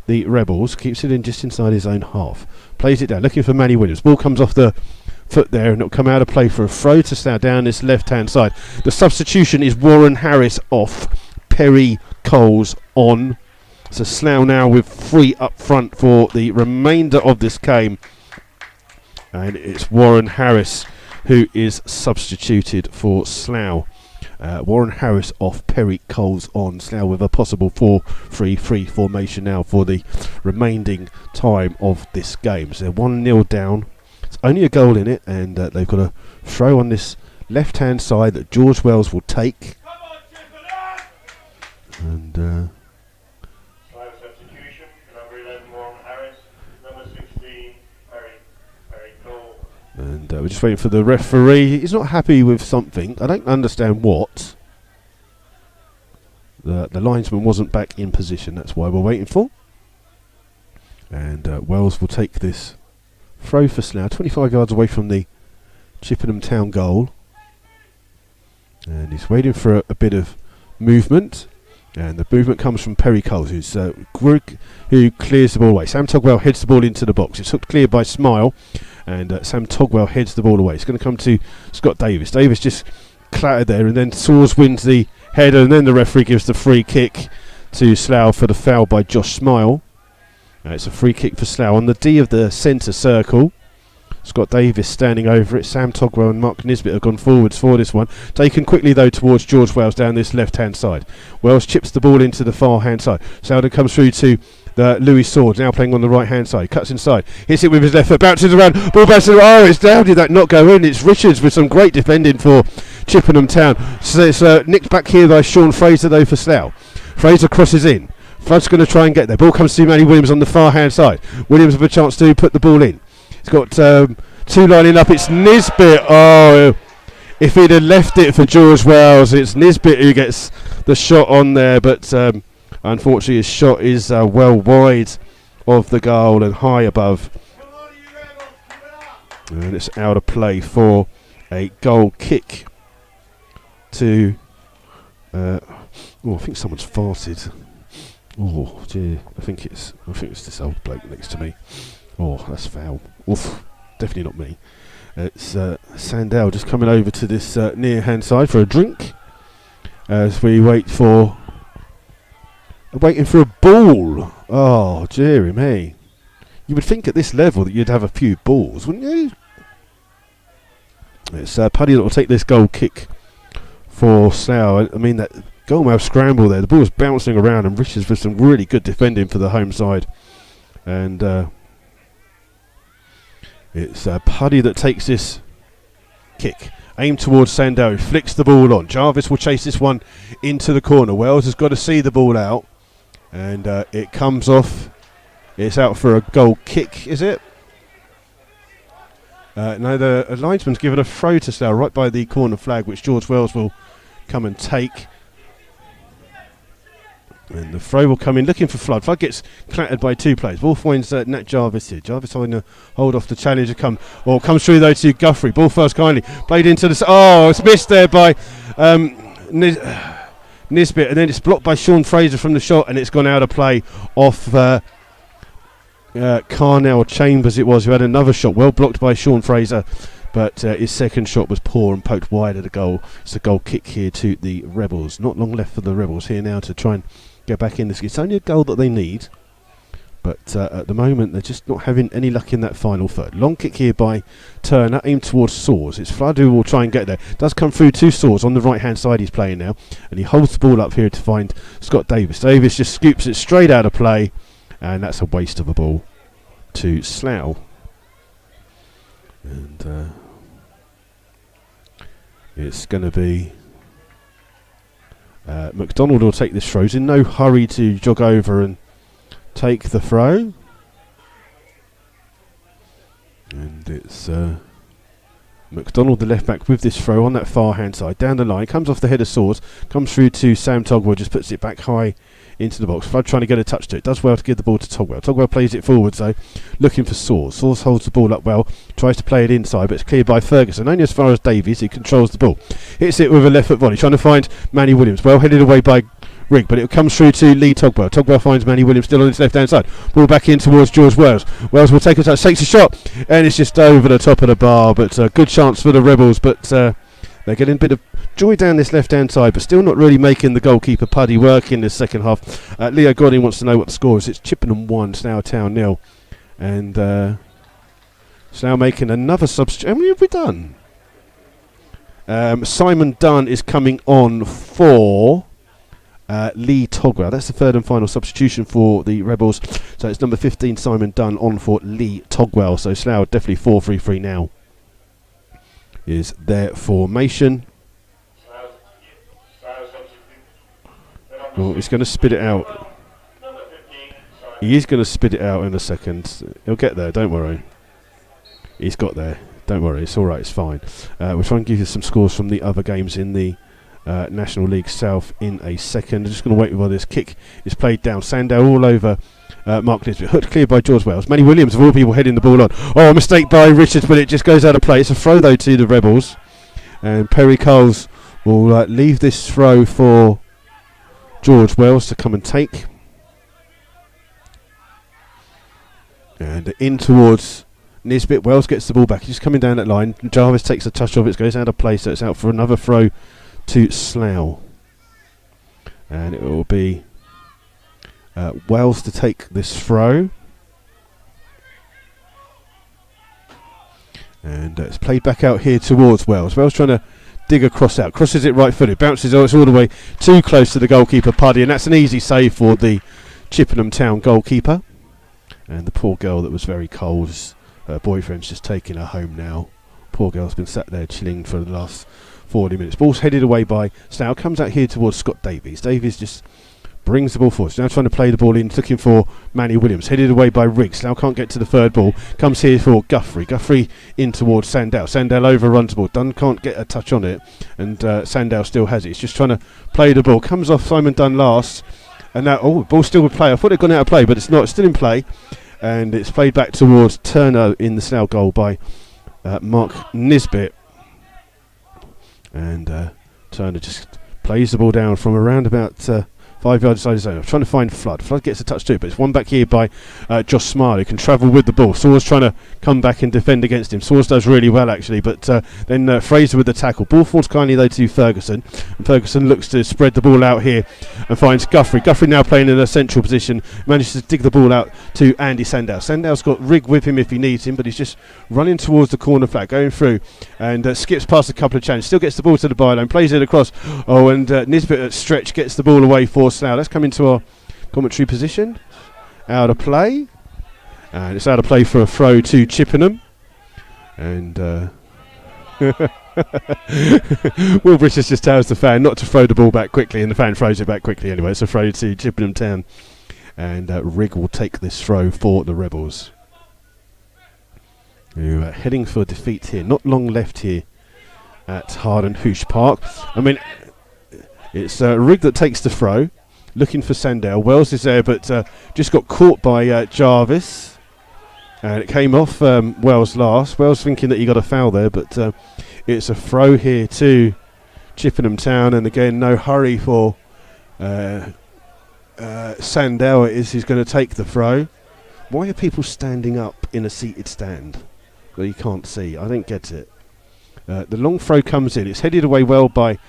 the Rebels, keeps it in just inside his own half, plays it down, looking for Manny Williams. Ball comes off the foot there, and it'll come out of play for a throw to Slough down this left hand side. The substitution is Warren Harris off, Perry Coles on. So Slough now with 3 up front for the remainder of this game, and it's Warren Harris who is substituted for Slough. Warren Harris off, Perry Coles on. Slough with a possible 4-3-3 formation now for the remaining time of this game. So they're 1-0 down. It's only a goal in it, and they've got a throw on this left hand side that George Wells will take. And substitution for number 11 Warren Harris, number 16 Perry Cole. And we're just waiting for the referee. He's not happy with something. I don't understand what. The linesman wasn't back in position. That's why we're waiting for. And Wells will take this throw for Slough, 25 yards away from the Chippenham Town goal. And he's waiting for a bit of movement. And the movement comes from Perry Coles, who clears the ball away. Sam Togwell heads the ball into the box. It's hooked clear by Smile, and Sam Togwell heads the ball away. It's going to come to Scott Davis. Davis just clattered there, and then Soares wins the header, and then the referee gives the free kick to Slough for the foul by Josh Smile. It's a free kick for Slough on the D of the centre circle. Scott Davis standing over it. Sam Togwell and Mark Nisbet have gone forwards for this one. Taken quickly though towards George Wells down this left hand side. Wells chips the ball into the far hand side. Soudan comes through to Louis Swords, now playing on the right hand side. Cuts inside, hits it with his left foot, bounces around, ball bounces around. Oh, it's down. Did that not go in? It's Richards with some great defending for Chippenham Town. So it's nicked back here by Sean Fraser though for Slough. Fraser crosses in. Flood's going to try and get there. Ball comes to Manny Williams on the far hand side. Williams with a chance to put the ball in. He's got 2 lining up. It's Nisbet. Oh, if he'd have left it for George Wells, it's Nisbet who gets the shot on there. But unfortunately, his shot is well wide of the goal and high above. And it's out of play for a goal kick to. I think someone's farted. Oh dear, I think it's this old bloke next to me. Oh, that's foul. Oof. definitely not me. It's Sandell just coming over to this near hand side for a drink as we waiting for a ball. Oh, dearie me. You would think at this level that you'd have a few balls, wouldn't you? It's Paddy that will take this goal kick for Slough. I mean, that goalmouth scramble there. The ball's bouncing around, and Richards with some really good defending for the home side. And it's Paddy that takes this kick. Aimed towards Sandell, flicks the ball on. Jarvis will chase this one into the corner. Wells has got to see the ball out. And it comes off. It's out for a goal kick, is it? No, the linesman's given a throw to Slough right by the corner flag, which George Wells will come and take. And the throw will come in, looking for Flood. Flood gets clattered by two players. Ball finds Nat Jarvis here. Jarvis holding a hold off the challenger. Comes through though to Guthrie. Ball first kindly. Played into the... it's missed there by Nisbet. And then it's blocked by Sean Fraser from the shot, and it's gone out of play off... Carnell Chambers it was, who had another shot well blocked by Sean Fraser, but his second shot was poor and poked wide of the goal. It's a goal kick here to the Rebels. Not long left for the Rebels here now to try and get back in this. It's only a goal that they need, but at the moment they're just not having any luck in that final third. Long kick here by Turner, aimed towards Swords. It's Flood who will try and get there. Does come through to Swords on the right hand side. He's playing now, and he holds the ball up here to find Scott Davis. Davis just scoops it straight out of play, and that's a waste of a ball to Slough. And it's going to be McDonald will take this throw. He's in no hurry to jog over and take the throw. And it's McDonald, the left back, with this throw on that far hand side. Down the line, comes off the head of Swords, comes through to Sam Togwell, just puts it back high into the box. Flood trying to get a touch to it. Does well to give the ball to Togwell. Togwell plays it forward, so looking for Swords. Swords holds the ball up well, tries to play it inside, but it's cleared by Ferguson. Only as far as Davies, he controls the ball. Hits it with a left foot volley, trying to find Manny Williams. Well headed away by Rigg, but it comes through to Lee Togwell. Togwell finds Manny Williams still on his left hand side. Ball back in towards George Wells. Wells will take a touch, takes a shot, and it's just over the top of the bar. But a good chance for the Rebels, but they're getting a bit of joy down this left hand side, but still not really making the goalkeeper Puddy work in this second half. Leo Godin wants to know what the score is. It's Chippenham 1, Slough Town 0. And Slough making another substitution. How many have we done? Simon Dunn is coming on for Lee Togwell. That's the third and final substitution for the Rebels. So it's number 15, Simon Dunn, on for Lee Togwell. So Slough definitely 4-3-3 now is their formation. Oh, he's going to spit it out. He is going to spit it out in a second. He'll get there, don't worry. He's got there. Don't worry, it's alright, it's fine. We'll try and give you some scores from the other games in the National League South in a second. I'm just going to wait while this kick is played down. Sandow all over Mark Nisbet. Hooked clear by George Wells. Manny Williams, of all people, heading the ball on. Oh, a mistake by Richards, but it just goes out of play. It's a throw, though, to the Rebels. And Perry Coles will leave this throw for George Wells to come and take. And in towards Nisbet. Wells gets the ball back. He's coming down that line. Jarvis takes a touch of it. It goes out of play, so it's out for another throw to Slough. And it will be Wells to take this throw. And it's played back out here towards Wells. Wells trying to dig across out. Crosses it right footed. Bounces it's all the way too close to the goalkeeper, Puddy. And that's an easy save for the Chippenham Town goalkeeper. And the poor girl that was very cold, her boyfriend's just taking her home now. Poor girl's been sat there chilling for the last 40 minutes. Ball's headed away by Slough. Comes out here towards Scott Davies. Davies just brings the ball forward. Now trying to play the ball in, looking for Manny Williams. Headed away by Riggs. Slough can't get to the third ball. Comes here for Guthrie. Guthrie in towards Sandell. Sandell overruns the ball. Dunn can't get a touch on it. And Sandell still has it. He's just trying to play the ball. Comes off Simon Dunn last. And now, ball still with play. I thought it had gone out of play, but it's not. It's still in play. And it's played back towards Turner in the Slough goal by Mark Nisbet. And Turner just plays the ball down from around about 5 yards inside his own. I'm trying to find Flood. Flood gets a touch too, but it's one back here by Josh Smile, who can travel with the ball. Saws trying to come back and defend against him. Saws does really well, actually, but then Fraser with the tackle. Ball falls kindly, though, to Ferguson. And Ferguson looks to spread the ball out here and finds Guthrie. Guthrie now playing in a central position. Manages to dig the ball out to Andy Sandow. Sandow's got Rig with him if he needs him, but he's just running towards the corner flag, going through, and skips past a couple of challenges. Still gets the ball to the byline, plays it across. Oh, and Nisbet at stretch gets the ball away for Slough. Let's come into our commentary position. Out of play. And it's out of play for a throw to Chippenham. And Will Bridges just tells the fan not to throw the ball back quickly, and the fan throws it back quickly anyway. It's a throw to Chippenham Town. And Rig will take this throw for the Rebels, who are heading for defeat here. Not long left here at Harden Hoosh Park. I mean, it's Rig that takes the throw, looking for Sandow. Wells is there, but just got caught by Jarvis, and it came off Wells last. Wells thinking that he got a foul there, but it's a throw here to Chippenham Town, and again, no hurry for Sandow. He's going to take the throw. Why are people standing up in a seated stand that you can't see? I don't get it. The long throw comes in. It's headed away well by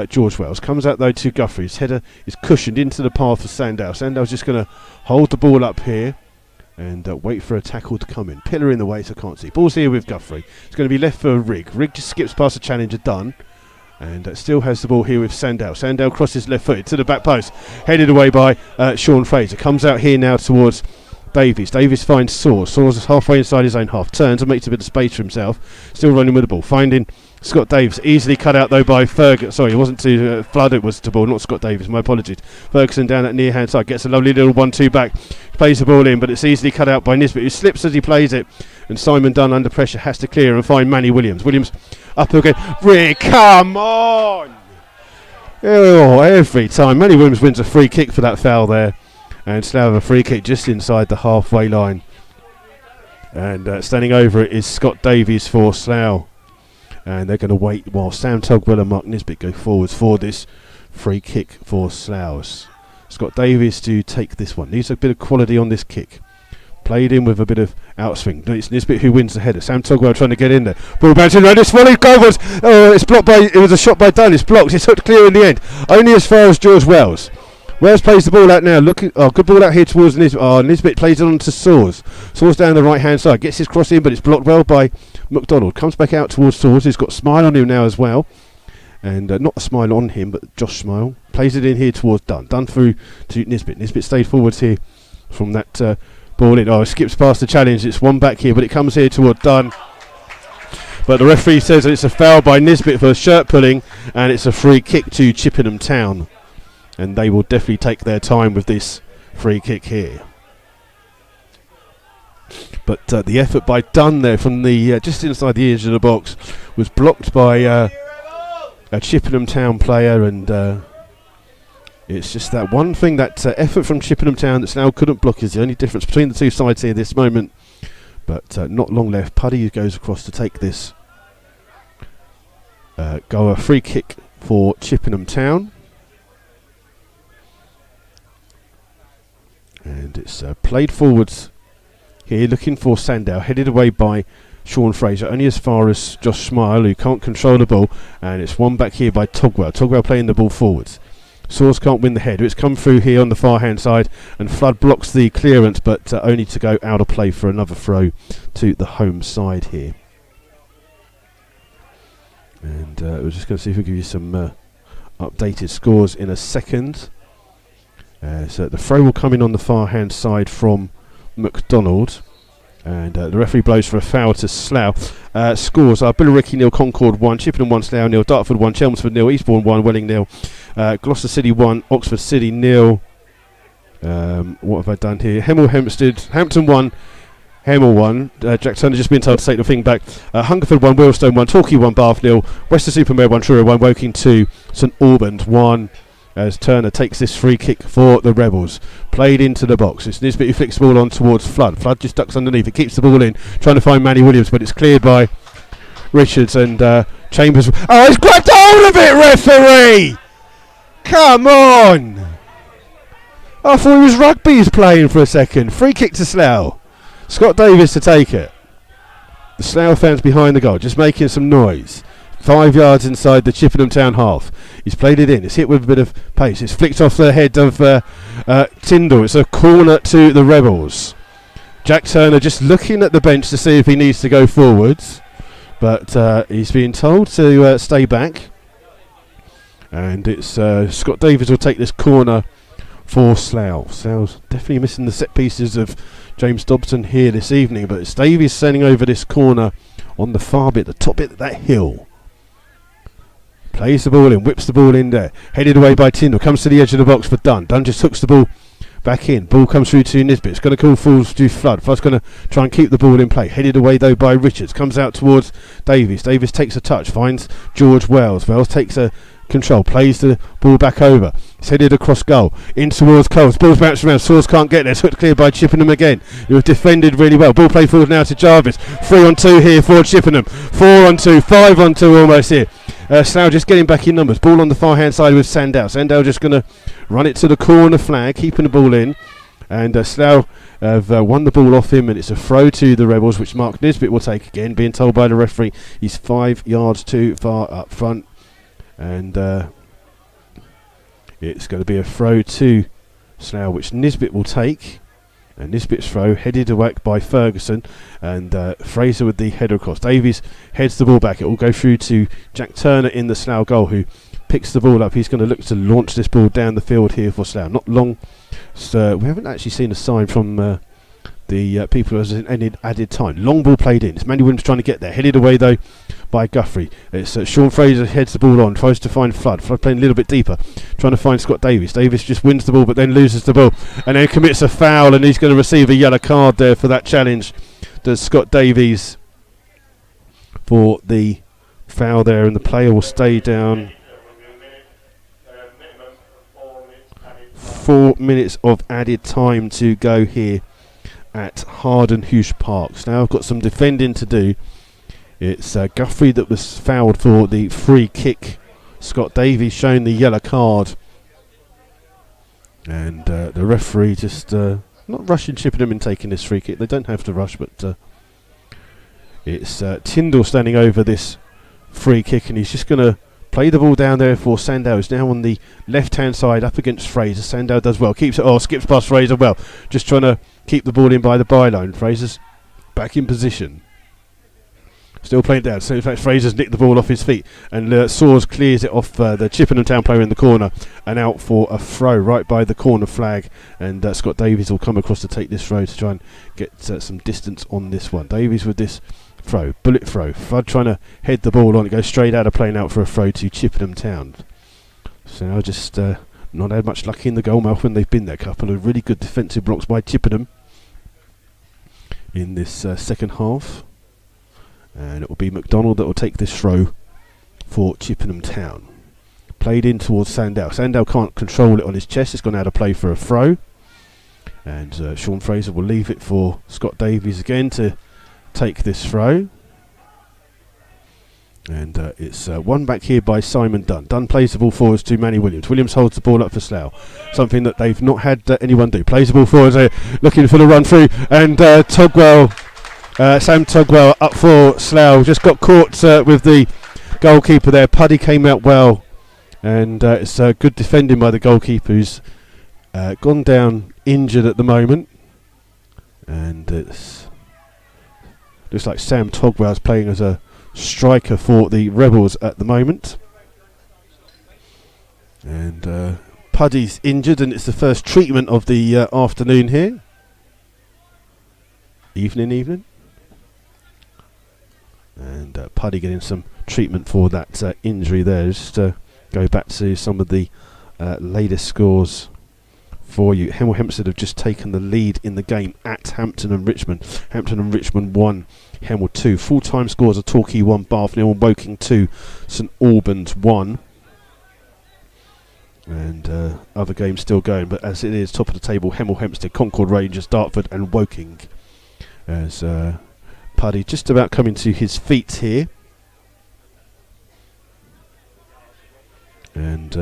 George Wells. Comes out though to Guthrie. His header is cushioned into the path of Sandow. Sandow's just going to hold the ball up here and wait for a tackle to come in. Pillar in the way, so I can't see. Ball's here with Guthrie. It's going to be left for Rig. Rig just skips past the challenger, done. And still has the ball here with Sandow. Sandow crosses left footed to the back post. Headed away by Sean Fraser. Comes out here now towards Davies. Davies finds Saws. Saws is halfway inside his own half. Turns and makes a bit of space for himself. Still running with the ball. Finding Scott Davies. Easily cut out though by Ferguson. Sorry, it wasn't to Flood, it was to ball, not Scott Davies. My apologies. Ferguson down that near hand side. Gets a lovely little 1-2 back. Plays the ball in, but it's easily cut out by Nisbet, who slips as he plays it. And Simon Dunn under pressure has to clear and find Manny Williams. Williams up again. Rick, come on! Oh, every time. Manny Williams wins a free kick for that foul there. And Slough have a free kick just inside the halfway line. And standing over it is Scott Davies for Slough. And they're going to wait while Sam Togwell and Mark Nisbet go forwards for this free kick for Slough. Scott Davies to take this one. Needs a bit of quality on this kick. Played in with a bit of outswing. It's Nisbet who wins the header. Sam Togwell trying to get in there. Ball bouncing around. It's volley goals. Oh, it's blocked by. It was a shot by Dunn. It's blocked. It's hooked clear in the end. Only as far as George Wells. Wells plays the ball out now. Looking, good ball out here towards Nisbet. Nisbet plays it on to Saws. Saws down the right hand side. Gets his cross in, but it's blocked well by McDonald. Comes back out towards Saws. He's got Smile on him now as well. And not a Smile on him, but Josh Smile. Plays it in here towards Dunn. Dunn through to Nisbet. Nisbet stayed forwards here from that ball in. Oh, it skips past the challenge. It's one back here, but it comes here toward Dunn. But the referee says that it's a foul by Nisbet for shirt pulling, and it's a free kick to Chippenham Town. And they will definitely take their time with this free kick here. But the effort by Dunn there from the just inside the edge of the box was blocked by a Chippenham Town player, and it's just that one thing, that effort from Chippenham Town that Slough couldn't block is the only difference between the two sides here at this moment. But not long left. Puddy goes across to take this goal. A free kick for Chippenham Town. And it's played forwards here, looking for Sandow, headed away by Sean Fraser, only as far as Josh Smile, who can't control the ball, and it's one back here by Togwell. Togwell playing the ball forwards. Saws can't win the header. It's come through here on the far hand side, and Flood blocks the clearance, but only to go out of play for another throw to the home side here. And we're just going to see if we can give you some updated scores in a second. So the throw will come in on the far hand side from McDonald, and the referee blows for a foul to Slough. Scores are Billericay 0, Concord 1, Chippenham 1, Slough 0, Dartford 1, Chelmsford 0, Eastbourne 1, Welling 0, Gloucester City 1, Oxford City 0. What have I done here? Hampton 1, Hemel 1. Jack Turner just been told to take the thing back. Hungerford 1, Wealdstone 1, Torquay 1, Bath 0, Wester-super-Mare 1, Truro 1, Woking 2, St Albans 1. As Turner takes this free kick for the Rebels. Played into the box. It's Nisbet who flicks the ball on towards Flood. Flood just ducks underneath. It keeps the ball in, trying to find Manny Williams, but it's cleared by Richards, and Chambers. Oh, he's grabbed hold of it, referee! Come on! I thought it was rugby he's playing for a second. Free kick to Slough. Scott Davies to take it. The Slough fans behind the goal, just making some noise. 5 yards inside the Chippenham Town half. He's played it in. It's hit with a bit of pace. It's flicked off the head of Tyndall. It's a corner to the Rebels. Jack Turner just looking at the bench to see if he needs to go forwards. But he's being told to stay back. And it's Scott Davies will take this corner for Slough. Slough's definitely missing the set pieces of James Dobson here this evening. But it's Davies sending over this corner on the far bit, the top bit of that hill. Plays the ball in, whips the ball in there. Headed away by Tyndall. Comes to the edge of the box for Dunn. Dunn just hooks the ball back in. Ball comes through to Nisbet. It's going to call fools to Flood. Flood's going to try and keep the ball in play. Headed away though by Richards. Comes out towards Davies. Davies takes a touch. Finds George Wells. Wells takes a control. Plays the ball back over. It's headed across goal. In towards Coles. Ball's bounced around. Swords can't get there. It's hooked clear by Chippenham again. It was defended really well. Ball played forward now to Jarvis. 3 on 2 here for Chippenham. 4 on 2. 5 on 2 almost here. Slough just getting back in numbers. Ball on the far hand side with Sandow. Sandow just going to run it to the corner flag, keeping the ball in. And Slough have won the ball off him, and it's a throw to the Rebels, which Mark Nisbet will take again, being told by the referee he's 5 yards too far up front. And it's going to be a throw to Slough, which Nisbet will take. And Nisbet's throw headed away by Ferguson, and Fraser with the header across. Davies heads the ball back. It will go through to Jack Turner in the Slough goal, who picks the ball up. He's going to look to launch this ball down the field here for Slough. Not long. So we haven't actually seen a sign from the people as any added time. Long ball played in. It's Manny Williams trying to get there. Headed away though by Guthrie. It's Sean Fraser heads the ball on, tries to find Flood. Flood playing a little bit deeper, trying to find Scott Davies. Davies just wins the ball but then loses the ball and then commits a foul, and he's going to receive a yellow card there for that challenge to Scott Davies for the foul there, and the player will stay down. 4 minutes of added time to go here at Harden Hughes Park. Now I've got some defending to do. It's Guthrie that was fouled for the free kick. Scott Davies shown the yellow card. And the referee just not rushing Chippenham in taking this free kick. They don't have to rush, but it's Tyndall standing over this free kick, and he's just going to play the ball down there for Sandow. Is now on the left-hand side up against Fraser. Sandow does well. Keeps it. Oh, skips past Fraser well. Just trying to keep the ball in by the byline. Fraser's back in position. Still playing down. So in fact, Fraser's nicked the ball off his feet, and Soares clears it off the Chippenham Town player in the corner and out for a throw right by the corner flag. And Scott Davies will come across to take this throw to try and get some distance on this one. Davies with this throw, bullet throw. Flood trying to head the ball on. It goes straight out of play out for a throw to Chippenham Town. So now just not had much luck in the goal mouth when they've been there. A couple of really good defensive blocks by Chippenham in this second half. And it will be McDonald that will take this throw for Chippenham Town. Played in towards Sandow. Sandow can't control it on his chest. It's gone out of play for a throw. And Sean Fraser will leave it for Scott Davies again to take this throw. And it's one back here by Simon Dunn. Dunn plays the ball forwards to Manny Williams. Williams holds the ball up for Slough. Something that they've not had anyone do. Plays the ball forwards, looking for the run through. And Togwell... Sam Togwell up for Slough. Just got caught with the goalkeeper there. Puddy came out well, and it's good defending by the goalkeeper, who's gone down injured at the moment. And it's looks like Sam Togwell's playing as a striker for the Rebels at the moment. And Puddy's injured, and it's the first treatment of the afternoon here. Evening. And Puddy getting some treatment for that injury there. Just go back to some of the latest scores for you. Hemel Hempstead have just taken the lead in the game at Hampton and Richmond. Hampton and Richmond 1, Hemel 2. Full-time scores are Torquay 1, Bath 0, Woking 2, St Albans 1. And other games still going, but as it is top of the table, Hemel Hempstead, Concord Rangers, Dartford and Woking. As Puddy just about coming to his feet here. And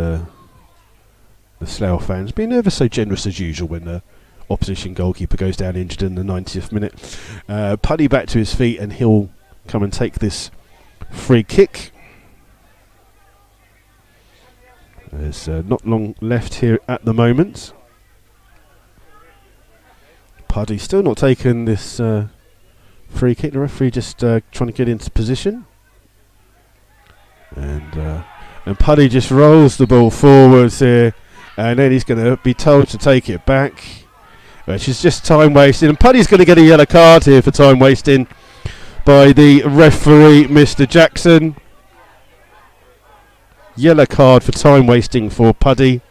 the Slough fans being ever so generous as usual when the opposition goalkeeper goes down injured in the 90th minute. Puddy back to his feet, and he'll come and take this free kick. There's not long left here at the moment. Puddy still not taken this free kick. The referee just trying to get into position. And Puddy just rolls the ball forwards here, and then he's going to be told to take it back, which is just time wasting. And Puddy's going to get a yellow card here for time wasting by the referee, Mr. Jackson. Yellow card for time wasting for Puddy.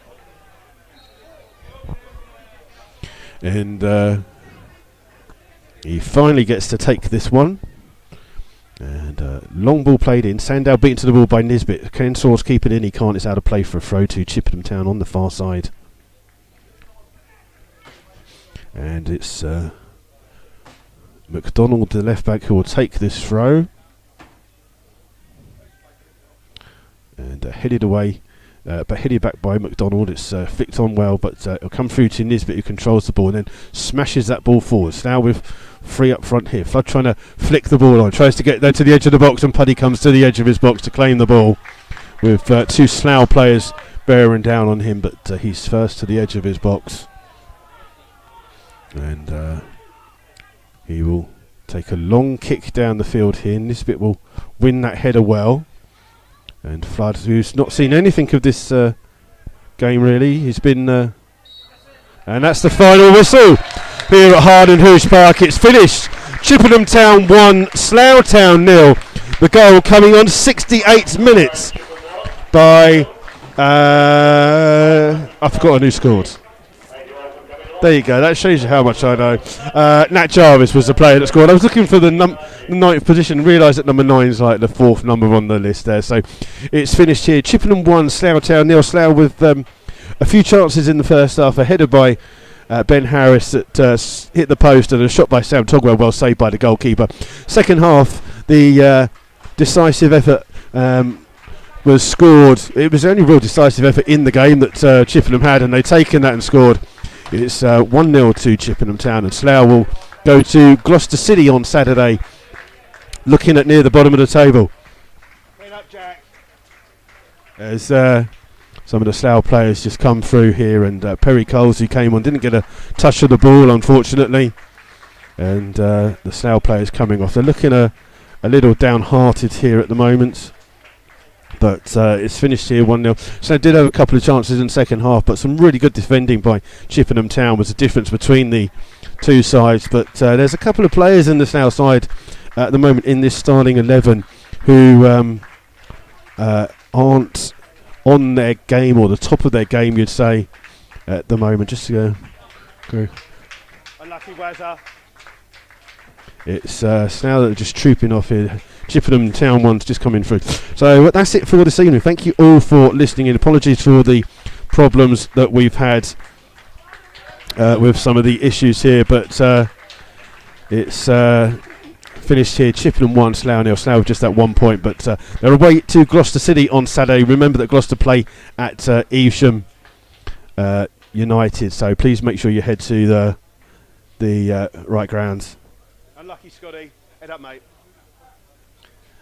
And he finally gets to take this one. And long ball played in. Sandow beaten to the ball by Nisbet. Ken Saw's keep it in. He can't. It's out of play for a throw to Chippenham Town on the far side. And it's McDonald, the left back, who will take this throw. And headed away, but headed back by McDonald. It's flicked on well, but it'll come through to Nisbet, who controls the ball and then smashes that ball forwards. Now with three up front here. Flood trying to flick the ball on, tries to get there to the edge of the box, and Puddy comes to the edge of his box to claim the ball with two Slough players bearing down on him, but he's first to the edge of his box. And he will take a long kick down the field here. Nisbet will win that header well. And Flood, who's not seen anything of this game really, he's been... and that's the final whistle here at Harden Hoosh Park. It's finished. Chippenham Town 1, Slough Town 0. The goal coming on 68 minutes by... I've forgotten who scored. There you go, that shows you how much I know. Nat Jarvis was the player that scored. I was looking for the ninth position, realised that number 9 is like the fourth number on the list there. So it's finished here. Chippenham 1, Slough Town 0. Slough with a few chances in the first half. A header by Ben Harris that hit the post, and a shot by Sam Togwell, well saved by the goalkeeper. Second half, the decisive effort was scored. It was the only real decisive effort in the game that Chippenham had, and they've taken that and scored. It's 1-0 to Chippenham Town, and Slough will go to Gloucester City on Saturday, looking at near the bottom of the table. Clean up, Jack. As some of the Slough players just come through here, and Perry Coles, who came on, didn't get a touch of the ball, unfortunately. And the Slough players coming off. They're looking a little downhearted here at the moment. But it's finished here 1-0. So did have a couple of chances in the second half, but some really good defending by Chippenham Town was the difference between the two sides. But there's a couple of players in the Slough side at the moment in this starting 11 who aren't on their game, or the top of their game, you'd say, at the moment. Just to go. Unlucky Wazza. It's Slough that are just trooping off here. Chippenham Town one's just coming through. So that's it for this evening. Thank you all for listening in. Apologies for the problems that we've had with some of the issues here, but it's finished here. Chippenham 1, Slough 0. Slough just at 1 point, but they're away to Gloucester City on Saturday. Remember that Gloucester play at Evesham United, so please make sure you head to the right grounds. Unlucky Scotty, head up, mate.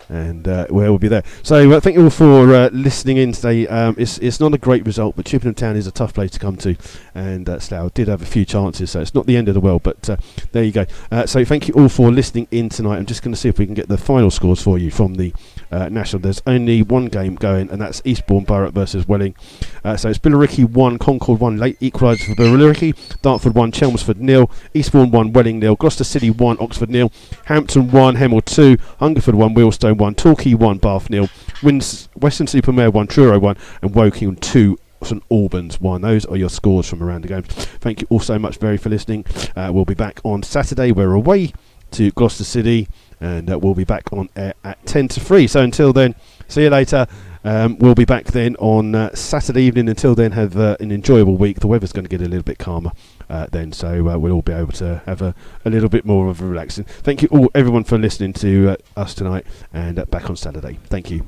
And we'll be there. So thank you all for listening in today. It's not a great result, but Chippenham Town is a tough place to come to, and Slough did have a few chances, so it's not the end of the world, but there you go. So thank you all for listening in tonight. I'm just going to see if we can get the final scores for you from the National. There's only one game going, and that's Eastbourne Borough versus Welling. So it's Billericay 1, Concord 1, late equaliser for Billericay, Dartford 1, Chelmsford 0, Eastbourne 1, Welling 0, Gloucester City 1, Oxford 0, Hampton 1, Hemel 2, Hungerford 1, Wealdstone 1, Torquay 1, Bath 0, Western-super-Mare 1, Truro 1, and Woking 2, St Albans 1. Those are your scores from around the games. Thank you all so much for listening. We'll be back on Saturday. We're away to Gloucester City, and we'll be back on air at 10 to 3. So until then, see you later. We'll be back then on Saturday evening. Until then, have an enjoyable week. The weather's going to get a little bit calmer then, so we'll all be able to have a little bit more of a relaxing. Thank you all, everyone, for listening to us tonight, and back on Saturday. Thank you.